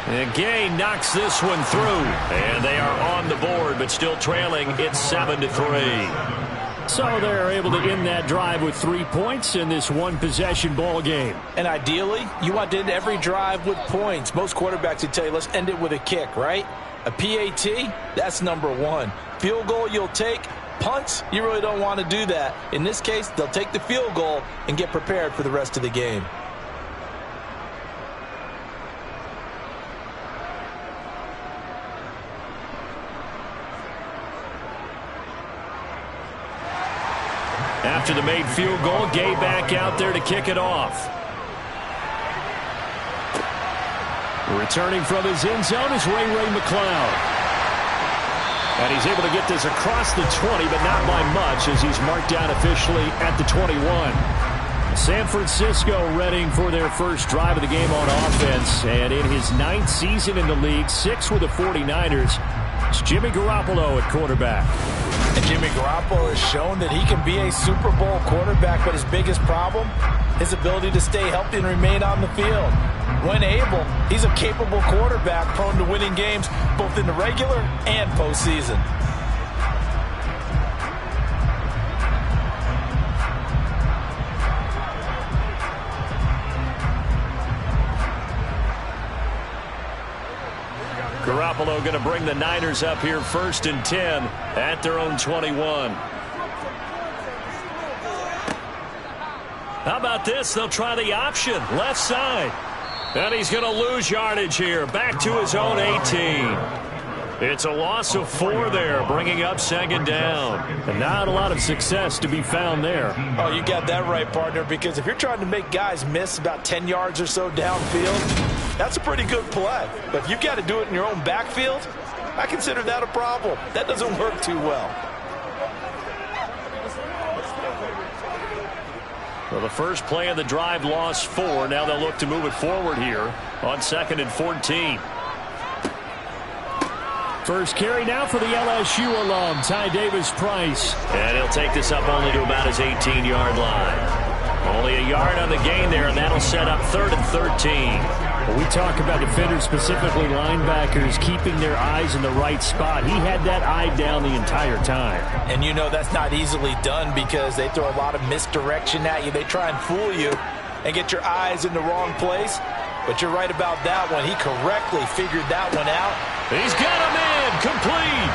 And Gay knocks this one through. And they are on the board, but still trailing. It's 7-3. So they're able to end that drive with 3 points in this one-possession ball game. And ideally, you want to end every drive with points. Most quarterbacks would tell you, let's end it with a kick, right? A PAT, that's number 1. Field goal you'll take. Punts, you really don't want to do that. In this case, they'll take the field goal and get prepared for the rest of the game. After the made field goal, Gay back out there to kick it off. Returning from his end zone is Ray McCloud. And he's able to get this across the 20, but not by much as he's marked down officially at the 21. San Francisco readying for their first drive of the game on offense. And in his 9th season in the league, 6 with the 49ers, it's Jimmy Garoppolo at quarterback. And Jimmy Garoppolo has shown that he can be a Super Bowl quarterback, but his biggest problem, his ability to stay healthy and remain on the field. When able, he's a capable quarterback prone to winning games both in the regular and postseason. Garoppolo going to bring the Niners up here 1st and 10 at their own 21. How about this? They'll try the option, left side. And he's going to lose yardage here, back to his own 18. It's a loss of 4 there, bringing up 2nd down. And not a lot of success to be found there. Oh, you got that right, partner, because if you're trying to make guys miss about 10 yards or so downfield, that's a pretty good play. But if you've got to do it in your own backfield, I consider that a problem. That doesn't work too well. Well, the first play of the drive lost 4. Now they'll look to move it forward here on 2nd and 14. First carry now for the LSU alum, Ty Davis-Price. And he'll take this up only to about his 18-yard line. Only a yard on the gain there, and that'll set up 3rd and 13. When we talk about defenders, specifically linebackers, keeping their eyes in the right spot. He had that eye down the entire time. And you know that's not easily done because they throw a lot of misdirection at you. They try and fool you and get your eyes in the wrong place. But you're right about that one. He correctly figured that one out. He's got a man complete.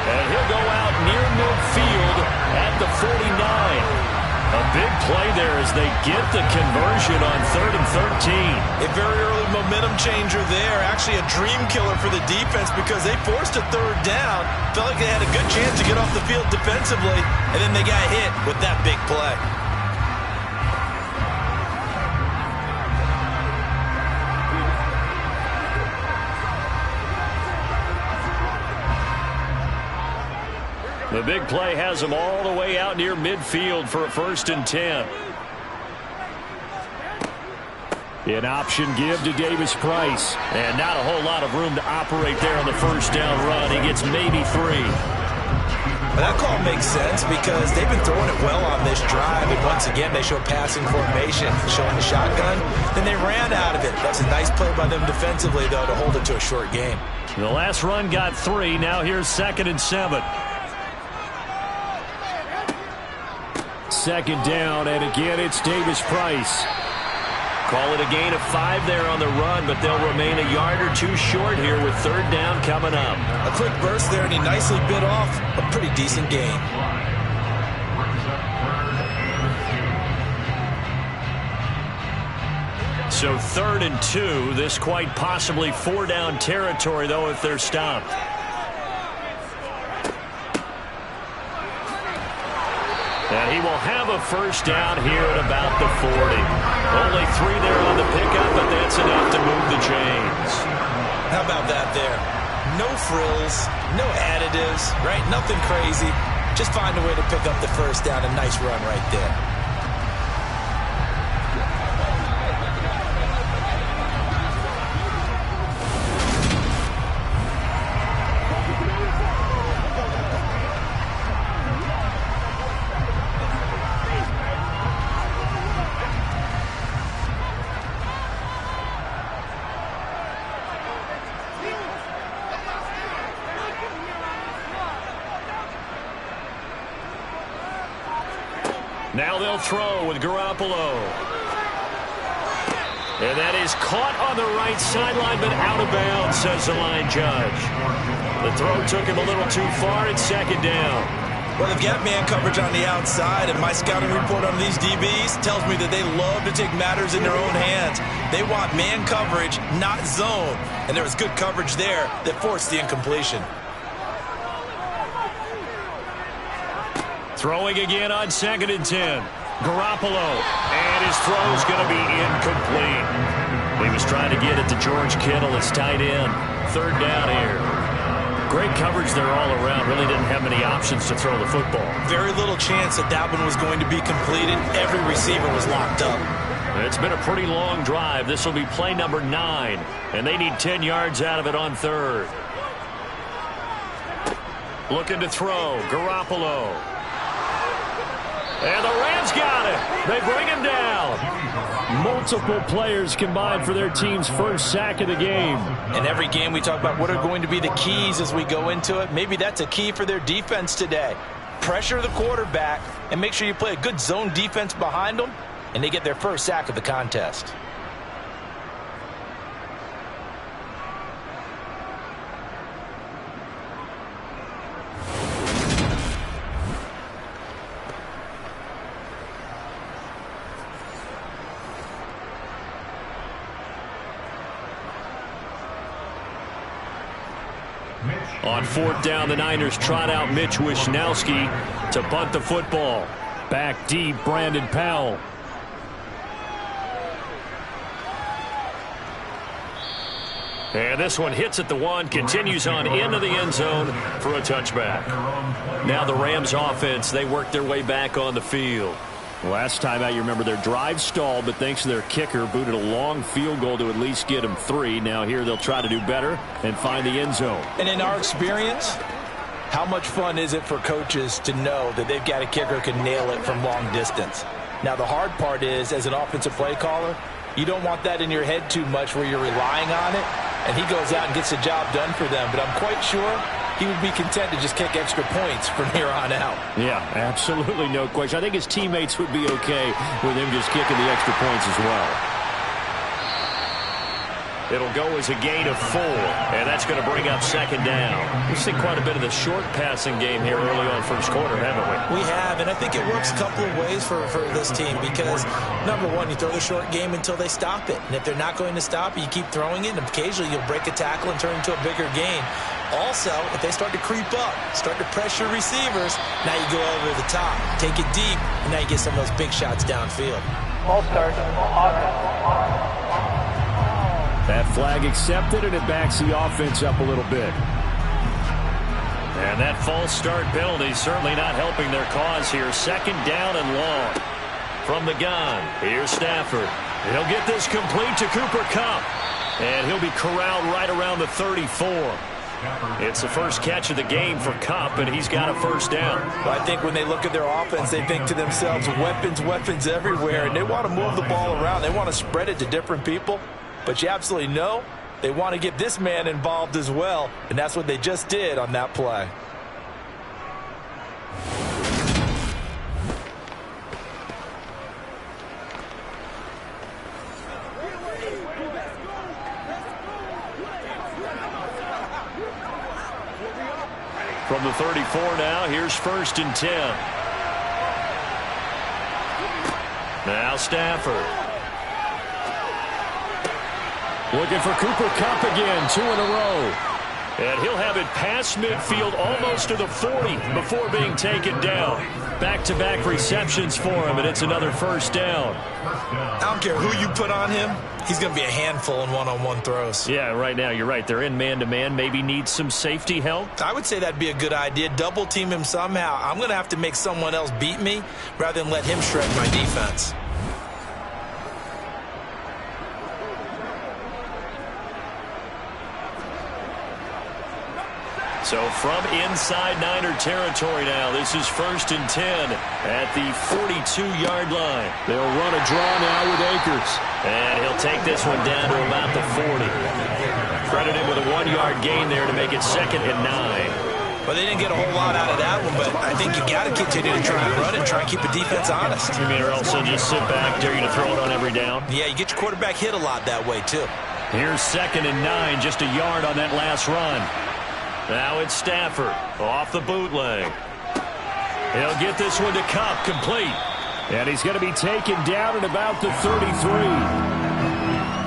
And he'll go out near midfield at the 49. A big play there as they get the conversion on 3rd and 13. A very early momentum changer there. Actually a dream killer for the defense because they forced a 3rd down. Felt like they had a good chance to get off the field defensively, and then they got hit with that big play. The big play has them all the way out near midfield for a 1st and 10. An option give to Davis Price. And not a whole lot of room to operate there on the 1st down run. He gets maybe 3. That call makes sense because they've been throwing it well on this drive, and once again they show passing formation, showing the shotgun. Then they ran out of it. That's a nice play by them defensively, though, to hold it to a short game. The last run got 3. Now here's 2nd and 7. 2nd down, and again it's Davis Price. Call it a gain of 5 there on the run, but they'll remain a yard or 2 short here with 3rd down coming up. A quick burst there, and he nicely bit off a pretty decent gain. So 3rd and 2. This quite possibly 4-down territory, though, if they're stopped. And he will have a 1st down here at about the 40. Only 3 there on the pickup, but that's enough to move the chains. How about that there? No frills, no additives, right? Nothing crazy. Just find a way to pick up the 1st down. A nice run right there. Now they'll throw with Garoppolo. And that is caught on the right sideline, but out of bounds, says the line judge. The throw took him a little too far. It's 2nd down. Well, they've got man coverage on the outside, and my scouting report on these DBs tells me that they love to take matters in their own hands. They want man coverage, not zone. And there was good coverage there that forced the incompletion. Throwing again on 2nd and 10. Garoppolo. And his throw's going to be incomplete. He was trying to get it to George Kittle, his tight end. 3rd down here. Great coverage there all around. Really didn't have many options to throw the football. Very little chance that one was going to be completed. Every receiver was locked up. It's been a pretty long drive. This will be play number 9. And they need 10 yards out of it on 3rd. Looking to throw. Garoppolo. And the Rams got it. They bring him down. Multiple players combined for their team's 1st sack of the game. In every game we talk about what are going to be the keys as we go into it. Maybe that's a key for their defense today. Pressure the quarterback and make sure you play a good zone defense behind them, and they get their 1st sack of the contest. On 4th down, the Niners trot out Mitch Wishnowsky to bunt the football. Back deep, Brandon Powell. And this one hits at the 1, continues on into the end zone for a touchback. Now the Rams offense, they work their way back on the field. Last time out, you remember their drive stalled, but thanks to their kicker, booted a long field goal to at least get them 3. Now here they'll try to do better and find the end zone. And in our experience, how much fun is it for coaches to know that they've got a kicker who can nail it from long distance? Now the hard part is, as an offensive play caller, you don't want that in your head too much where you're relying on it, and he goes out and gets the job done for them. But I'm quite sure he would be content to just kick extra points from here on out. Yeah, absolutely no question. I think his teammates would be okay with him just kicking the extra points as well. It'll go as a gain of 4, and that's going to bring up second down. We've seen quite a bit of the short passing game here early on first quarter, haven't we? We have, and I think it works a couple of ways for this team because, number one, you throw the short game until they stop it. And if they're not going to stop it, you keep throwing it, and occasionally you'll break a tackle and turn into a bigger gain. Also, if they start to creep up, start to pressure receivers, now you go over the top, take it deep, and now you get some of those big shots downfield. Ball start, offense. That flag accepted, and it backs the offense up a little bit. And that false start penalty certainly not helping their cause here. Second down and long. From the gun, here's Stafford. He'll get this complete to Cooper Kupp. And he'll be corralled right around the 34. It's the first catch of the game for Kupp, and he's got a first down. Well, I think when they look at their offense, they think to themselves, weapons, weapons everywhere, and they want to move the ball around. They want to spread it to different people, but you absolutely know they want to get this man involved as well, and that's what they just did on that play. From the 34 now, here's 1st and 10. Now Stafford. Looking for Cooper Kupp again, 2 in a row. And he'll have it past midfield almost to the 40 before being taken down. Back-to-back receptions for him, and it's another first down. I don't care who you put on him. He's going to be a handful in one-on-one throws. Yeah, right now, you're right. They're in man-to-man. Maybe need some safety help. I would say that'd be a good idea. Double team him somehow. I'm going to have to make someone else beat me rather than let him shred my defense. So from inside Niner territory now, this is 1st and 10 at the 42-yard line. They'll run a draw now with Akers. And he'll take this one down to about the 40. Credit him with a 1-yard gain there to make it 2nd and 9. Well, they didn't get a whole lot out of that one, but I think you got to continue to try and run and try and keep the defense honest. You mean or else they'll just sit back, dare you to throw it on every down? Yeah, you get your quarterback hit a lot that way, too. Here's 2nd and 9, just a yard on that last run. Now it's Stafford off the bootleg. He'll get this one to Kupp, complete. And he's going to be taken down at about the 33.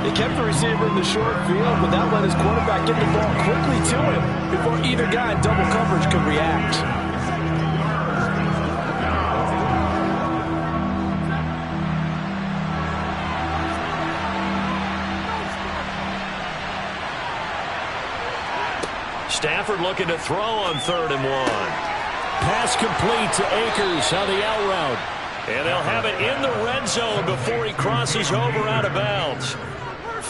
They kept the receiver in the short field, but that let his quarterback get the ball quickly to him before either guy in double coverage could react. Stafford looking to throw on 3rd and 1. Pass complete to Akers on the out route. And they'll have it in the red zone before he crosses over out of bounds.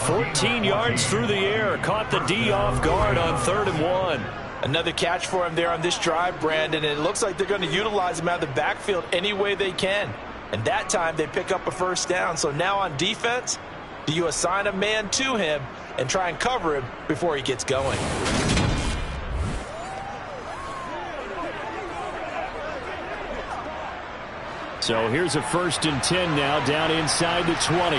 14 yards through the air. Caught the D off guard on 3rd and 1. Another catch for him there on this drive, Brandon, and it looks like they're going to utilize him out of the backfield any way they can. And that time they pick up a first down. So now on defense, do you assign a man to him and try and cover him before he gets going? So here's a 1st and 10 now down inside the 20.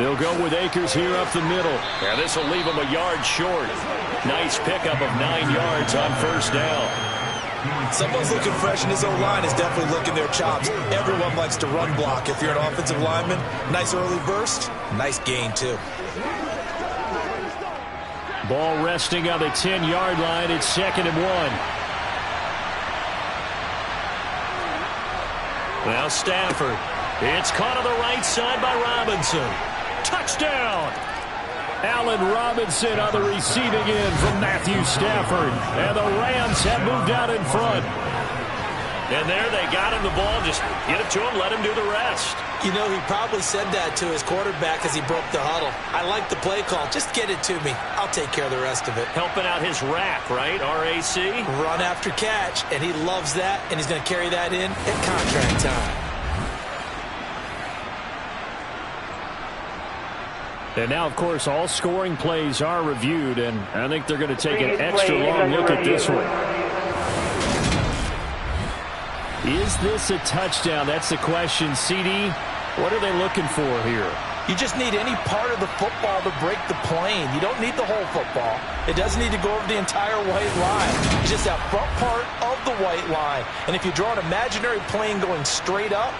They'll go with Akers here up the middle. Yeah, this will leave him a yard short. Nice pickup of 9 yards on 1st down. Someone's looking fresh, and his O-line is definitely licking their chops. Everyone likes to run block. If you're an offensive lineman, nice early burst, nice gain too. Ball resting on the 10-yard line. It's 2nd and 1. Now Stafford. It's caught on the right side by Robinson. Touchdown! Allen Robinson on the receiving end from Matthew Stafford. And the Rams have moved out in front. And there they got him the ball. Just get it to him, let him do the rest. You know, he probably said that to his quarterback as he broke the huddle. I like the play call. Just get it to me. I'll take care of the rest of it. Helping out his rack, right? RAC? Run after catch, and he loves that, and he's going to carry that in at contract time. And now, of course, all scoring plays are reviewed, and I think they're going to take an extra long look at this one. Is this a touchdown? That's the question. CD, what are they looking for here? You just need any part of the football to break the plane. You don't need the whole football. It doesn't need to go over the entire white line. It's just that front part of the white line. And if you draw an imaginary plane going straight up,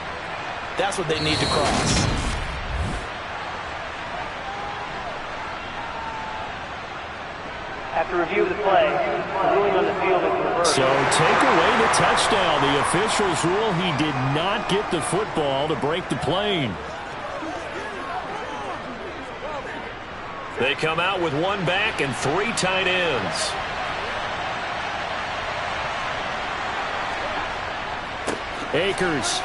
that's what they need to cross. After review of the play, the ruling on the field is reversed. So take away the touchdown. The officials rule he did not get the football to break the plane. They come out with one back and 3 tight ends. Akers.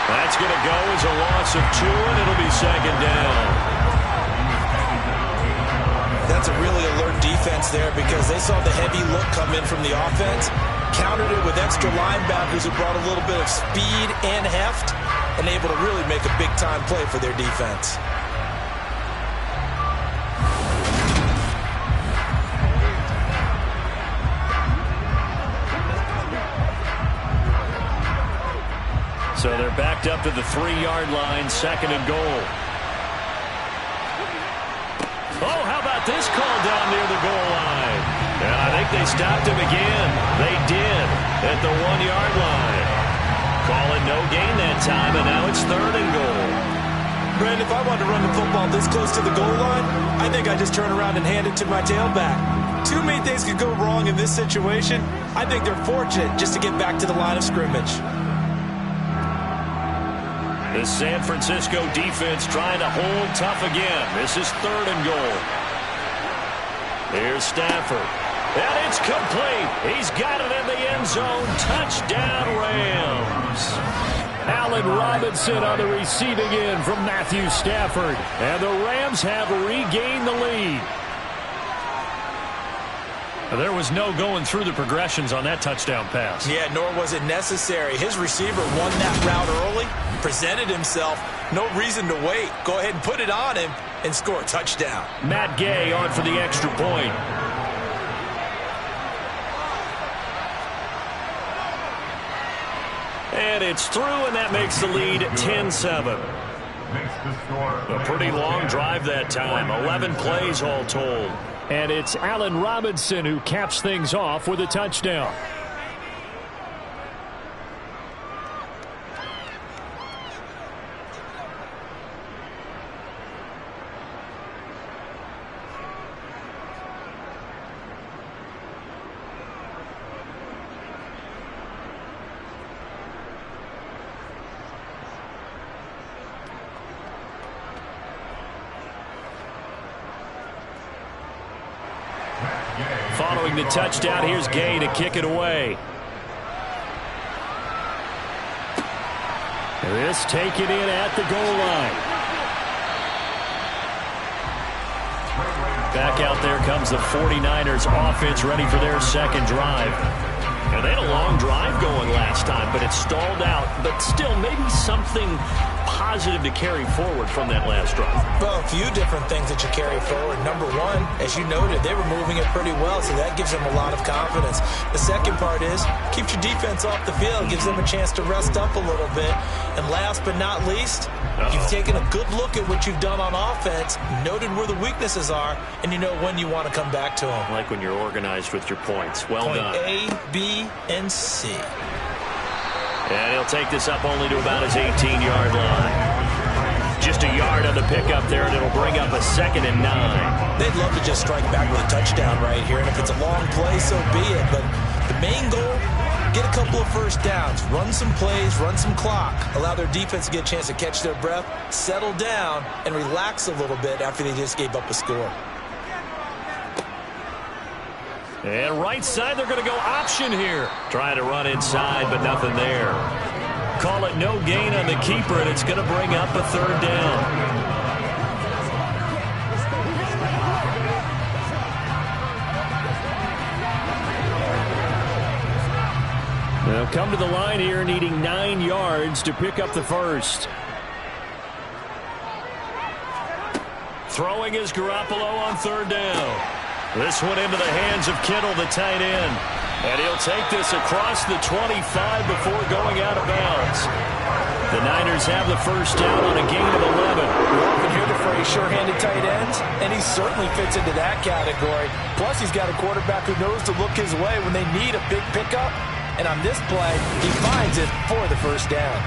That's going to go as a loss of 2, and it'll be second down. That's a really alert defense there because they saw the heavy look come in from the offense, countered it with extra linebackers who brought a little bit of speed and heft, and able to really make a big-time play for their defense. So they're backed up to the 3-yard line, second and goal. Oh, how about this call down near the goal line? And I think they stopped him again. They did at the 1-yard line. Call it no gain that time, and now it's third and goal. Brandon, if I wanted to run the football this close to the goal line, I think I just turn around and hand it to my tailback. Too many things could go wrong in this situation. I think they're fortunate just to get back to the line of scrimmage. The San Francisco defense trying to hold tough again. This is third and goal. Here's Stafford. And it's complete. He's got it in the end zone. Touchdown, Rams. Allen Robinson on the receiving end from Matthew Stafford. And the Rams have regained the lead. There was no going through the progressions on that touchdown pass. Yeah, nor was it necessary. His receiver won that route early, presented himself. No reason to wait. Go ahead and put it on him and score a touchdown. Matt Gay on for the extra point. And it's through, and that makes the lead 10-7. A pretty long drive that time. 11 plays all told. And it's Allen Robinson who caps things off with a touchdown. Following the touchdown, here's Gay to kick it away. This taken in at the goal line. Back out there comes the 49ers offense ready for their second drive. And they had a long drive going last time, but it stalled out. But still, maybe something positive to carry forward from that last drive. Well, a few different things that you carry forward. Number one, as you noted, they were moving it pretty well, so that gives them a lot of confidence. The second part is, keeps your defense off the field, gives them a chance to rest up a little bit. And last but not least, you've taken a good look at what you've done on offense, noted where the weaknesses are, and you know when you want to come back to them. Like when you're organized with your points. Well done. Point A, B, and C. And he'll take this up only to about his 18-yard line. Just a yard on the pickup there, and it'll bring up a 2nd and 9. They'd love to just strike back with a touchdown right here, and if it's a long play, so be it. But the main goal, get a couple of first downs, run some plays, run some clock, allow their defense to get a chance to catch their breath, settle down, and relax a little bit after they just gave up a score. And right side, they're going to go option here. Trying to run inside, but nothing there. Call it no gain on the keeper, and it's going to bring up a 3rd down. They'll come to the line here needing 9 yards to pick up the first. Throwing is Garoppolo on 3rd down. This one into the hands of Kittle, the tight end. And he'll take this across the 25 before going out of bounds. The Niners have the first down on a gain of 11. We often hear the phrase sure-handed tight ends, and he certainly fits into that category. Plus, he's got a quarterback who knows to look his way when they need a big pickup. And on this play, he finds it for the first down.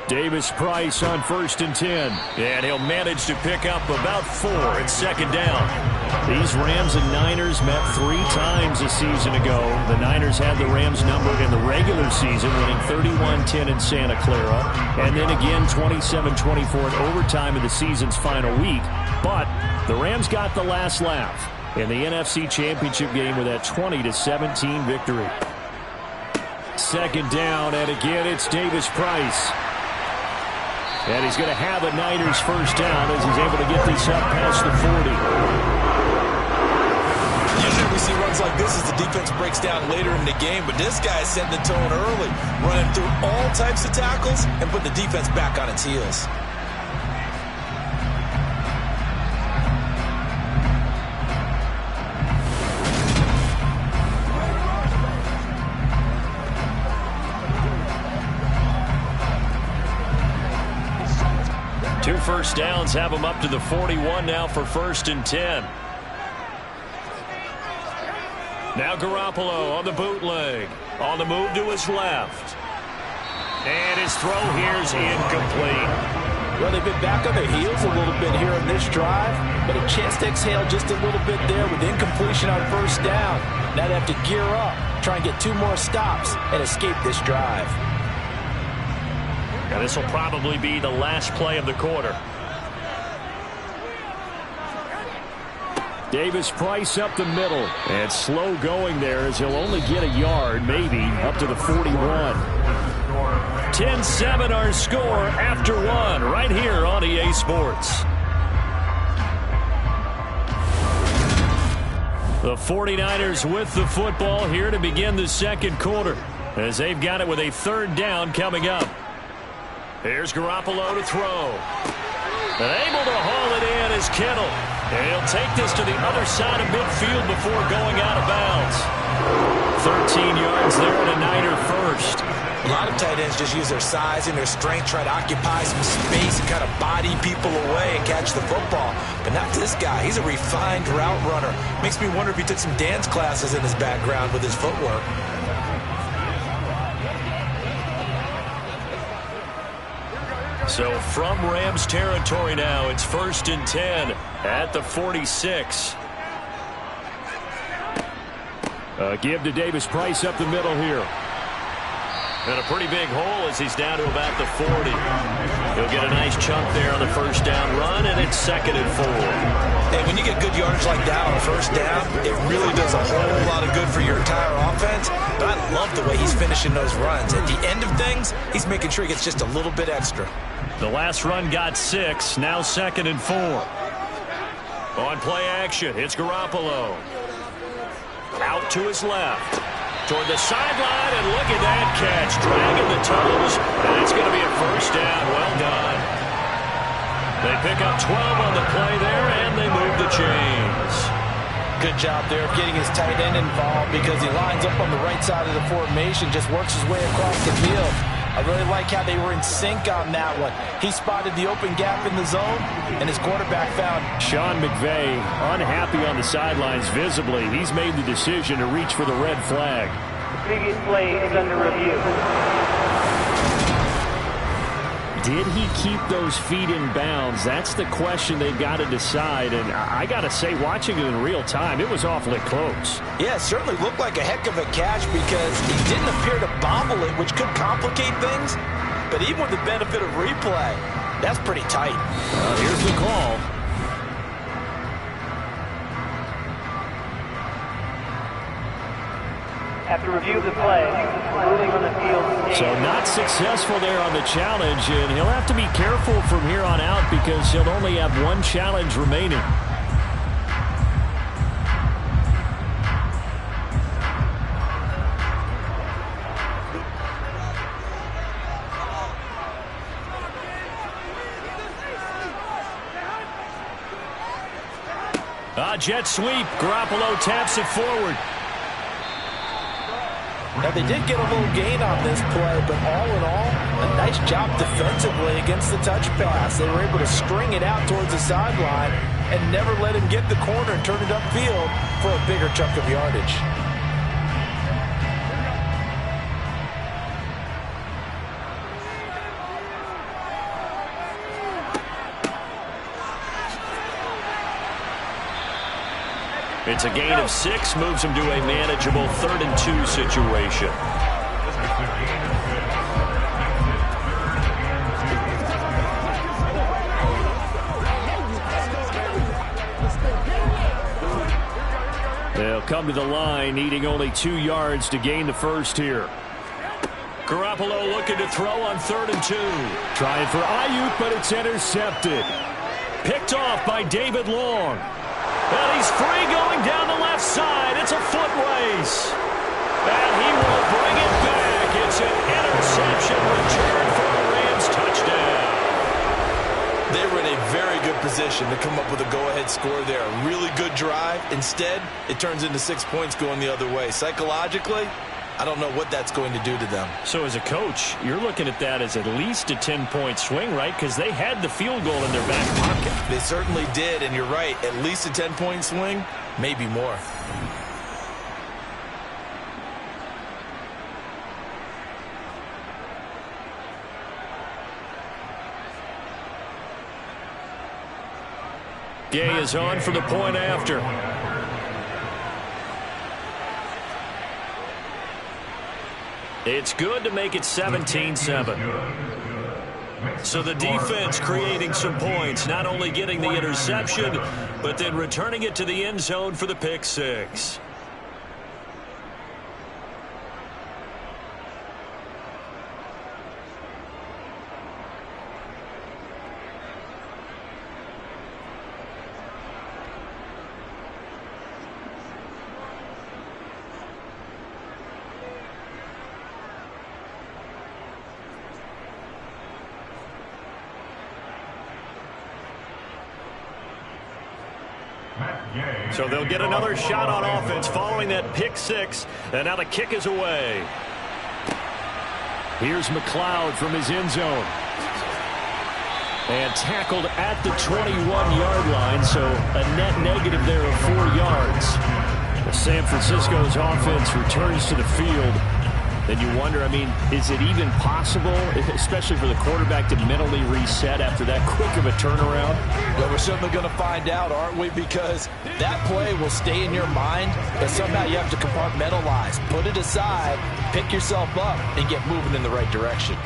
Davis-Price on 1st and 10. And he'll manage to pick up about 4 at second down. These Rams and Niners met 3 times a season ago. The Niners had the Rams number in the regular season, winning 31-10 in Santa Clara. And then again 27-24 in overtime in the season's final week. But the Rams got the last laugh in the NFC Championship game with that 20-17 victory. Second down, and again it's Davis-Price. And he's going to have a Niners first down as he's able to get this up past the 40. Usually we see runs like this as the defense breaks down later in the game, but this guy is setting the tone early, running through all types of tackles and putting the defense back on its heels. Two first downs have him up to the 41 now for 1st and 10. Now Garoppolo on the bootleg. On the move to his left. And his throw here is incomplete. Well, they've been back on their heels a little bit here in this drive, but a chance to exhale just a little bit there with incompletion on first down. Now they have to gear up, try and get 2 more stops, and escape this drive. Now this will probably be the last play of the quarter. Davis-Price up the middle. And slow going there as he'll only get a yard, maybe, up to the 41. 10-7 our score after 1 right here on EA Sports. The 49ers with the football here to begin the second quarter as they've got it with a 3rd down coming up. Here's Garoppolo to throw. And able to haul it in is Kittle. And he'll take this to the other side of midfield before going out of bounds. 13 yards there and a Niner first. A lot of tight ends just use their size and their strength, try to occupy some space and kind of body people away and catch the football. But not this guy. He's a refined route runner. Makes me wonder if he took some dance classes in his background with his footwork. So from Rams territory now, it's 1st and 10 at the 46. Give to Davis-Price up the middle here. And a pretty big hole as he's down to about the 40. He'll get a nice chunk there on the first down run, and it's 2nd and 4. Hey, when you get good yardage like that on a first down, it really does a whole lot of good for your entire offense. But I love the way he's finishing those runs. At the end of things, he's making sure he gets just a little bit extra. The last run got 6, now 2nd and 4. On play action, it's Garoppolo. Out to his left. Toward the sideline, and look at that catch. Dragging the toes, and it's going to be a first down. Well done. They pick up 12 on the play there, and they move the chains. Good job there of getting his tight end involved because he lines up on the right side of the formation, just works his way across the field. I really like how they were in sync on that one. He spotted the open gap in the zone, and his quarterback found Sean McVay unhappy on the sidelines visibly. He's made the decision to reach for the red flag. The previous play is under review. Did he keep those feet in bounds? That's the question they've got to decide. And I got to say, watching it in real time, it was awfully close. Yeah, it certainly looked like a heck of a catch because he didn't appear to bobble it, which could complicate things. But even with the benefit of replay, that's pretty tight. Here's the call. After review of the play, ruling on the field. So not successful there on the challenge, and he'll have to be careful from here on out because he'll only have 1 challenge remaining. jet sweep. Garoppolo taps it forward. Now, they did get a little gain on this play, but all in all, a nice job defensively against the touch pass. They were able to string it out towards the sideline and never let him get the corner and turn it upfield for a bigger chunk of yardage. It's a gain of 6, moves him to a manageable 3rd and 2 situation. They'll come to the line, needing only 2 yards to gain the first here. Garoppolo looking to throw on 3rd and 2. Trying for Ayuk, but it's intercepted. Picked off by David Long. And he's free going down the left side. It's a foot race. And he will bring it back. It's an interception return for a Rams touchdown. They were in a very good position to come up with a go-ahead score there. A really good drive. Instead, it turns into 6 points going the other way. Psychologically, I don't know what that's going to do to them. So as a coach, you're looking at that as at least a 10-point swing, right? Because they had the field goal in their back pocket. They certainly did, and you're right. At least a 10-point swing, maybe more. Gay is on for the point after. It's good to make it 17-7. So the defense creating some points, not only getting the interception, but then returning it to the end zone for the pick 6. So they'll get another shot on offense following that pick 6, and now the kick is away. Here's McLeod from his end zone. And tackled at the 21-yard line, so a net negative there of 4 yards. San Francisco's offense returns to the field. Then you wonder, I mean, is it even possible, especially for the quarterback, to mentally reset after that quick of a turnaround? Well, we're certainly going to find out, aren't we? Because that play will stay in your mind, but somehow you have to compartmentalize. Put it aside, pick yourself up, and get moving in the right direction.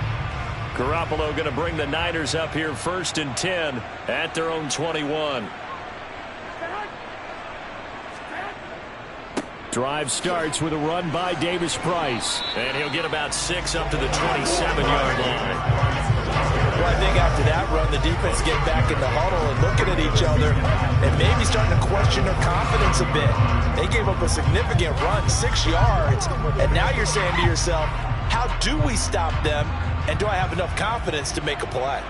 Garoppolo going to bring the Niners up here 1st and 10 at their own 21. Drive starts with a run by Davis Price. And he'll get about 6 up to the 27-yard line. Well, I think after that run, the defense get back in the huddle and looking at each other and maybe starting to question their confidence a bit. They gave up a significant run, 6 yards, and now you're saying to yourself, how do we stop them, and do I have enough confidence to make a play?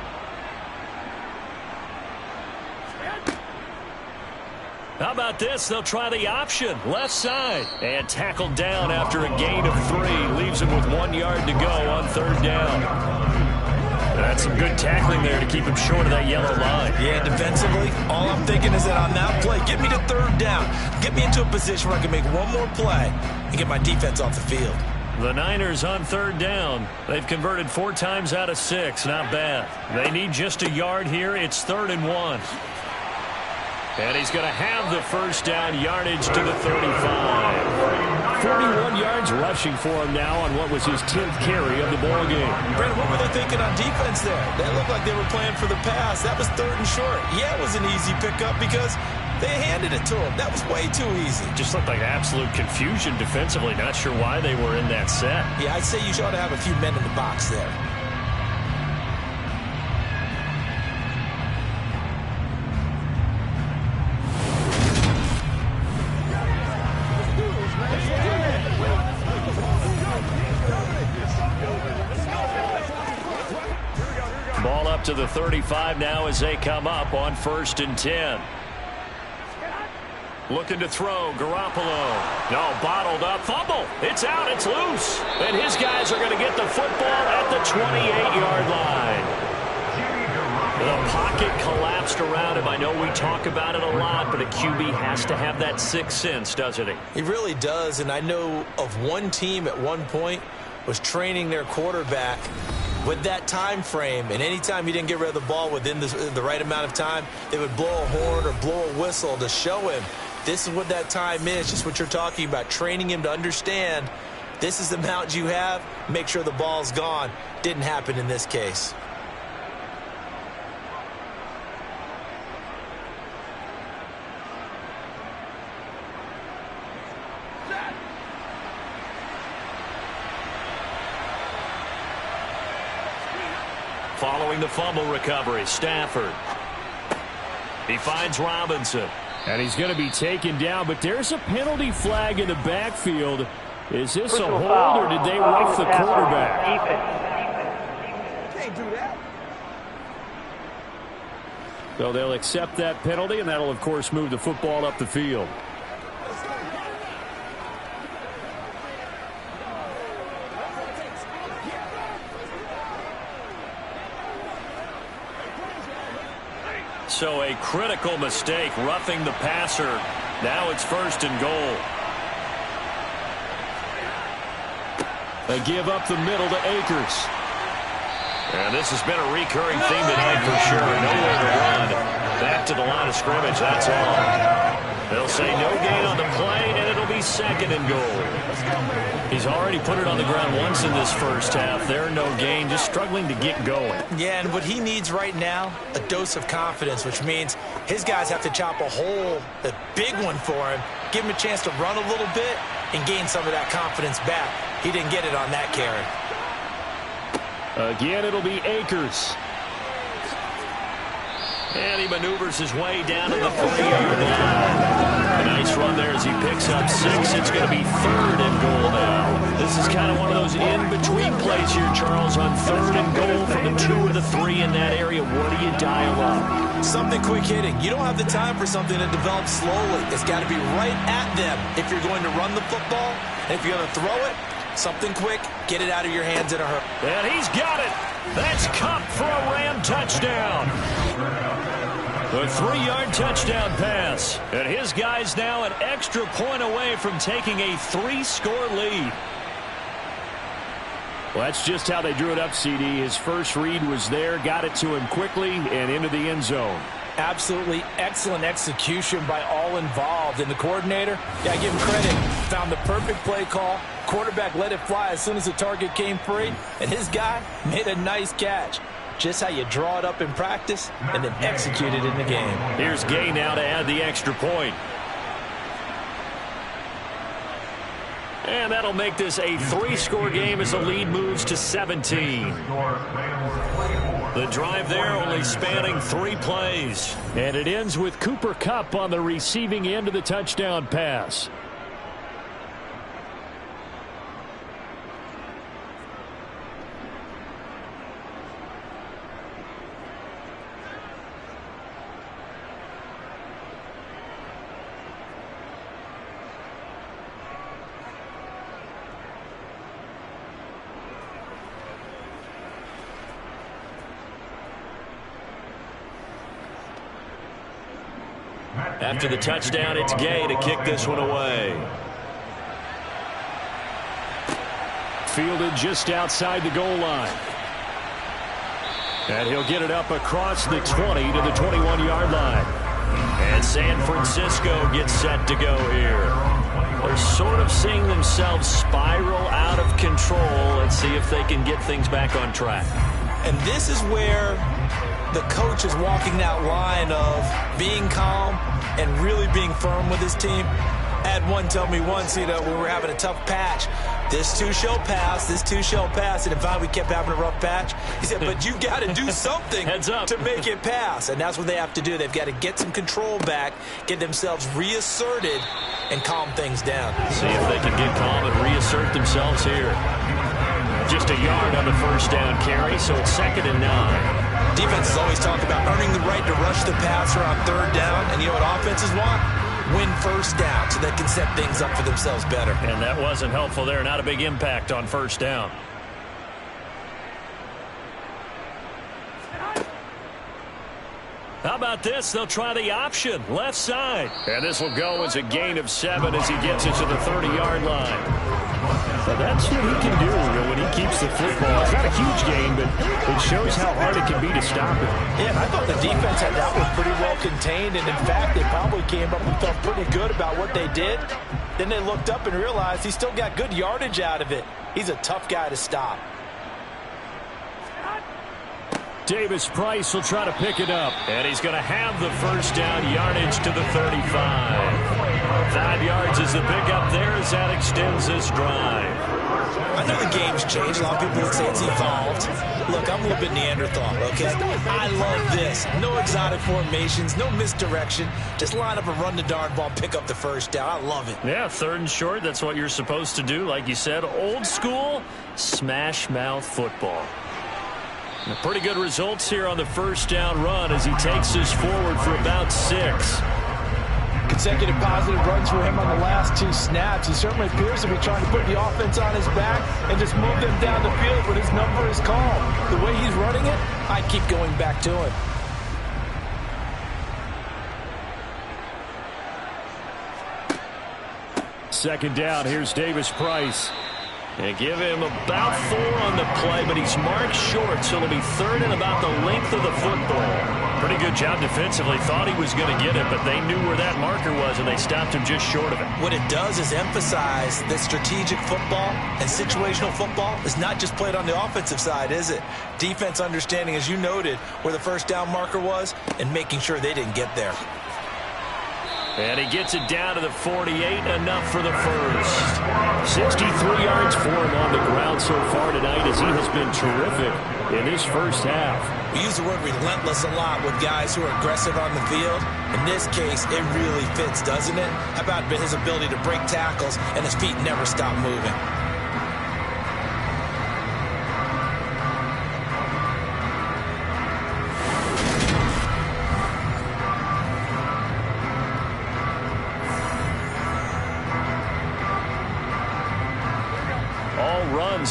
How about this? They'll try the option, left side. And tackled down after a gain of 3. Leaves him with 1 yard to go on 3rd down. That's some good tackling there to keep him short of that yellow line. Yeah, defensively, all I'm thinking is that on that play, get me to 3rd down. Get me into a position where I can make one more play and get my defense off the field. The Niners on 3rd down. They've converted 4 times out of 6. Not bad. They need just a yard here. It's 3rd and 1. And he's going to have the first down, yardage to the 35. 41 yards rushing for him now on what was his 10th carry of the ball game. Brandon, what were they thinking on defense there? They looked like they were playing for the pass. That was 3rd and short. Yeah, it was an easy pickup because they handed it to him. That was way too easy. Just looked like absolute confusion defensively. Not sure why they were in that set. Yeah, I'd say you ought to have a few men in the box there. Ball up to the 35 now as they come up on 1st and 10. Looking to throw, Garoppolo. No, bottled up, fumble. It's out, it's loose. And his guys are going to get the football at the 28-yard line. The pocket collapsed around him. I know we talk about it a lot, but a QB has to have that sixth sense, doesn't he? He really does, and I know of one team at one point was training their quarterback with that time frame, and anytime he didn't get rid of the ball within the right amount of time, they would blow a horn or blow a whistle to show him this is what that time is, just what you're talking about, training him to understand this is the amount you have, make sure the ball's gone. Didn't happen in this case. Following the fumble recovery, Stafford. He finds Robinson. And he's going to be taken down, but there's a penalty flag in the backfield. Is this a hold, or did they rough the quarterback? Can't do that. So they'll accept that penalty, and that'll, of course, move the football up the field. So a critical mistake, roughing the passer. Now it's 1st and goal. They give up the middle to Akers. And this has been a recurring theme tonight for sure. Nowhere to run. Back to the line of scrimmage, that's all. They'll say no gain on the play, and it'll be 2nd and goal. He's already put it on the ground once in this first half. There, no gain, just struggling to get going. Yeah, and what he needs right now, a dose of confidence, which means his guys have to chop a hole, a big one for him, give him a chance to run a little bit and gain some of that confidence back. He didn't get it on that carry. Again, it'll be Akers. And he maneuvers his way down to the 3-yard line. A nice run there as he picks up 6. It's going to be 3rd and goal now. This is kind of one of those in-between plays here, Charles, on 3rd and goal from the 2 or the 3 in that area. What do you dial up? Something quick hitting. You don't have the time for something that develops slowly. It's got to be right at them if you're going to run the football. And if you're going to throw it, something quick, get it out of your hands in a hurry. And he's got it. That's Cup for a Ram touchdown. A 3-yard touchdown pass. And his guys now an extra point away from taking a 3-score lead. Well, that's just how they drew it up, CD. His first read was there, got it to him quickly, and into the end zone. Absolutely excellent execution by all involved. And the coordinator, yeah, I give him credit, found the perfect play call. Quarterback let it fly as soon as the target came free, and his guy made a nice catch. Just how you draw it up in practice and then execute it in the game. Here's Gay now to add the extra point. And that'll make this a 3-score game as the lead moves to 17. The drive there only spanning 3 plays. And it ends with Cooper Kupp on the receiving end of the touchdown pass. After the touchdown, it's Gay to kick this one away. Fielded just outside the goal line. And he'll get it up across the 20 to the 21-yard line. And San Francisco gets set to go here. They're sort of seeing themselves spiral out of control. Let's see if they can get things back on track. And this is where the coach is walking that line of being calm and really being firm with his team. I had one tell me once, when we were having a tough patch, this too shall pass, this too shall pass. And in fact, we kept having a rough patch. He said, but you've got to do something to make it pass. And that's what they have to do. They've got to get some control back, get themselves reasserted, and calm things down. See if they can get calm and reassert themselves here. Just a yard on the first down carry, so it's 2nd and 9. Defenses always talk about earning the right to rush the passer on 3rd down. And you know what offenses want? win first down so they can set things up for themselves better. And that wasn't helpful there. Not a big impact on first down. How about this? They'll try the option, left side. And this will go as a gain of 7 as he gets it to the 30-yard line. So that's what he can do when he keeps the football. It's not a huge gain, but it shows how hard it can be to stop it. Yeah, and I thought the defense had that one pretty well contained, and in fact, they probably came up and felt pretty good about what they did. Then they looked up and realized he still got good yardage out of it. He's a tough guy to stop. Davis Price will try to pick it up. And he's going to have the first down, yardage to the 35. 5 yards is the pickup there as that extends this drive. I know the game's changed. A lot of people would say it's evolved. Look, I'm a little bit Neanderthal, okay? I love this. No exotic formations, no misdirection. Just line up and run the darn ball, pick up the first down. I love it. Yeah, 3rd and short, that's what you're supposed to do. Like you said, old school, smash mouth football. Pretty good results here on the first down run as he takes us forward for about 6. Consecutive positive runs for him on the last 2 snaps. He certainly appears to be trying to put the offense on his back and just move them down the field when his number is called. The way he's running it, I keep going back to him. Second down, here's Davis Price. And give him about 4 on the play, but he's marked short, so it'll be 3rd and about the length of the football. Pretty good job defensively. Thought he was going to get it, but they knew where that marker was, and they stopped him just short of it. What it does is emphasize that strategic football and situational football is not just played on the offensive side, is it? Defense understanding, as you noted, where the first down marker was and making sure they didn't get there. And he gets it down to the 48, enough for the first. 63 yards for him on the ground so far tonight as he has been terrific in this first half. We use the word relentless a lot with guys who are aggressive on the field. In this case, it really fits, doesn't it? How about his ability to break tackles and his feet never stop moving?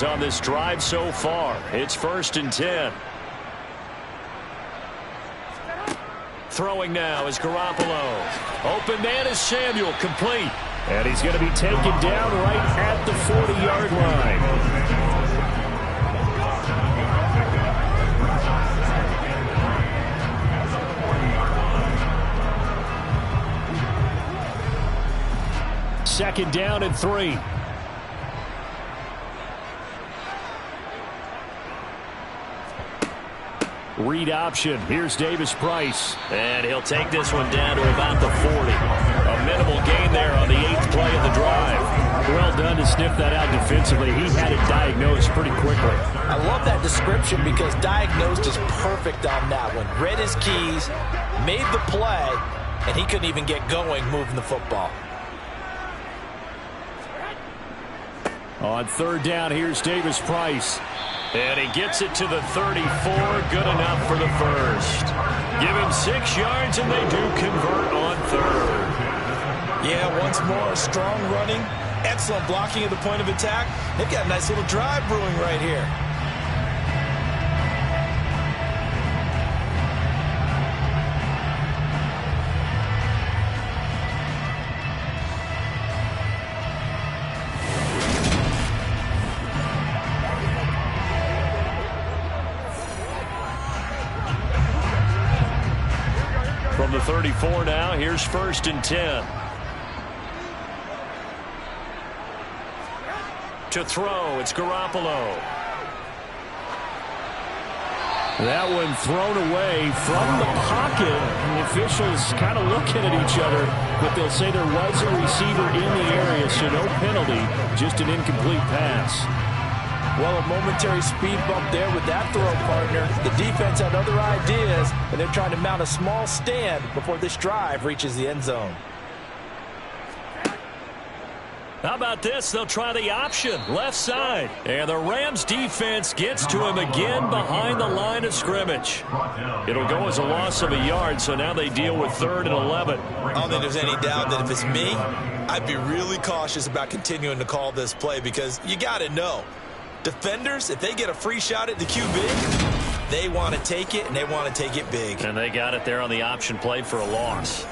On this drive so far. It's 1st and 10. Throwing now is Garoppolo. Open man is Samuel, complete. And he's going to be taken down right at the 40-yard line. Second down and 3. Read option. Here's Davis Price. And he'll take this one down to about the 40. A minimal gain there on the 8th play of the drive. Well done to sniff that out defensively. He had it diagnosed pretty quickly. I love that description because diagnosed is perfect on that one. Read his keys, made the play, and he couldn't even get going moving the football. On 3rd down, here's Davis Price. And he gets it to the 34, good enough for the first. Give him 6 yards, and they do convert on 3rd. Yeah, once more, strong running, excellent blocking at the point of attack. They've got a nice little drive brewing right here. From the 34 now, here's 1st and 10. To throw, it's Garoppolo. That one thrown away from the pocket. And the officials kind of looking at each other, but they'll say there was a receiver in the area, so no penalty, just an incomplete pass. Well, a momentary speed bump there with that throw, partner. The defense had other ideas, and they're trying to mount a small stand before this drive reaches the end zone. How about this? They'll try the option, left side. And the Rams defense gets to him again behind the line of scrimmage. It'll go as a loss of a yard, so now they deal with 3rd and 11. I don't think there's any doubt that if it's me, I'd be really cautious about continuing to call this play because you got to know, defenders, if they get a free shot at the QB, they want to take it, and they want to take it big. And they got it there on the option play for a loss.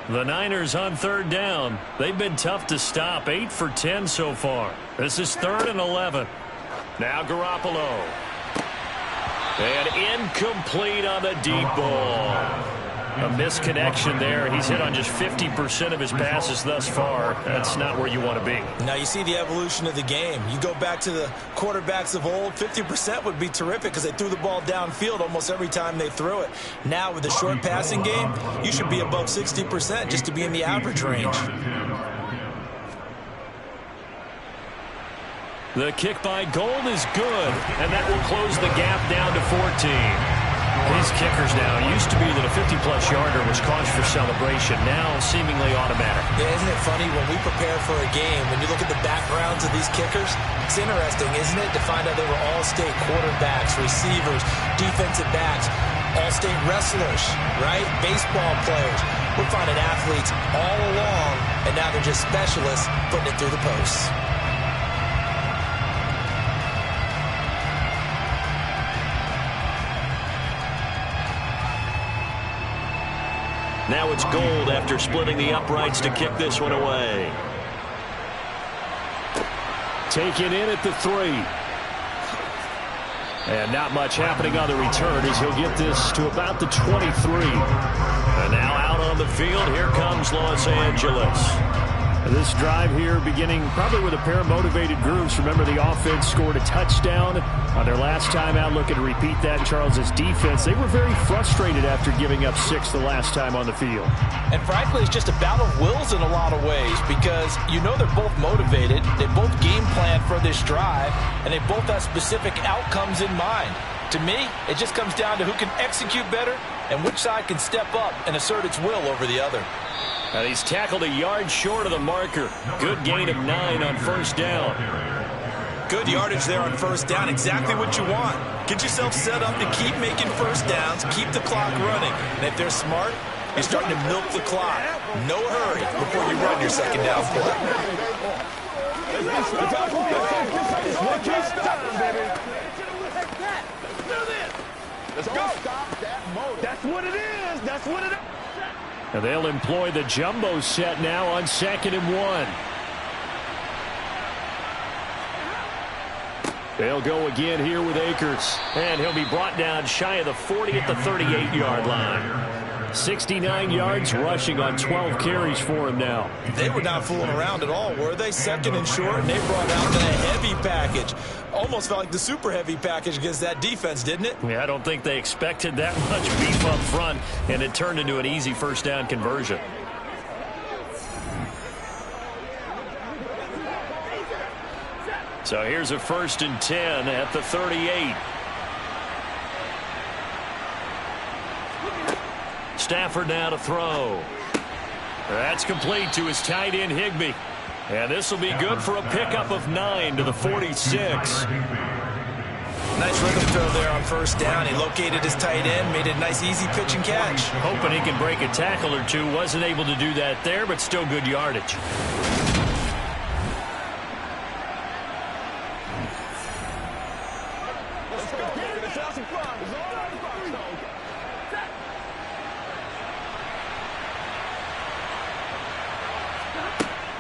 The Niners on 3rd down. They've been tough to stop, 8 for 10 so far. This is 3rd and 11. Now Garoppolo. And incomplete on the deep ball. A misconnection there. He's hit on just 50% of his passes thus far. That's not where you want to be. Now you see the evolution of the game. You go back to the quarterbacks of old, 50% would be terrific because they threw the ball downfield almost every time they threw it. Now with the short passing game, you should be above 60% just to be in the average range. The kick by Gold is good, and that will close the gap down to 14. These kickers now, used to be that a 50-plus yarder was cause for celebration, now seemingly automatic. Yeah, isn't it funny when we prepare for a game, when you look at the backgrounds of these kickers, it's interesting, isn't it, to find out they were all-state quarterbacks, receivers, defensive backs, all-state wrestlers, right? Baseball players. We're finding athletes all along, and now they're just specialists putting it through the posts. Now it's Gold after splitting the uprights to kick this one away. Taken in at the 3. And not much happening on the return as he'll get this to about the 23. And now out on the field, here comes Los Angeles. This drive here beginning probably with a pair of motivated groups. Remember, the offense scored a touchdown on their last time out. Looking to repeat that in Charles's defense. They were very frustrated after giving up 6 the last time on the field. And frankly, it's just a battle of wills in a lot of ways because you know they're both motivated. They both game plan for this drive, and they both have specific outcomes in mind. To me, it just comes down to who can execute better and which side can step up and assert its will over the other. And he's tackled a yard short of the marker. Good gain of 9 on 1st down. Good yardage there on 1st down. Exactly what you want. Get yourself set up to keep making 1st downs, keep the clock running. And if they're smart, you're starting to milk the clock. No hurry before you run your 2nd down play. Let's go. That's what it is. That's what it is. And they'll employ the jumbo set now on 2nd and 1. They'll go again here with Akers. And he'll be brought down shy of the 40 at the 38-yard line. 69 yards rushing on 12 carries for him now. They were not fooling around at all, were they? 2nd and short, and they brought out the heavy package. Almost felt like the super heavy package against that defense, didn't it? Yeah, I don't think they expected that much beef up front, and it turned into an easy 1st down conversion. So here's a 1st and 10 at the 38. Stafford now to throw. That's complete to his tight end, Higbee. And this will be good for a pickup of 9 to the 46. Nice rhythm throw there on 1st down. He located his tight end, made a nice easy pitch and catch. Hoping he can break a tackle or two. Wasn't able to do that there, but still good yardage.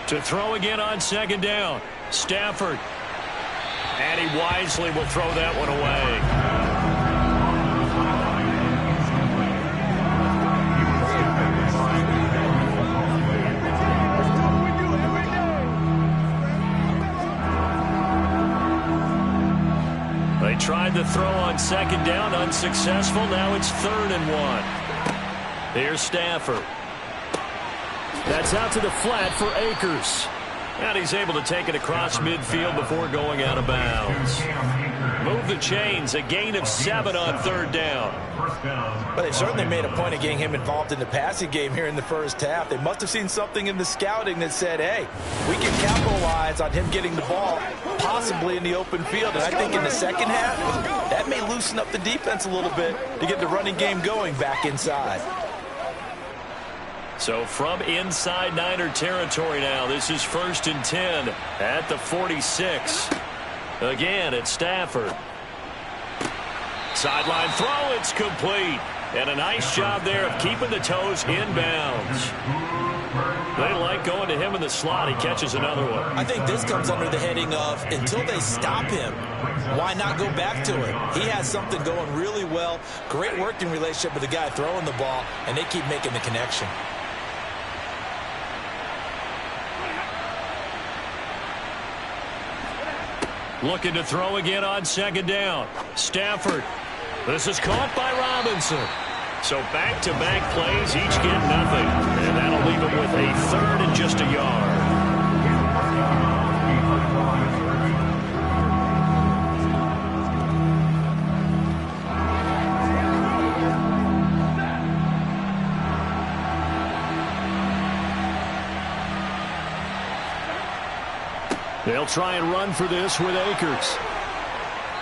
To throw again on 2nd down. Stafford. And he wisely will throw that one away. They tried to throw on 2nd down, unsuccessful. Now it's 3rd and 1. Here's Stafford. That's out to the flat for Akers. And he's able to take it across midfield before going out of bounds. Move the chains, a gain of 7 on 3rd down. Well, they certainly made a point of getting him involved in the passing game here in the first half. They must have seen something in the scouting that said, hey, we can capitalize on him getting the ball, possibly in the open field. And I think in the second half, that may loosen up the defense a little bit to get the running game going back inside. So from inside Niner territory now, this is 1st and 10 at the 46. Again, it's Stafford. Sideline throw, it's complete. And a nice job there of keeping the toes inbounds. They like going to him in the slot. He catches another one. I think this comes under the heading of until they stop him, why not go back to it? He has something going really well. Great working relationship with the guy throwing the ball, and they keep making the connection. Looking to throw again on 2nd down. Stafford. This is caught by Robinson. So back-to-back plays, each get nothing. And that'll leave him with a 3rd and just a yard. They'll try and run for this with Akers.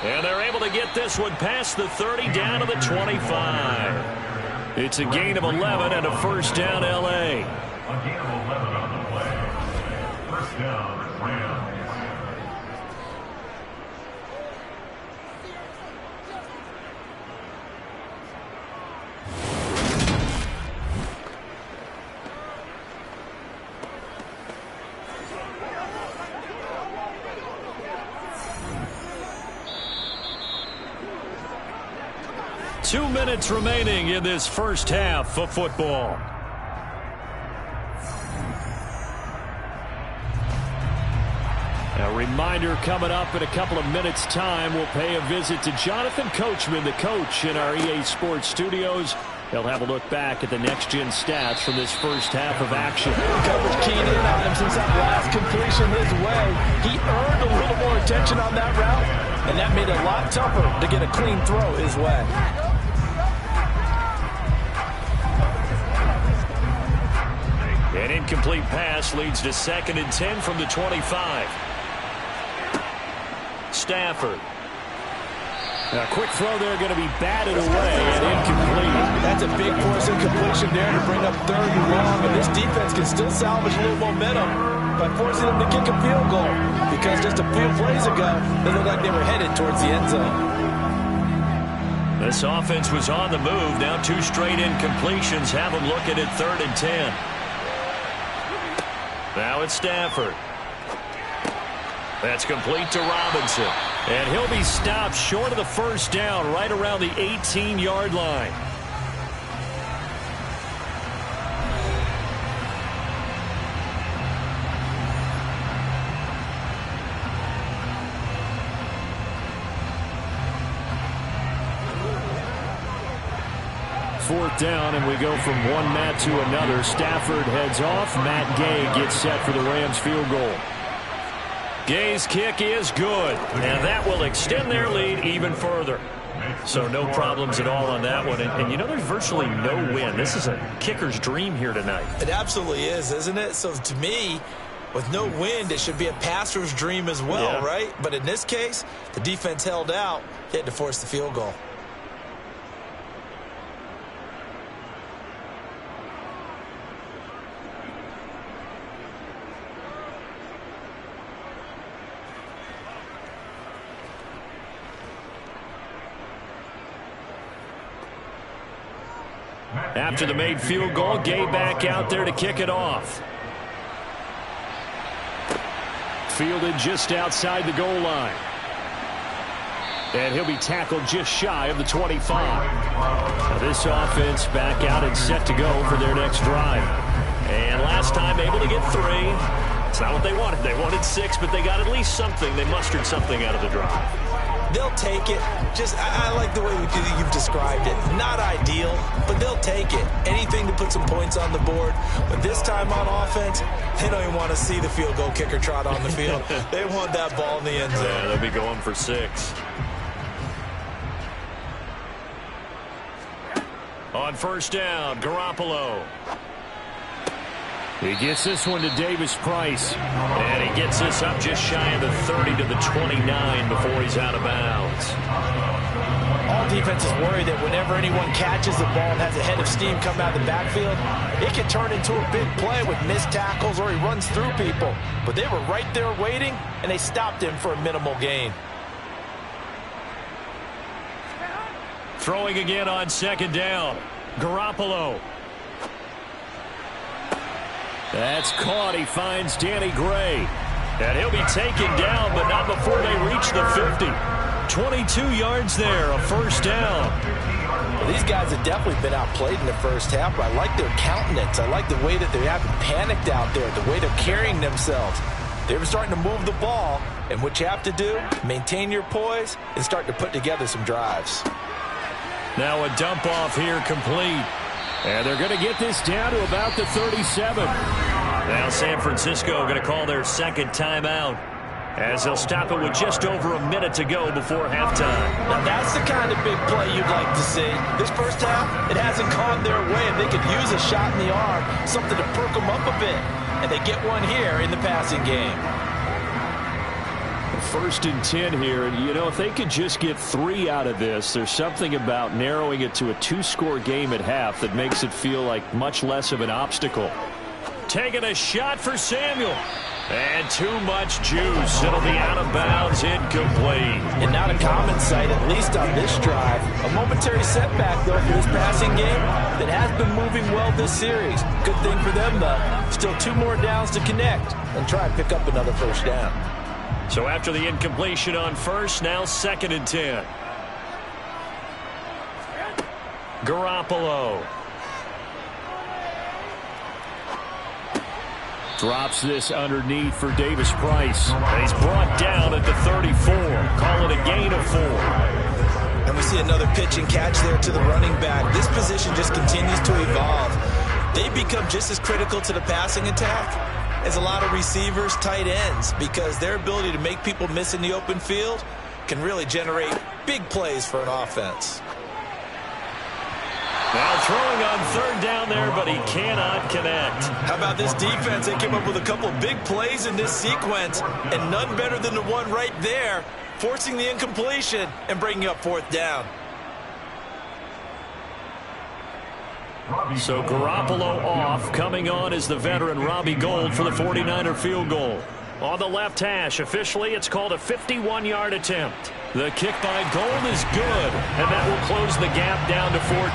And they're able to get this one past the 30 down to the 25. It's a gain of 11 and a 1st down L.A. A gain of 11 on the play. 1st down, Rams. Two minutes remaining in this first half of football. A reminder coming up in a couple of minutes' time. We'll pay a visit to Jonathan Coachman, the coach in our EA Sports studios. He'll have a look back at the next-gen stats from this first half of action. Coverage keyed in on him since that last completion his way. He earned a little more attention on that route, and that made it a lot tougher to get a clean throw his way. An incomplete pass leads to 2nd and 10 from the 25. Stafford. A quick throw there going to be batted away and incomplete. That's a big force incompletion there to bring up 3rd and long, and this defense can still salvage a little momentum by forcing them to kick a field goal, because just a few plays ago, they looked like they were headed towards the end zone. This offense was on the move. Now 2 straight incompletions have them looking at 3rd and 10. Now it's Stafford. That's complete to Robinson. And he'll be stopped short of the 1st down right around the 18-yard line. Fourth down, and we go from one Matt to another. Stafford heads off. Matt Gay gets set for the Rams field goal. Gay's kick is good, and that will extend their lead even further. So no problems at all on that one. And you know, there's virtually no win. This is a kicker's dream here tonight. It absolutely is, isn't it? So to me, with no wind, it should be a passer's dream as well, right? But in this case, the defense held out. They had to force the field goal. After the made field goal, Gay back out there to kick it off. Fielded just outside the goal line. And he'll be tackled just shy of the 25. Now this offense back out and set to go for their next drive. And last time able to get 3. It's not what they wanted. They wanted 6, but they got at least something. They mustered something out of the drive. they'll take it. I like the way you've described it. Not ideal, but they'll take it. Anything to put some points on the board. But this time on offense, they don't even want to see the field goal kicker trot on the field. They want that ball in the end zone. Yeah, they'll be going for 6. On first down, Garoppolo. He gets this one to Davis Price. And he gets this up just shy of the 30 to the 29 before he's out of bounds. All defenses worry that whenever anyone catches the ball and has a head of steam come out of the backfield, it can turn into a big play with missed tackles or he runs through people. But they were right there waiting, and they stopped him for a minimal gain. Throwing again on second down. Garoppolo. That's caught. He finds Danny Gray. And he'll be taken down, but not before they reach the 50. 22 yards there, a first down. Well, these guys have definitely been outplayed in the first half, but I like their countenance. I like the way that they haven't panicked out there, the way they're carrying themselves. They're starting to move the ball, and what you have to do, maintain your poise and start to put together some drives. Now a dump off here complete. And they're going to get this down to about the 37. Now San Francisco going to call their second timeout as they'll stop it with just over a minute to go before halftime. Now that's the kind of big play you'd like to see. This first half, it hasn't gone their way, and they could use a shot in the arm, something to perk them up a bit. And they get one here in the passing game. First and 10 here, and you know, if they could just get 3 out of this, there's something about narrowing it to a 2-score game at half that makes it feel like much less of an obstacle. Taking a shot for Samuel. And too much juice. It'll be out of bounds, incomplete. And not a common sight, at least on this drive. A momentary setback, though, for this passing game that has been moving well this series. Good thing for them, though. Still 2 more downs to connect and try and pick up another first down. So after the incompletion on first, now second and 10. Garoppolo. Drops this underneath for Davis Price. He's brought down at the 34. Call it a gain of 4. And we see another pitch and catch there to the running back. This position just continues to evolve. They become just as critical to the passing attack as a lot of receivers, tight ends, because their ability to make people miss in the open field can really generate big plays for an offense. Now throwing on third down there, but he cannot connect. How about this defense? They came up with a couple of big plays in this sequence, and none better than the one right there, forcing the incompletion and bringing up fourth down. So Garoppolo off. Coming on is the veteran Robbie Gould for the 49er field goal. On the left hash, officially it's called a 51-yard attempt. The kick by Gould is good, and that will close the gap down to 14.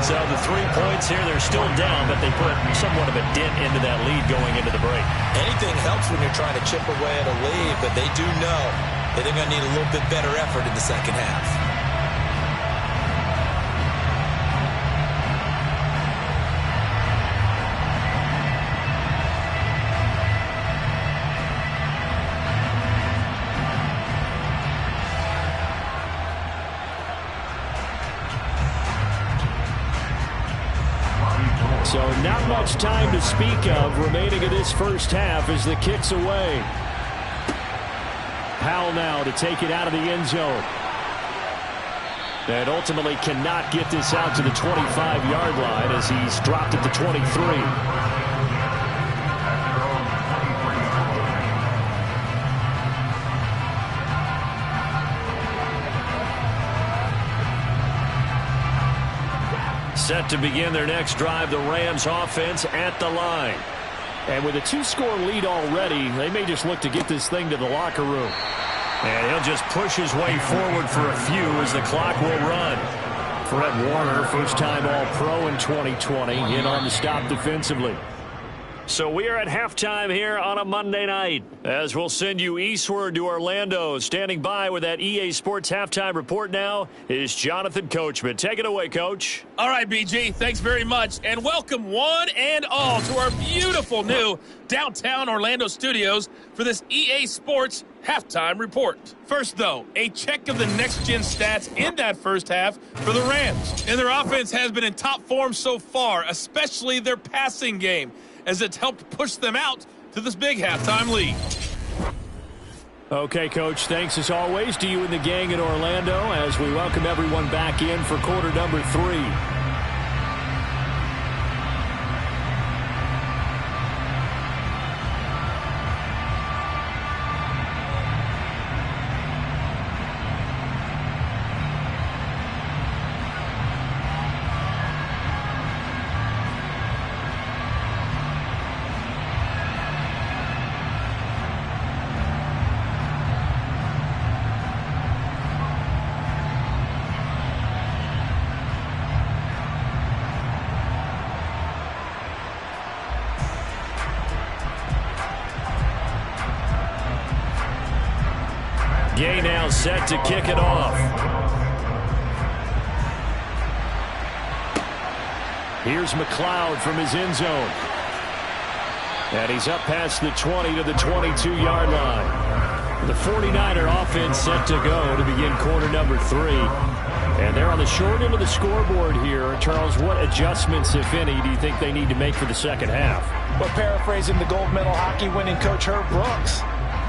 So the 3 points here, they're still down, but they put somewhat of a dent into that lead going into the break. Anything helps when you're trying to chip away at a lead, but they do know that they're going to need a little bit better effort in the second half. So not much time to speak of remaining in this first half as the kick's away. Powell now to take it out of the end zone. And ultimately cannot get this out to the 25-yard line as he's dropped at the 23. Set to begin their next drive, the Rams offense at the line. And with a 2-score lead already, they may just look to get this thing to the locker room. And he'll just push his way forward for a few as the clock will run. Fred Warner, first-time All-Pro in 2020, in on the stop defensively. So we are at halftime here on a Monday night, as we'll send you eastward to Orlando. Standing by with that EA Sports halftime report now is Jonathan Coachman. Take it away, Coach. All right, BG, thanks very much, and welcome one and all to our beautiful new downtown Orlando studios for this EA Sports halftime report. First, though, a check of the next-gen stats in that first half for the Rams. And their offense has been in top form so far, especially their passing game, as it's helped push them out to this big halftime lead. Okay, Coach, thanks as always to you and the gang in Orlando as we welcome everyone back in for quarter number 3. Gay now set to kick it off. Here's McLeod from his end zone. And he's up past the 20 to the 22-yard line. The 49er offense set to go to begin quarter number 3. And they're on the short end of the scoreboard here. Charles, what adjustments, if any, do you think they need to make for the second half? Well, paraphrasing the gold medal hockey winning coach Herb Brooks,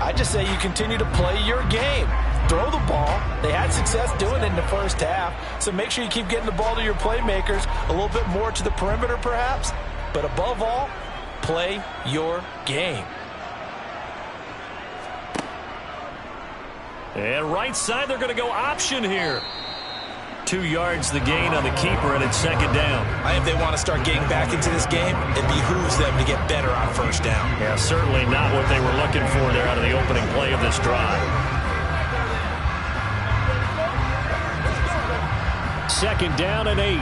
I just say you continue to play your game. Throw the ball. They had success doing it in the first half, so make sure you keep getting the ball to your playmakers, a little bit more to the perimeter perhaps, but above all, play your game. And right side, they're going to go option here. 2 yards the gain on the keeper, and it's second down. I think if they want to start getting back into this game, it behooves them to get better on first down. Yeah, certainly not what they were looking for there out of the opening play of this drive. Second down and 8.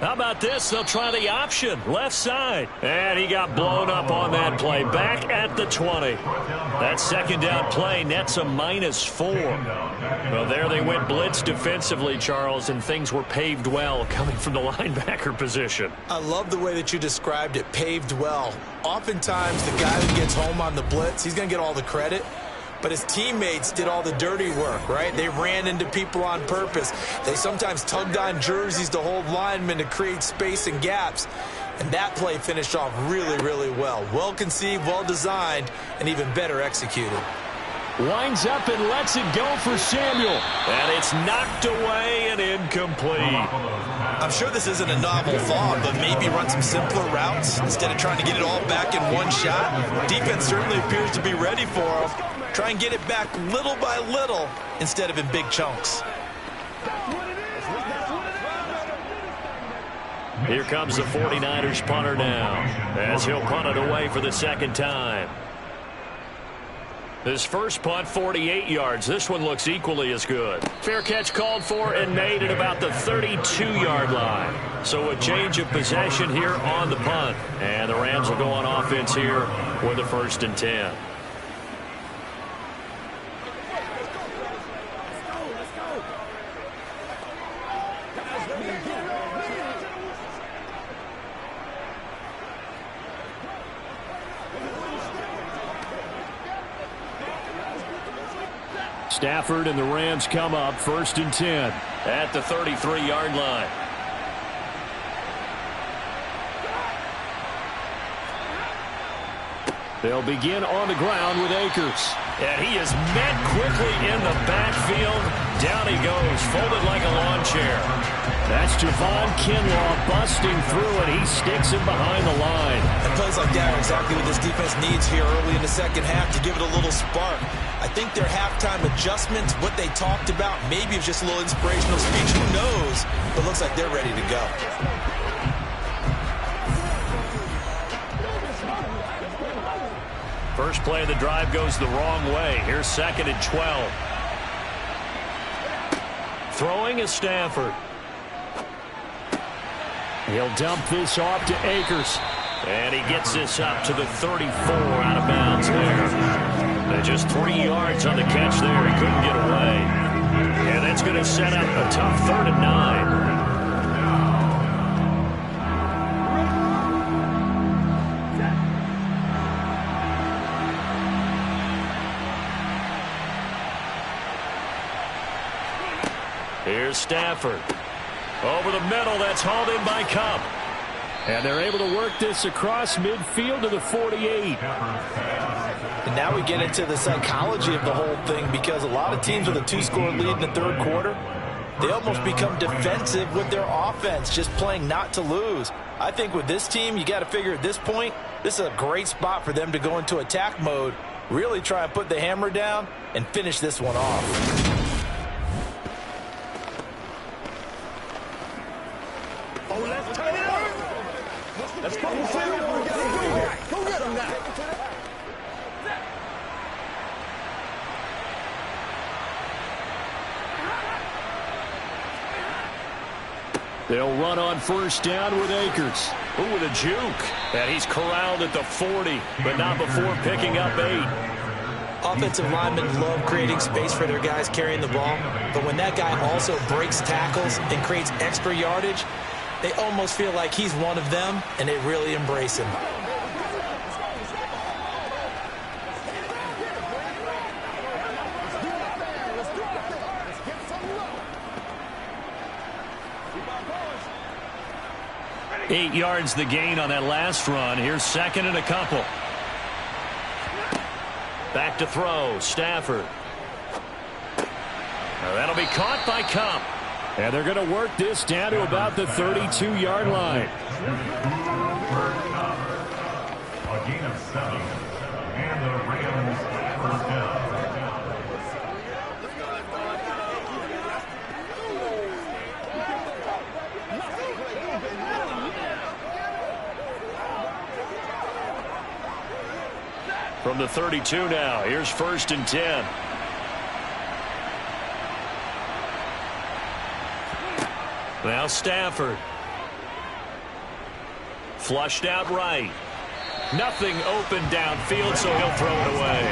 How about this? They'll try the option, left side. And he got blown up on that play. Back at the 20. That second down play nets a -4. Well, there they went blitz defensively, Charles, and things were paved well coming from the linebacker position. I love the way that you described it, paved well. Oftentimes, the guy that gets home on the blitz, he's going to get all the credit. But his teammates did all the dirty work, right? They ran into people on purpose. They sometimes tugged on jerseys to hold linemen to create space and gaps. And that play finished off really, really well. Well conceived, well designed, and even better executed. Winds up and lets it go for Samuel. And it's knocked away and incomplete. I'm sure this isn't a novel thought, but maybe run some simpler routes instead of trying to get it all back in one shot. Defense certainly appears to be ready for him. Try and get it back little by little instead of in big chunks. Here comes the 49ers punter now, as he'll punt it away for the second time. His first punt, 48 yards. This one looks equally as good. Fair catch called for and made at about the 32-yard line. So a change of possession here on the punt. And the Rams will go on offense here with a 1st and 10. Stafford and the Rams come up 1st and 10. At the 33-yard line. They'll begin on the ground with Akers. And he is met quickly in the backfield. Down he goes, folded like a lawn chair. That's Javon Kinlaw busting through, and he sticks him behind the line. And plays like that are exactly what this defense needs here early in the second half to give it a little spark. I think their halftime adjustments, what they talked about, maybe it's just a little inspirational speech. Who knows? But looks like they're ready to go. First play of the drive goes the wrong way. Here's 2nd and 12. Throwing is Stafford. He'll dump this off to Akers. And he gets this up to the 34 out of bounds there. And just 3 yards on the catch there. He couldn't get away. And that's going to set up a tough 3rd and 9. Here's Stafford. Over the middle, that's hauled in by Cup. And they're able to work this across midfield to the 48. And now we get into the psychology of the whole thing, because a lot of teams with a 2-score lead in the 3rd quarter, they almost become defensive with their offense, just playing not to lose. I think with this team, you got to figure at this point, this is a great spot for them to go into attack mode, really try and put the hammer down and finish this one off. Let's go. Go get him now. They'll run on 1st down with Akers. Ooh, with a juke. And he's corralled at the 40, but not before picking up 8. Offensive linemen love creating space for their guys carrying the ball, but when that guy also breaks tackles and creates extra yardage, they almost feel like he's one of them, and they really embrace him. Eight yards the gain on that last run. Here's 2nd and a couple. Back to throw. Stafford. Now that'll be caught by Cup. And they're going to work this down to about the 32-yard line. A gain of 7. And the Rams 1st down. From the 32 now. Here's 1st and 10. Now Stafford. Flushed out right. Nothing open downfield, so he'll throw it away.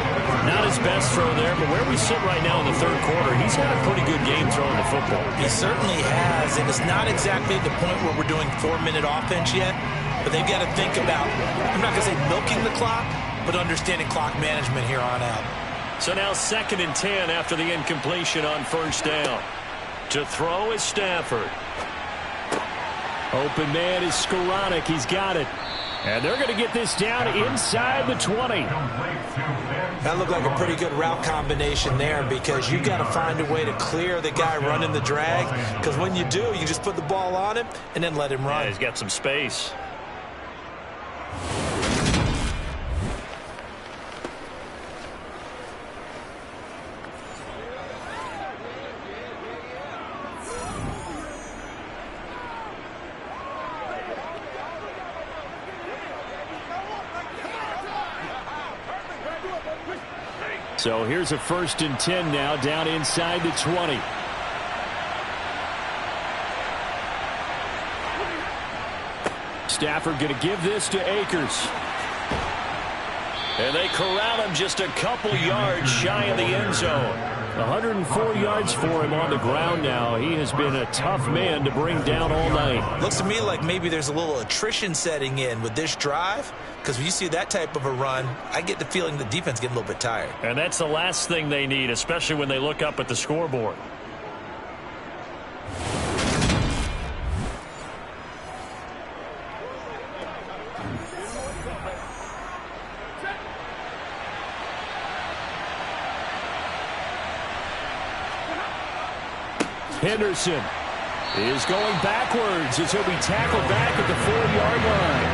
Not his best throw there, but where we sit right now in the 3rd quarter, he's had a pretty good game throwing the football. He certainly has, and it's not exactly the point where we're doing 4-minute offense yet, but they've got to think about, I'm not going to say milking the clock, but understanding clock management here on out. So now 2nd and 10 after the incompletion on 1st down. To throw is Stafford. Open man is Skoranek. He's got it. And they're going to get this down inside the 20. That looked like a pretty good route combination there, because you've got to find a way to clear the guy running the drag, because when you do, you just put the ball on him and then let him run. Yeah, he's got some space. So here's a 1st and 10 now, down inside the 20. Stafford going to give this to Akers. And they corral him just a couple yards shy of the end zone. 104 yards for him on the ground now. He has been a tough man to bring down all night. Looks to me like maybe there's a little attrition setting in with this drive, because when you see that type of a run, I get the feeling the defense getting a little bit tired. And that's the last thing they need, especially when they look up at the scoreboard. Henderson is going backwards as he'll be tackled back at the 4-yard line.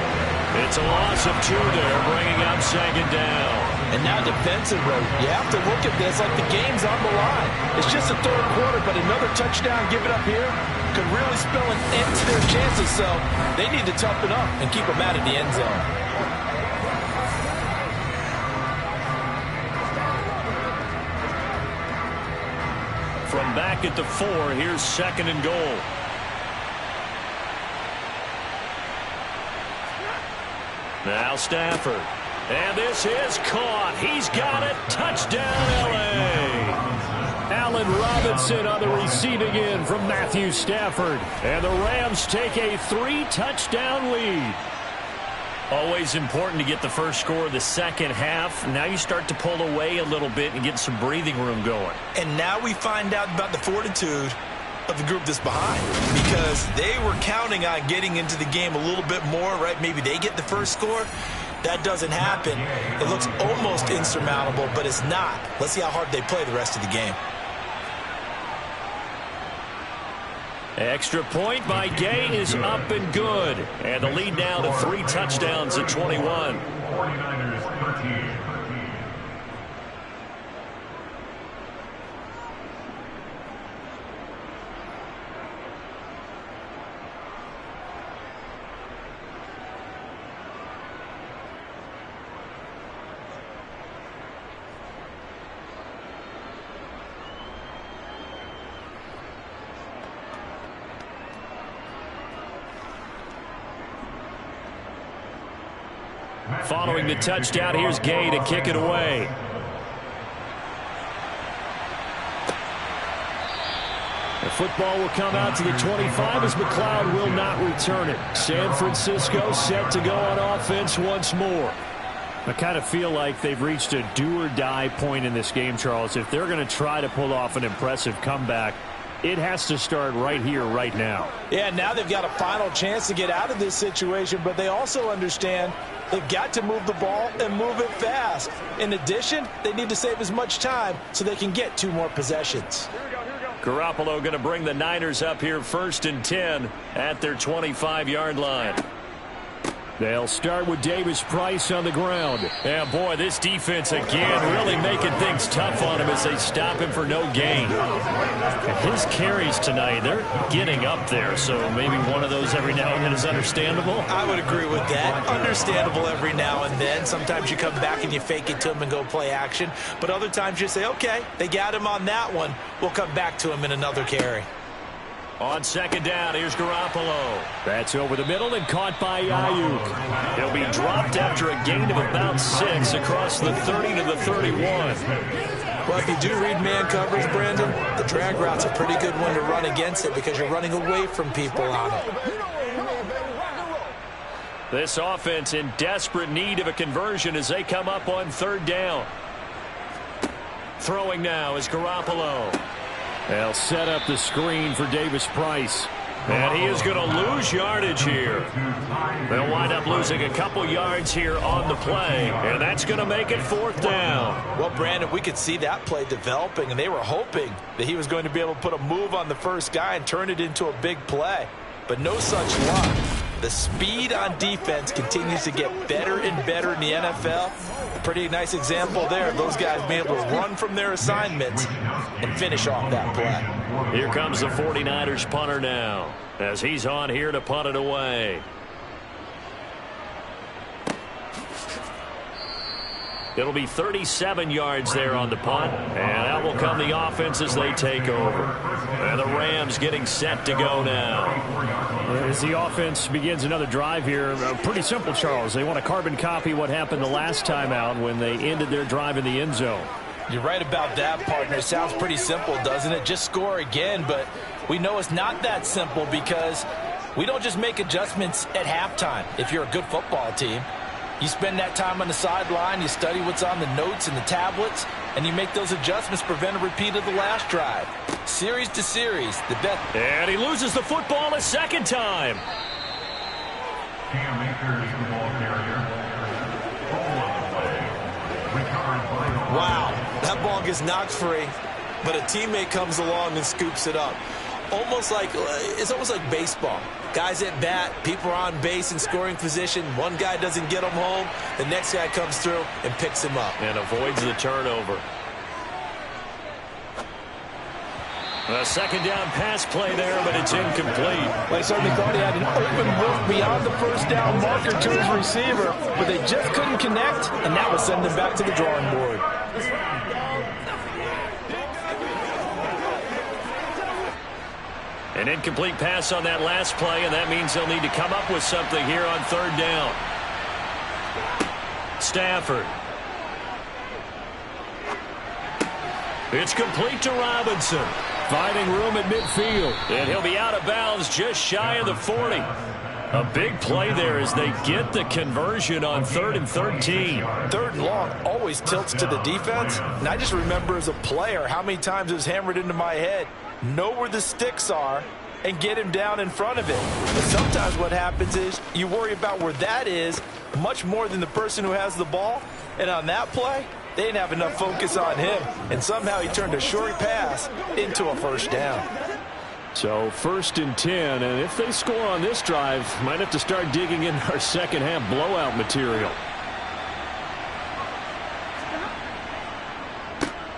It's a loss of 2 there, bringing up 2nd down. And now defensively, you have to look at this like the game's on the line. It's just the 3rd quarter, but another touchdown given up here could really spell an end to their chances, so they need to toughen up and keep them out of the end zone. From back at the 4. Here's 2nd and goal. Now Stafford. And this is caught. He's got it. Touchdown, L.A. Allen Robinson on the receiving end from Matthew Stafford. And the Rams take a 3-touchdown lead. Always important to get the first score of the second half. Now you start to pull away a little bit and get some breathing room going. And now we find out about the fortitude of the group that's behind, because they were counting on getting into the game a little bit more, right? Maybe they get the first score. That doesn't happen. It looks almost insurmountable, but it's not. Let's see how hard they play the rest of the game. Extra point by Gay is up and good. And the lead now to 3 touchdowns at 21. 49ers 13. Following the touchdown, here's Gay to kick it away. The football will come out to the 25 as McLeod will not return it. San Francisco set to go on offense once more. I kind of feel like they've reached a do-or-die point in this game, Charles. If they're going to try to pull off an impressive comeback, it has to start right here, right now. Yeah, now they've got a final chance to get out of this situation, but they also understand they've got to move the ball and move it fast. In addition, they need to save as much time so they can get 2 more possessions. Garoppolo going to bring the Niners up here 1st and 10 at their 25-yard line. They'll start with Davis Price on the ground. Yeah, boy, this defense again really making things tough on him as they stop him for no gain. His carries tonight, they're getting up there, so maybe one of those every now and then is understandable. I would agree with that. Understandable every now and then. Sometimes you come back and you fake it to him and go play action. But other times you say, okay, they got him on that one. We'll come back to him in another carry. On 2nd down, here's Garoppolo. That's over the middle and caught by Ayuk. He'll be dropped after a gain of about 6 across the 30 to the 31. Well, if you do read man coverage, Brandon, the drag route's a pretty good one to run against it because you're running away from people on it. This offense in desperate need of a conversion as they come up on 3rd down. Throwing now is Garoppolo. They'll set up the screen for Davis Price. And he is going to lose yardage here. They'll wind up losing a couple yards here on the play. And that's going to make it 4th down. Well, Brandon, we could see that play developing, and they were hoping that he was going to be able to put a move on the first guy and turn it into a big play. But no such luck. The speed on defense continues to get better and better in the NFL. A pretty nice example there of those guys being able to run from their assignments and finish off that play. Here comes the 49ers punter now as he's on here to punt it away. It'll be 37 yards there on the punt, and out will come the offense as they take over. And the Rams getting set to go now. As the offense begins another drive here, pretty simple, Charles. They want to carbon copy what happened the last time out when they ended their drive in the end zone. You're right about that, partner. It sounds pretty simple, doesn't it? Just score again, but we know it's not that simple because we don't just make adjustments at halftime if you're a good football team. You spend that time on the sideline, you study what's on the notes and the tablets, and you make those adjustments to prevent a repeat of the last drive. Series to series, the best. And he loses the football a 2nd time. Cam Akers, the ball carrier. Ball on the play. Recovered by. Wow, that ball gets knocked free, but a teammate comes along and scoops it up. It's almost like baseball. Guys at bat, people are on base in scoring position. One guy doesn't get him home. The next guy comes through and picks him up. And avoids the turnover. A 2nd down pass play there, but it's incomplete. Well, he certainly thought he had an open look beyond the 1st down marker to his receiver, but they just couldn't connect, and that will send him back to the drawing board. An incomplete pass on that last play, and that means they'll need to come up with something here on third down. Stafford. It's complete to Robinson. Finding room at midfield. And he'll be out of bounds just shy of the 40. A big play there as they get the conversion on 3rd and 13. 3rd and long always tilts to the defense. And I just remember as a player how many times it was hammered into my head. Know where the sticks are and get him down in front of it. But sometimes what happens is you worry about where that is much more than the person who has the ball. And on that play, they didn't have enough focus on him. And somehow he turned a short pass into a first down. So 1st and 10, and if they score on this drive, might have to start digging in our second half blowout material.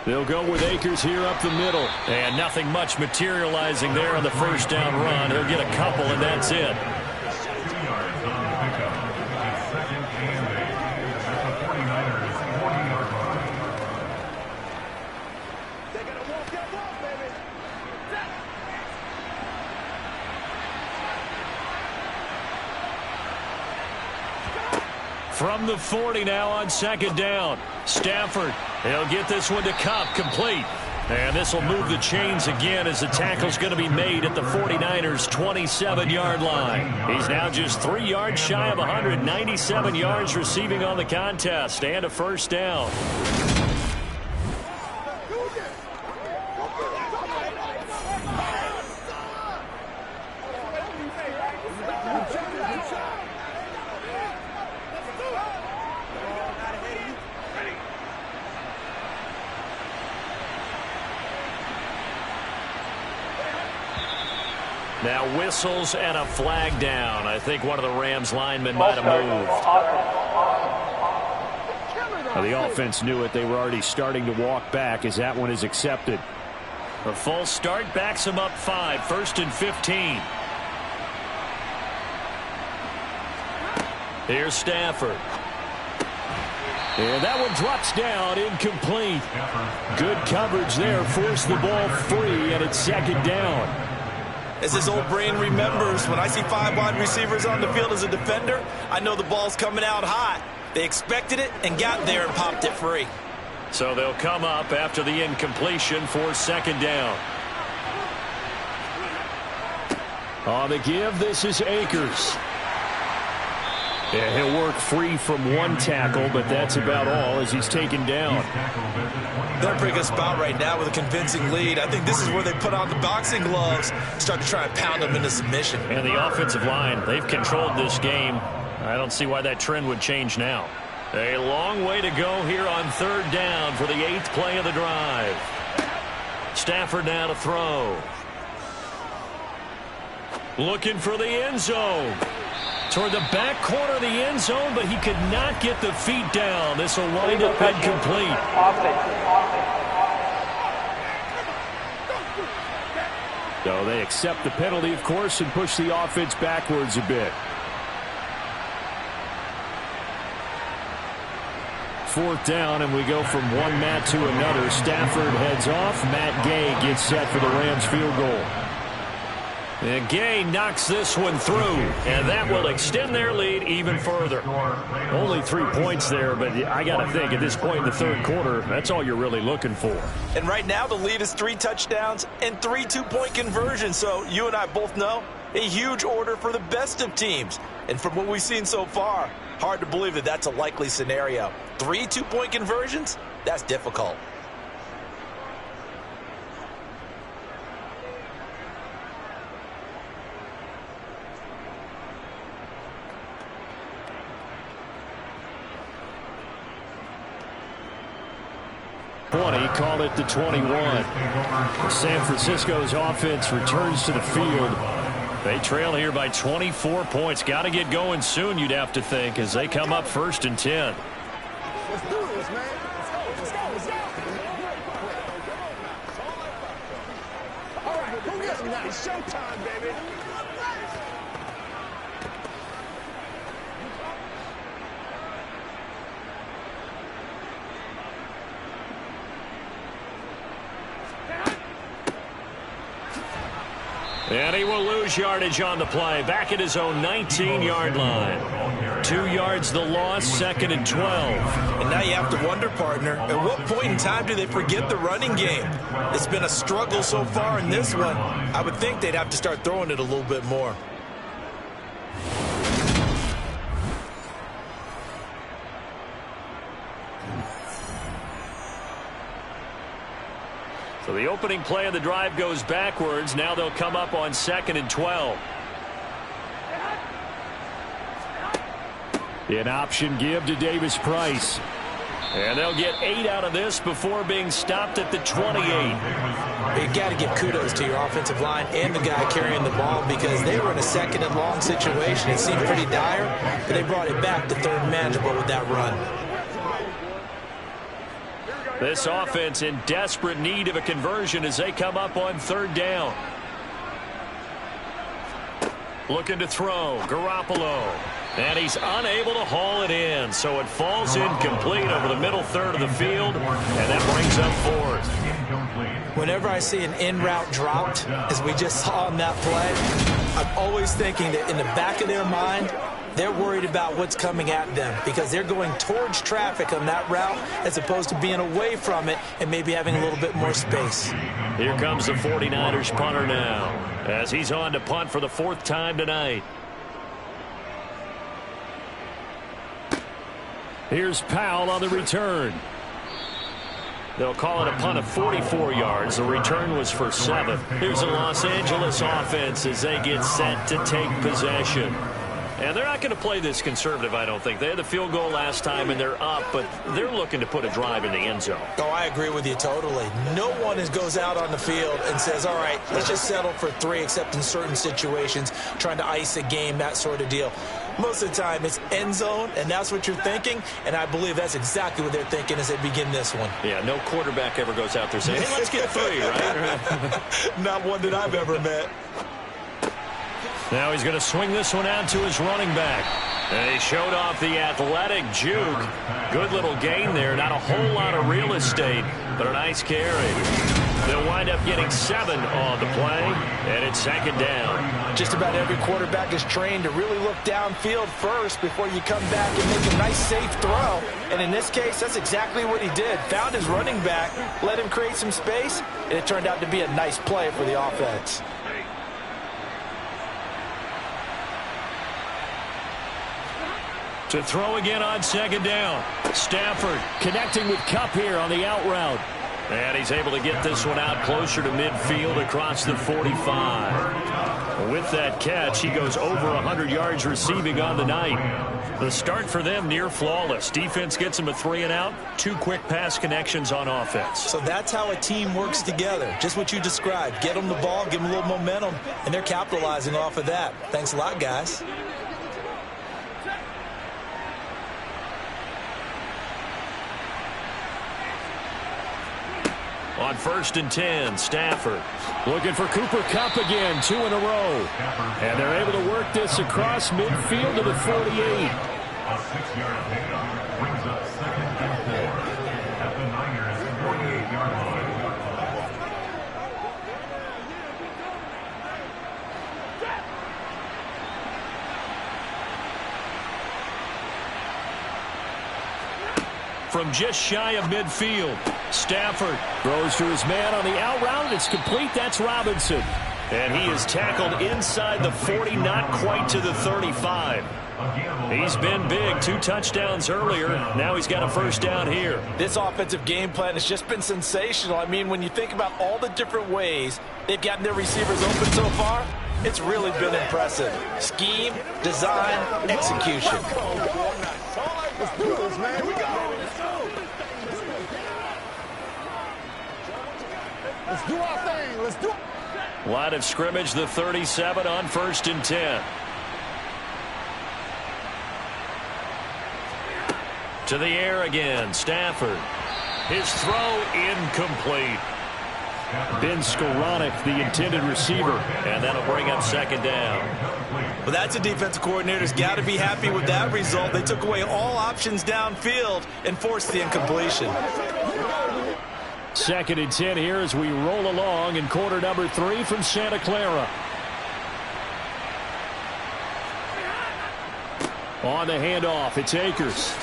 They'll go with Akers here up the middle. And nothing much materializing there on the first down run. He'll get a couple, and that's it. 2 yards on the pickup. It's 2nd and 8 at the 49ers' 40-yard line. They got to walk that walk, baby. From the 40 now on 2nd down. Stafford, he'll get this one to Cup, complete. And this will move the chains again as the tackle's going to be made at the 49ers' 27-yard line. He's now just 3 yards shy of 197 yards receiving on the contest and a first down. Now whistles and a flag down. I think one of the Rams linemen might have moved. Well, the offense knew it. They were already starting to walk back as that one is accepted. A false start backs him up 5. 1st and 15. Here's Stafford. And that one drops down, incomplete. Good coverage there. Forced the ball free, and it's 2nd down. As his old brain remembers, when I see 5 wide receivers on the field as a defender, I know the ball's coming out hot. They expected it and got there and popped it free. So they'll come up after the incompletion for 2nd down. On the give, this is Akers. Yeah, he'll work free from one tackle, but that's about all as he's taken down. They're in a pretty good spot right now with a convincing lead. I think this is where they put on the boxing gloves, start to try and pound them into submission. And the offensive line, they've controlled this game. I don't see why that trend would change now. A long way to go here on 3rd down for the 8th play of the drive. Stafford now to throw. Looking for the end zone. Toward the back corner of the end zone, but he could not get the feet down. This will wind up incomplete. So they accept the penalty, of course, and push the offense backwards a bit. 4th down, and we go from one mat to another. Stafford heads off. Matt Gay gets set for the Rams field goal. And Gay knocks this one through, and that will extend their lead even further. Only 3 points there, but I got to think at this point in the 3rd quarter, that's all you're really looking for. And right now the lead is 3 touchdowns and 3 two-point conversions. So you and I both know a huge order for the best of teams. And from what we've seen so far, hard to believe that that's a likely scenario. 3 two-point conversions? That's difficult. Call it the 21. San Francisco's offense returns to the field. They trail here by 24 points. Got to get going soon, you'd have to think, as they come up 1st and 10. Let's do this, man. Let's go. All right, who gets me now? It's showtime, baby. And he will lose yardage on the play, back at his own 19-yard line. 2 yards the loss, 2nd and 12. And now you have to wonder, partner, at what point in time do they forget the running game? It's been a struggle so far in this one. I would think they'd have to start throwing it a little bit more. So the opening play of the drive goes backwards. Now they'll come up on 2nd and 12. An option give to Davis Price. And they'll get 8 out of this before being stopped at the 28. You got to give kudos to your offensive line and the guy carrying the ball because they were in a 2nd and long situation. It seemed pretty dire, but they brought it back to 3rd and manageable with that run. This offense in desperate need of a conversion as they come up on 3rd down. Looking to throw, Garoppolo. And he's unable to haul it in, so it falls incomplete over the middle third of the field, and that brings up 4th. Whenever I see an in-route dropped, as we just saw on that play, I'm always thinking that in the back of their mind, they're worried about what's coming at them because they're going towards traffic on that route as opposed to being away from it and maybe having a little bit more space. Here comes the 49ers punter now as he's on to punt for the 4th time tonight. Here's Powell on the return. They'll call it a punt of 44 yards. The return was for 7. Here's the Los Angeles offense as they get set to take possession. And they're not going to play this conservative, I don't think. They had the field goal last time, and they're up, but they're looking to put a drive in the end zone. Oh, I agree with you totally. No one goes out on the field and says, all right, let's just settle for 3, except in certain situations, trying to ice a game, that sort of deal. Most of the time, it's end zone, and that's what you're thinking, and I believe that's exactly what they're thinking as they begin this one. Yeah, no quarterback ever goes out there saying, hey, let's get 3, right? Not one that I've ever met. Now he's going to swing this one out to his running back. And he showed off the athletic juke. Good little gain there. Not a whole lot of real estate, but a nice carry. They'll wind up getting 7 on the play, and it's 2nd down. Just about every quarterback is trained to really look downfield first before you come back and make a nice, safe throw. And in this case, that's exactly what he did. Found his running back, let him create some space, and it turned out to be a nice play for the offense. To throw again on 2nd down. Stafford connecting with Kupp here on the out route. And he's able to get this one out closer to midfield across the 45. With that catch, he goes over 100 yards receiving on the night. The start for them near flawless. Defense gets him a 3 and out. 2 quick pass connections on offense. So that's how a team works together. Just what you described. Get them the ball, give them a little momentum, and they're capitalizing off of that. Thanks a lot, guys. On 1st and 10, Stafford. Looking for Cooper Kupp again, 2 in a row. And they're able to work this across midfield to the 48. A 6-yard pickup brings up 2nd and 4 at the Niners' 48-yard line. From just shy of midfield, Stafford throws to his man on the out route. It's complete. That's Robinson. And he is tackled inside the 40, not quite to the 35. He's been big. 2 touchdowns earlier. Now he's got a 1st down here. This offensive game plan has just been sensational. I mean, when you think about all the different ways they've gotten their receivers open so far, it's really been impressive. Scheme, design, execution. Let's do this, man. We go. Let's do our thing. Let's do it. Line of scrimmage, the 37 on 1st and 10. To the air again, Stafford. His throw incomplete. Ben Skoranek, the intended receiver. And that'll bring up 2nd down. Well, that's a defensive coordinator's got to be happy with that result. They took away all options downfield and forced the incompletion. 2nd and 10 here as we roll along in quarter number 3 from Santa Clara. On the handoff, it's Akers.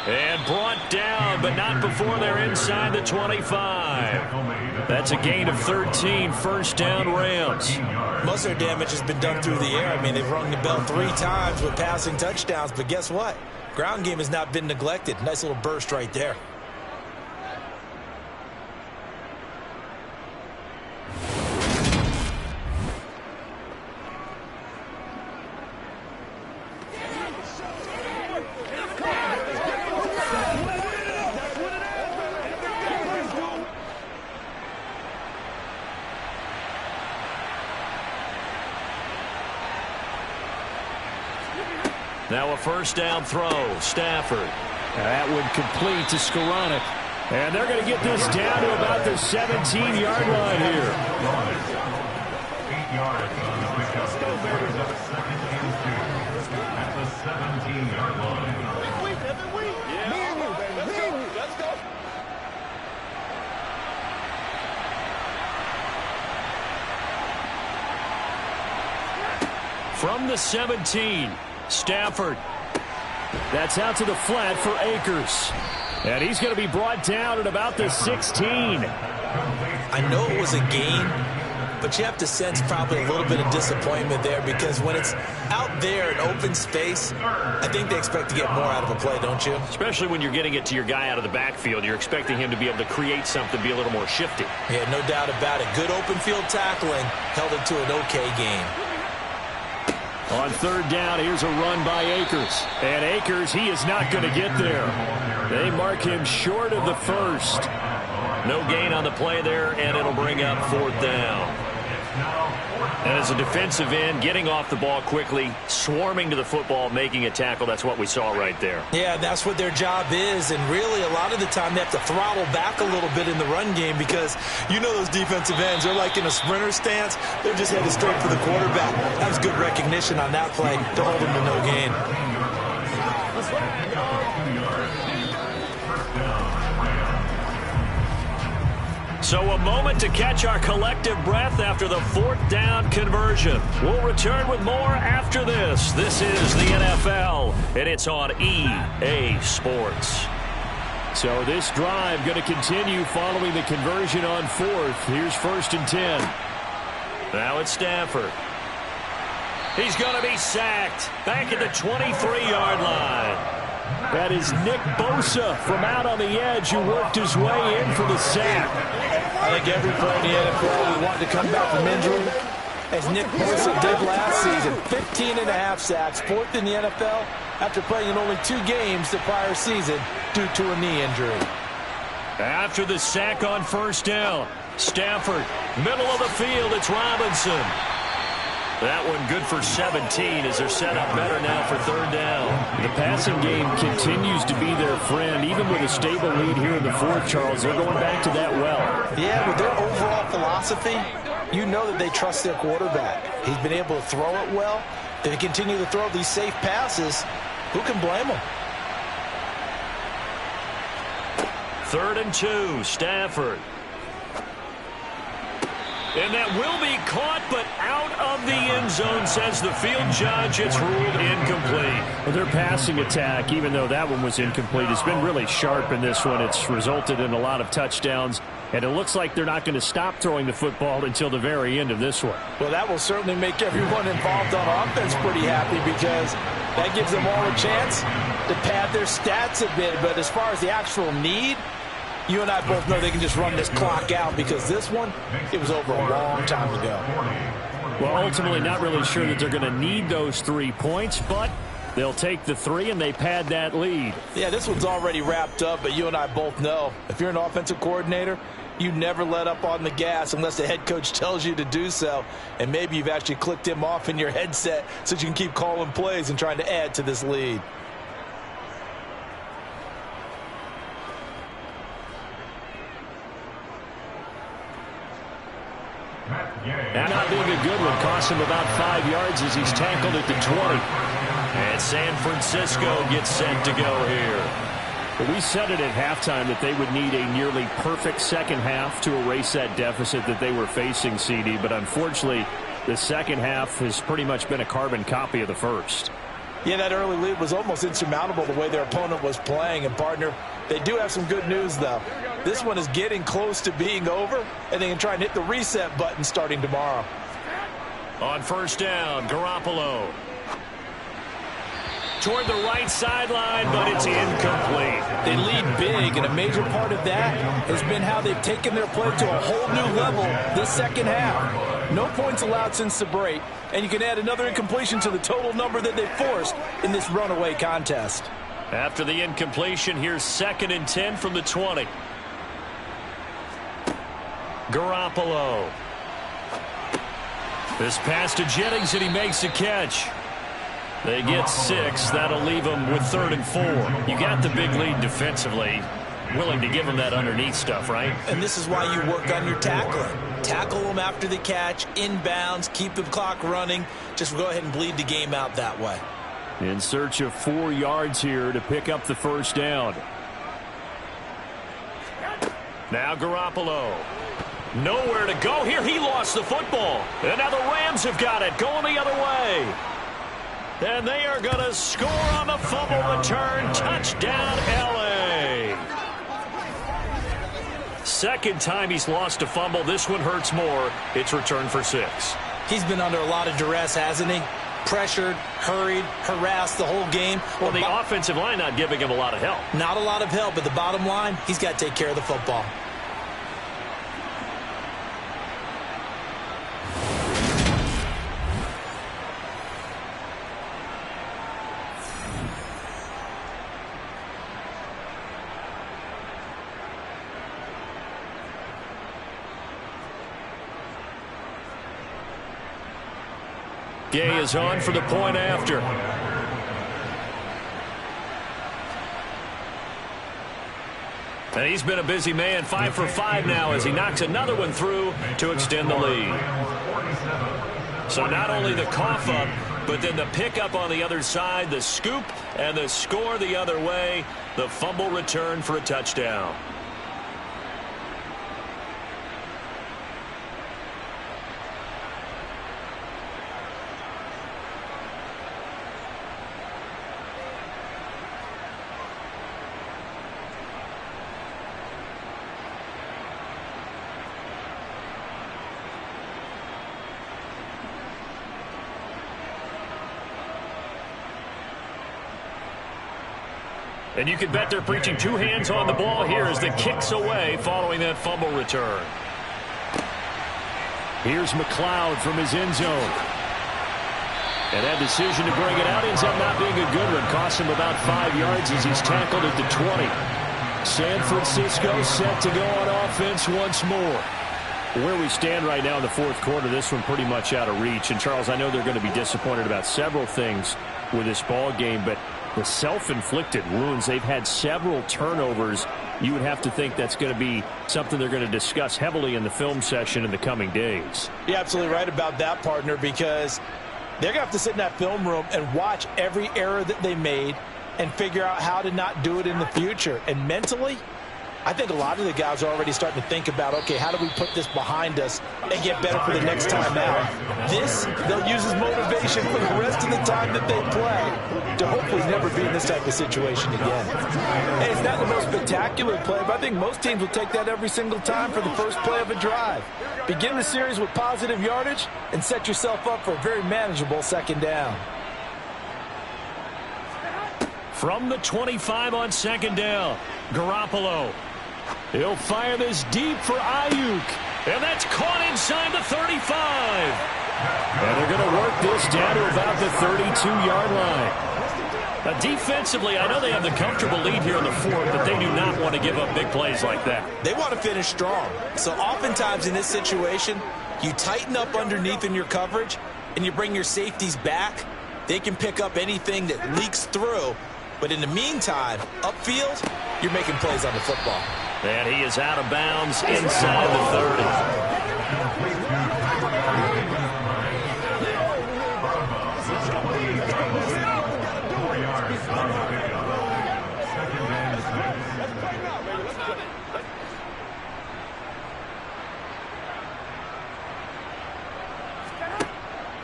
And brought down, but not before they're inside the 25. That's a gain of 13, first down Rams. Most of their damage has been done through the air. I mean, they've rung the bell 3 times with passing touchdowns, but guess what? Ground game has not been neglected. Nice little burst right there. Now a first down throw. Stafford. That would complete to Skoranek. And they're going to get this down to about the 17-yard line here. 8 yards on the pickup. Brings up second and 2 at the 17-yard line. Let's go. From the 17, Stafford. That's out to the flat for Akers. And he's going to be brought down at about the 16. I know it was a gain, but you have to sense probably a little bit of disappointment there because when it's out there in open space, I think they expect to get more out of a play, don't you? Especially when you're getting it to your guy out of the backfield. You're expecting him to be able to create something, be a little more shifty. Yeah, no doubt about it. Good open field tackling held it to an okay game. On third down, here's a run by Akers. And Akers, he is not going to get there. They mark him short of the first. No gain on the play there, and it'll bring up fourth down. And as a defensive end, getting off the ball quickly, swarming to the football, making a tackle, that's what we saw right there. Yeah, that's what their job is, and really a lot of the time they have to throttle back a little bit in the run game because you know those defensive ends, they're like in a sprinter stance. They're just headed straight for the quarterback. That was good recognition on that play to hold him to no gain. So a moment to catch our collective breath after the fourth down conversion. We'll return with more after this. This is the NFL, and it's on EA Sports. So this drive going to continue following the conversion on fourth. Here's first and 10. Now it's Stafford. He's going to be sacked back at the 23-yard line. That is Nick Bosa from out on the edge who worked his way in for the sack. I think every player in the NFL who wanted to come back from injury, as Nick Bosa did last season, 15.5 sacks, fourth in the NFL after playing in only 2 games the prior season due to a knee injury. After the sack on first down, Stafford, middle of the field, it's Robinson. That one good for 17 as they're set up better now for third down. The passing game continues to be their friend. Even with a stable lead here in the fourth, Charles, they're going back to that well. Yeah, with their overall philosophy, you know that they trust their quarterback. He's been able to throw it well. They continue to throw these safe passes. Who can blame them? 3rd and 2, Stafford. And that will be caught, but out of the end zone, says the field judge. It's ruled incomplete. Well, their passing attack, even though that one was incomplete, has been really sharp in this one. It's resulted in a lot of touchdowns, and it looks like they're not going to stop throwing the football until the very end of this one. Well, that will certainly make everyone involved on offense pretty happy because that gives them all a chance to pad their stats a bit. But as far as the actual need, you and I both know they can just run this clock out because this one, it was over a long time ago. Well, ultimately not really sure that they're going to need those 3 points, but they'll take the 3 and they pad that lead. Yeah, this one's already wrapped up, but you and I both know if you're an offensive coordinator, you never let up on the gas unless the head coach tells you to do so. And maybe you've actually clicked him off in your headset so you can keep calling plays and trying to add to this lead. And not being a good one cost him about 5 yards as he's tackled at the 20. And San Francisco gets set to go here. Well, we said it at halftime that they would need a nearly perfect second half to erase that deficit that they were facing, CD. But unfortunately, the second half has pretty much been a carbon copy of the first. Yeah, that early lead was almost insurmountable the way their opponent was playing. And, partner, they do have some good news, though. This one is getting close to being over, and they can try and hit the reset button starting tomorrow. On first down, Garoppolo. Toward the right sideline, but it's incomplete. They lead big, and a major part of that has been how they've taken their play to a whole new level this second half. No points allowed since the break, and you can add another incompletion to the total number that they forced in this runaway contest. After the incompletion, here's 2nd and 10 from the 20. Garoppolo. This pass to Jennings, and he makes the catch. They get 6. That'll leave them with 3rd and 4. You got the big lead defensively. Willing to give them that underneath stuff, right? And this is why you work on your tackling. Tackle them after the catch, inbounds, keep the clock running. Just go ahead and bleed the game out that way. In search of 4 yards here to pick up the first down. Now Garoppolo. Nowhere to go here. He lost the football. And now the Rams have got it. Going the other way. And they are going to score on the fumble return. Touchdown, L.A. Second time he's lost a fumble. This one hurts more. It's returned for 6. He's been under a lot of duress, hasn't he? Pressured, hurried, harassed the whole game. Well, the offensive line not giving him a lot of help. Not a lot of help, but the bottom line, he's got to take care of the football. Gay is on for the point after. And he's been a busy man, 5 for 5 now as he knocks another one through to extend the lead. So not only the cough up, but then the pickup on the other side, the scoop, and the score the other way, the fumble return for a touchdown. And you can bet they're preaching 2 hands on the ball here as the kick's away following that fumble return. Here's McLeod from his end zone. And that decision to bring it out ends up not being a good one. Costs him about 5 yards as he's tackled at the 20. San Francisco set to go on offense once more. Where we stand right now in the 4th quarter, this one pretty much out of reach. And, Charles, I know they're going to be disappointed about several things with this ball game, but the self-inflicted wounds, they've had several turnovers. You would have to think that's going to be something they're going to discuss heavily in the film session in the coming days. You're absolutely right about that, partner, because they're going to have to sit in that film room and watch every error that they made and figure out how to not do it in the future. And mentally, I think a lot of the guys are already starting to think about, okay, how do we put this behind us and get better for the next time out? This, they'll use as motivation for the rest of the time that they play to hopefully never be in this type of situation again. Hey, it's not the most spectacular play, but I think most teams will take that every single time for the first play of a drive. Begin the series with positive yardage and set yourself up for a very manageable second down. From the 25 on second down, Garoppolo. He'll fire this deep for Ayuk. And that's caught inside the 35. And they're going to work this down to about the 32-yard line. Defensively, I know they have the comfortable lead here in the 4th, but they do not want to give up big plays like that. They want to finish strong. So oftentimes in this situation, you tighten up underneath in your coverage and you bring your safeties back. They can pick up anything that leaks through. But in the meantime, upfield, you're making plays on the football. And he is out of bounds inside the 30.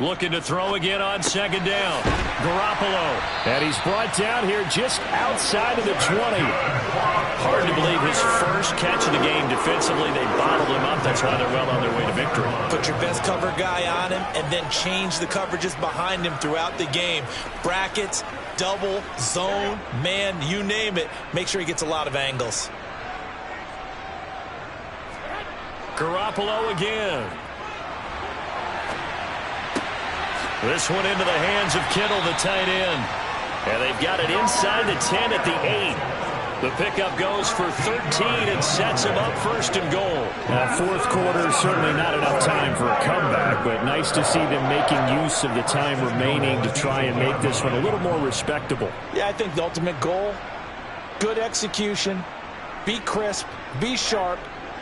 Looking to throw again on second down. Garoppolo. And he's brought down here just outside of the 20. Hard to believe his first catch of the game defensively. They bottled him up. That's why they're well on their way to victory. Put your best cover guy on him and then change the coverages behind him throughout the game. Brackets, double, zone, man, you name it. Make sure he gets a lot of angles. Garoppolo again. This one into the hands of Kittle, the tight end. And they've got it inside the 10 at the 8. The pickup goes for 13 and sets him up first and goal. Fourth quarter, certainly not enough time for a comeback, but nice to see them making use of the time remaining to try and make this one a little more respectable. Yeah, I think the ultimate goal, good execution, be crisp, be sharp,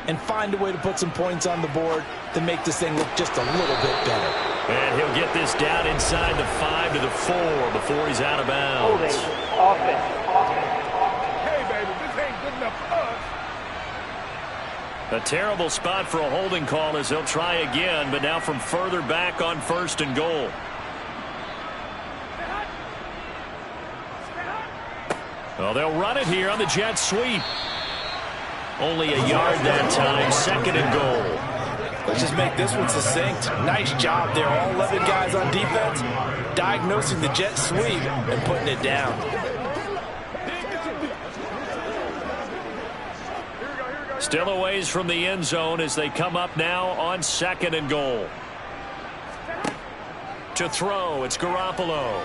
and find a way to put some points on the board to make this thing look just a little bit better. And he'll get this down inside the 5 to the 4 before he's out of bounds. Holding. Offense. Hey, baby, this ain't good enough for us. A terrible spot for a holding call as he'll try again, but now from further back on first and goal. Well, they'll run it here on the jet sweep. Only a yard that time, second and goal. Let's just make this one succinct. Nice job there. All 11 guys on defense diagnosing the jet sweep and putting it down. Still a ways from the end zone as they come up now on second and goal. To throw, it's Garoppolo.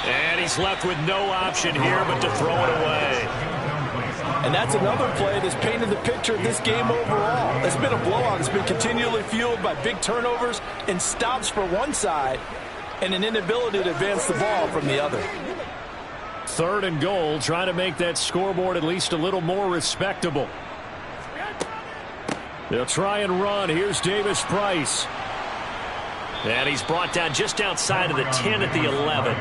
And he's left with no option here but to throw it away. And that's another play that's painted the picture of this game overall. It's been a blowout. It's been continually fueled by big turnovers and stops for one side and an inability to advance the ball from the other. Third and goal, trying to make that scoreboard at least a little more respectable. They'll try and run. Here's Davis Price. And he's brought down just outside of the 10 at the 11.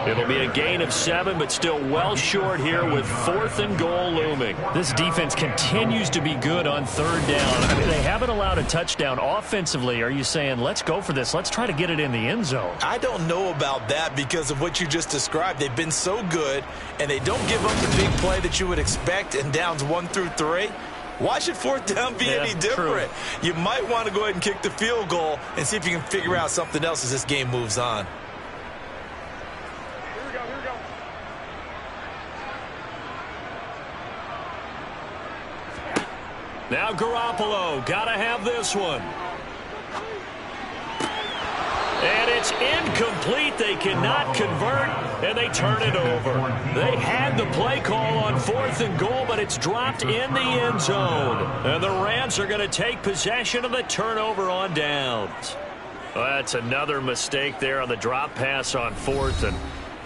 It'll be a gain of 7, but still well short here with fourth and goal looming. This defense continues to be good on third down. I mean, they haven't allowed a touchdown offensively. Are you saying, let's go for this? Let's try to get it in the end zone. I don't know about that because of what you just described. They've been so good, and they don't give up the big play that you would expect in downs 1 through 3. Why should fourth down be any different? True. You might want to go ahead and kick the field goal and see if you can figure out something else as this game moves on. Now Garoppolo, gotta have this one. And it's incomplete. They cannot convert, and they turn it over. They had the play call on fourth and goal, but it's dropped in the end zone. And the Rams are going to take possession of the turnover on downs. Well, that's another mistake there on the drop pass on fourth, and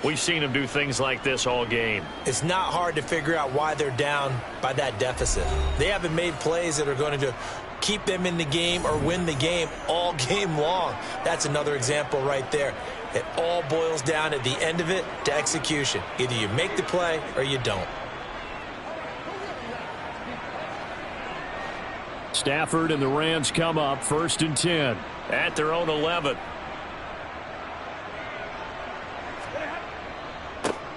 we've seen them do things like this all game. It's not hard to figure out why they're down by that deficit. They haven't made plays that are going to keep them in the game or win the game all game long. That's another example right there. It all boils down at the end of it to execution. Either you make the play or you don't. Stafford and the Rams come up first and 10. At their own 11.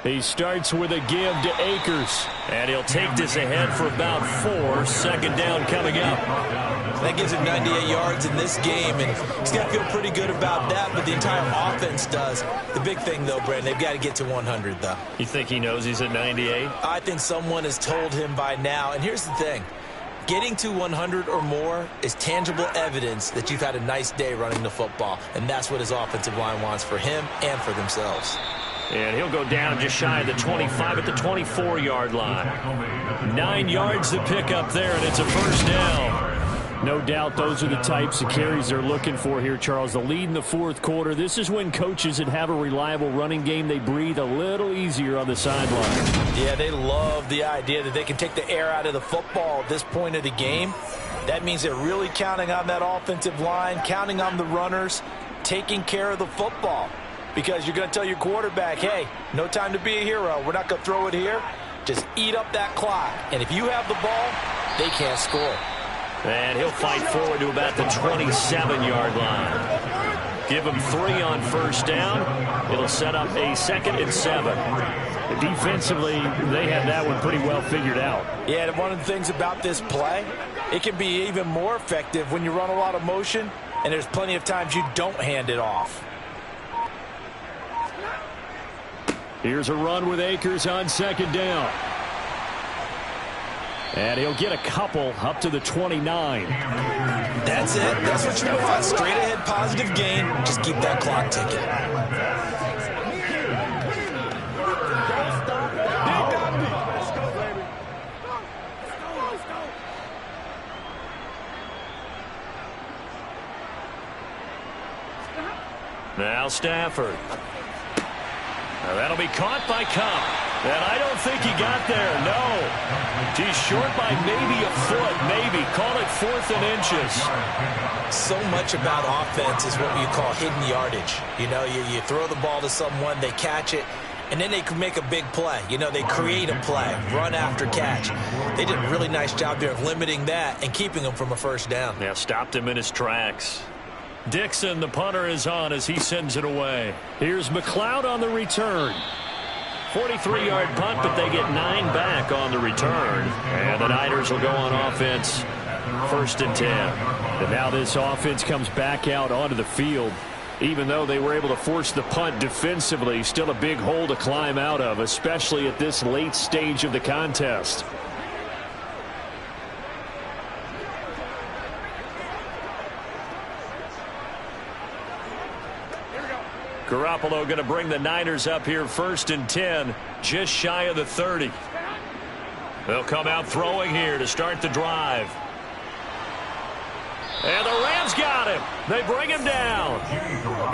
He starts with a give to Akers. And he'll take this ahead for about 4. Second down coming up. That gives him 98 yards in this game, and he's got to feel pretty good about that, but the entire offense does. The big thing, though, Brandon, they've got to get to 100, though. You think he knows he's at 98? I think someone has told him by now, and here's the thing. Getting to 100 or more is tangible evidence that you've had a nice day running the football, and that's what his offensive line wants for him and for themselves. And he'll go down just shy of the 25 at the 24-yard line. 9 yards to pick up there, and it's a first down. No doubt those are the types of carries they're looking for here, Charles. The lead in the fourth quarter. This is when coaches that have a reliable running game, they breathe a little easier on the sideline. Yeah, they love the idea that they can take the air out of the football at this point of the game. That means they're really counting on that offensive line, counting on the runners, taking care of the football. Because you're going to tell your quarterback, hey, no time to be a hero. We're not going to throw it here. Just eat up that clock. And if you have the ball, they can't score. And he'll fight forward to about the 27-yard line. Give him 3 on first down. It'll set up a 2nd and 7. Defensively, they had that one pretty well figured out. Yeah, and one of the things about this play, it can be even more effective when you run a lot of motion, and there's plenty of times you don't hand it off. Here's a run with Akers on 2nd down. And he'll get a couple up to the 29. That's it. That's what you want. Straight ahead positive gain. Just keep that clock ticking. Now Stafford. Now that'll be caught by Cup. And I don't think he got there. No. He's short by maybe a foot. Maybe. Call it 4th and inches. So much about offense is what you call hidden yardage. You know, you throw the ball to someone, they catch it, and then they can make a big play. You know, they create a play, run after catch. They did a really nice job there of limiting that and keeping him from a first down. Yeah, stopped him in his tracks. Dixon, the punter, is on as he sends it away. Here's McLeod on the return. 43-yard punt, but they get 9 back on the return. And the Niners will go on offense. 1st and 10. And now this offense comes back out onto the field. Even though they were able to force the punt defensively, still a big hole to climb out of, especially at this late stage of the contest. Garoppolo going to bring the Niners up here 1st and 10, just shy of the 30. They'll come out throwing here to start the drive. And the Rams got him. They bring him down.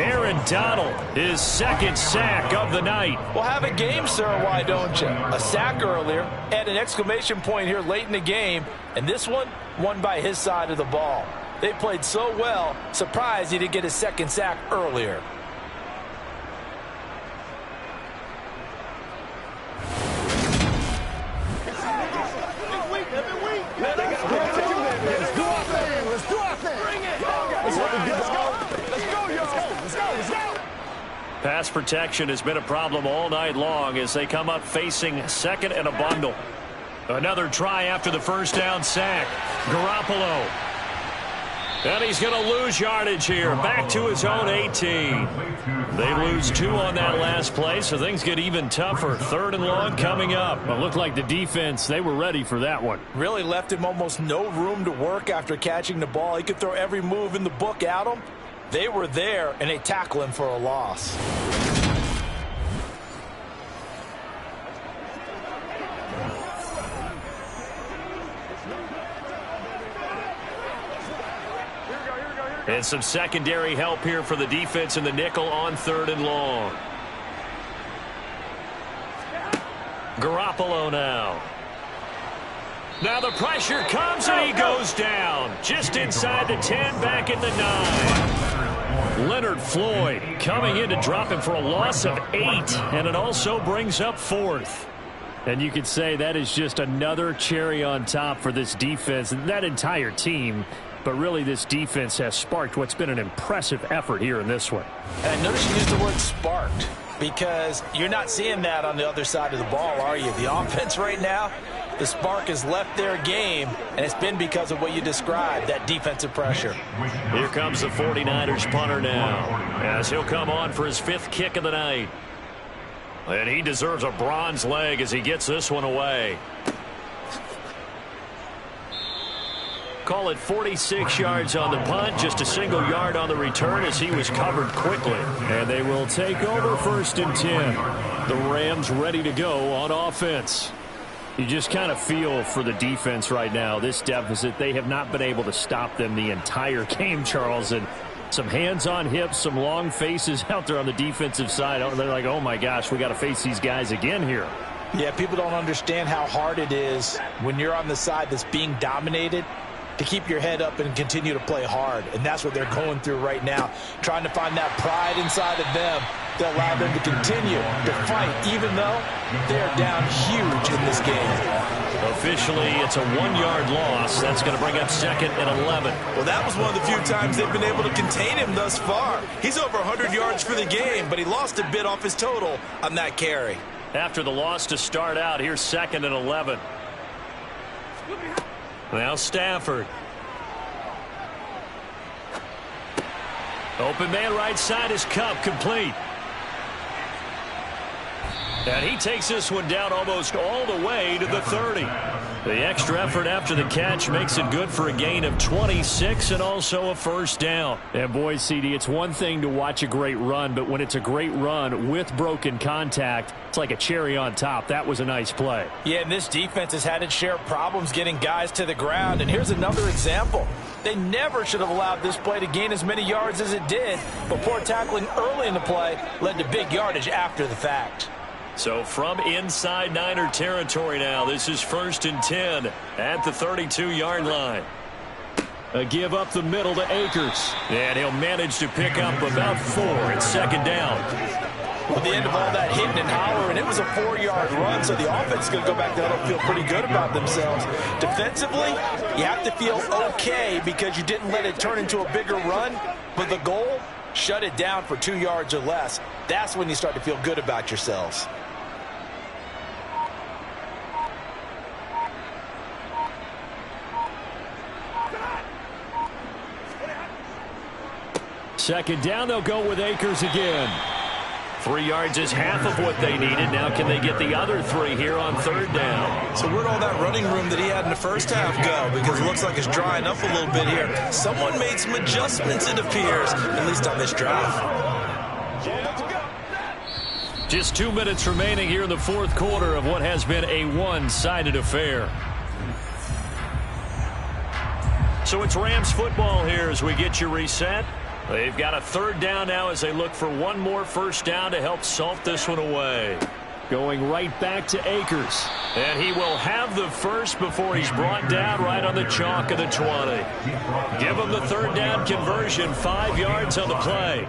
Aaron Donald, his 2nd sack of the night. Well, have a game, sir, why don't you? A sack earlier and an exclamation point here late in the game. And this one won by his side of the ball. They played so well, surprised he didn't get his 2nd sack earlier. Pass protection has been a problem all night long as they come up facing 2nd and a bundle. Another try after the first down sack. Garoppolo. And he's going to lose yardage here. Back to his own 18. They lose 2 on that last play, so things get even tougher. 3rd and long coming up. Well, it looked like the defense, they were ready for that one. Really left him almost no room to work after catching the ball. He could throw every move in the book at him. They were there, and they tackle him for a loss. And some secondary help here for the defense in the nickel on 3rd and long. Garoppolo now. Now the pressure comes and he goes down. Just inside the 10, back at the 9. Leonard Floyd coming in to drop him for a loss of 8. And it also brings up 4th. And you could say that is just another cherry on top for this defense and that entire team. But really, this defense has sparked what's been an impressive effort here in this one. And I noticed you used the word sparked because you're not seeing that on the other side of the ball, are you? The offense right now, the spark has left their game, and it's been because of what you described, that defensive pressure. Here comes the 49ers punter now as he'll come on for his 5th kick of the night. And he deserves a bronze leg as he gets this one away. Call it 46 yards on the punt, just a single yard on the return as he was covered quickly. And they will take over 1st and 10. The Rams ready to go on offense. You just kind of feel for the defense right now, this deficit. They have not been able to stop them the entire game, Charles. And some hands on hips, some long faces out there on the defensive side. They're like, oh my gosh, we got to face these guys again here. Yeah, people don't understand how hard it is when you're on the side that's being dominated to keep your head up and continue to play hard. And that's what they're going through right now, trying to find that pride inside of them to allow them to continue to fight, even though they're down huge in this game. Officially, it's a 1-yard loss. That's going to bring up second and 11. Well, that was one of the few times they've been able to contain him thus far. He's over 100 yards for the game, but he lost a bit off his total on that carry. After the loss to start out, here's second and 11. Now Stafford. Open man right side is Cup, complete. And he takes this one down almost all the way to the 30. The extra effort after the catch makes it good for a gain of 26 and also a first down. And boy, CD, it's one thing to watch a great run, but when it's a great run with broken contact, it's like a cherry on top. That was a nice play. Yeah, and this defense has had its share of problems getting guys to the ground. And here's another example. They never should have allowed this play to gain as many yards as it did, but poor tackling early in the play led to big yardage after the fact. So from inside Niner territory now, this is 1st and 10 at the 32-yard line. A give up the middle to Akers. And he'll manage to pick up about 4 at second down. Well, the end of all that hitting and hollering, it was a 4-yard run, so the offense is going to go back there and feel pretty good about themselves. Defensively, you have to feel okay because you didn't let it turn into a bigger run, but the goal, shut it down for 2 yards or less. That's when you start to feel good about yourselves. Second down, they'll go with Akers again. 3 yards is half of what they needed. Now can they get the other 3 here on 3rd down? So where'd all that running room that he had in the first half go? Because it looks like it's drying up a little bit here. Someone made some adjustments, it appears, at least on this drive. Just 2 minutes remaining here in the 4th quarter of what has been a one-sided affair. So it's Rams football here as we get you reset. They've got a 3rd down now as they look for one more first down to help salt this one away. Going right back to Akers. And he will have the first before he's brought down right on the chalk of the 20. Give him the 3rd down conversion, 5 yards on the play.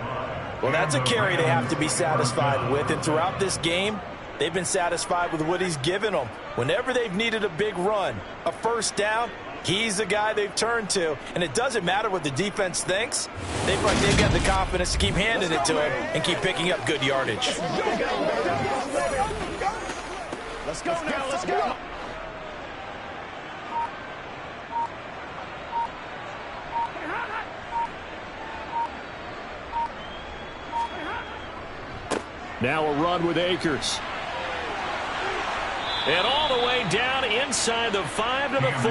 Well, that's a carry they have to be satisfied with, and throughout this game, they've been satisfied with what he's given them. Whenever they've needed a big run, a first down, he's the guy they've turned to, and it doesn't matter what the defense thinks. They feel like they've got the confidence to keep handing it to him and keep picking up good yardage. Let's go now, let's go. Now a run with Akers. And all the way down inside the 5 to the 4.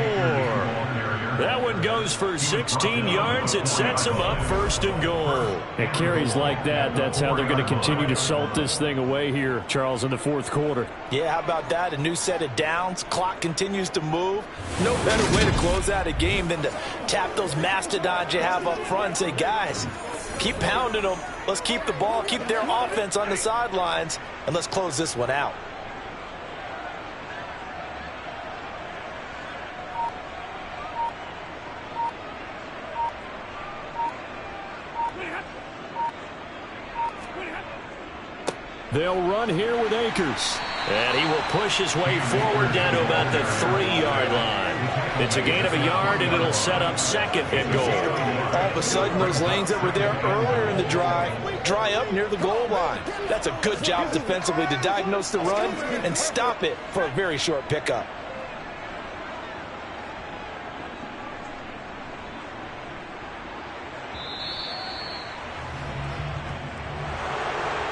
That one goes for 16 yards. It sets them up 1st and goal. It carries like that. That's how they're going to continue to salt this thing away here, Charles, in the 4th quarter. Yeah, how about that? A new set of downs. Clock continues to move. No better way to close out a game than to tap those mastodons you have up front and say, guys, keep pounding them. Let's keep the ball, keep their offense on the sidelines, and let's close this one out. They'll run here with Akers. And he will push his way forward down to about the 3-yard line. It's a gain of a yard, and it'll set up 2nd and goal. All of a sudden, those lanes that were there earlier in the drive dry up near the goal line. That's a good job defensively to diagnose the run and stop it for a very short pickup.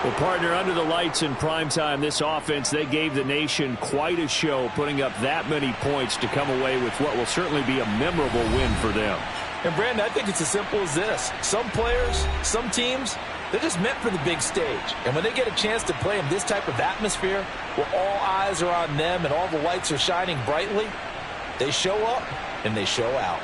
Well, partner, under the lights in primetime, this offense, they gave the nation quite a show, putting up that many points to come away with what will certainly be a memorable win for them. And, Brandon, I think it's as simple as this. Some players, some teams, they're just meant for the big stage. And when they get a chance to play in this type of atmosphere where all eyes are on them and all the lights are shining brightly, they show up and they show out.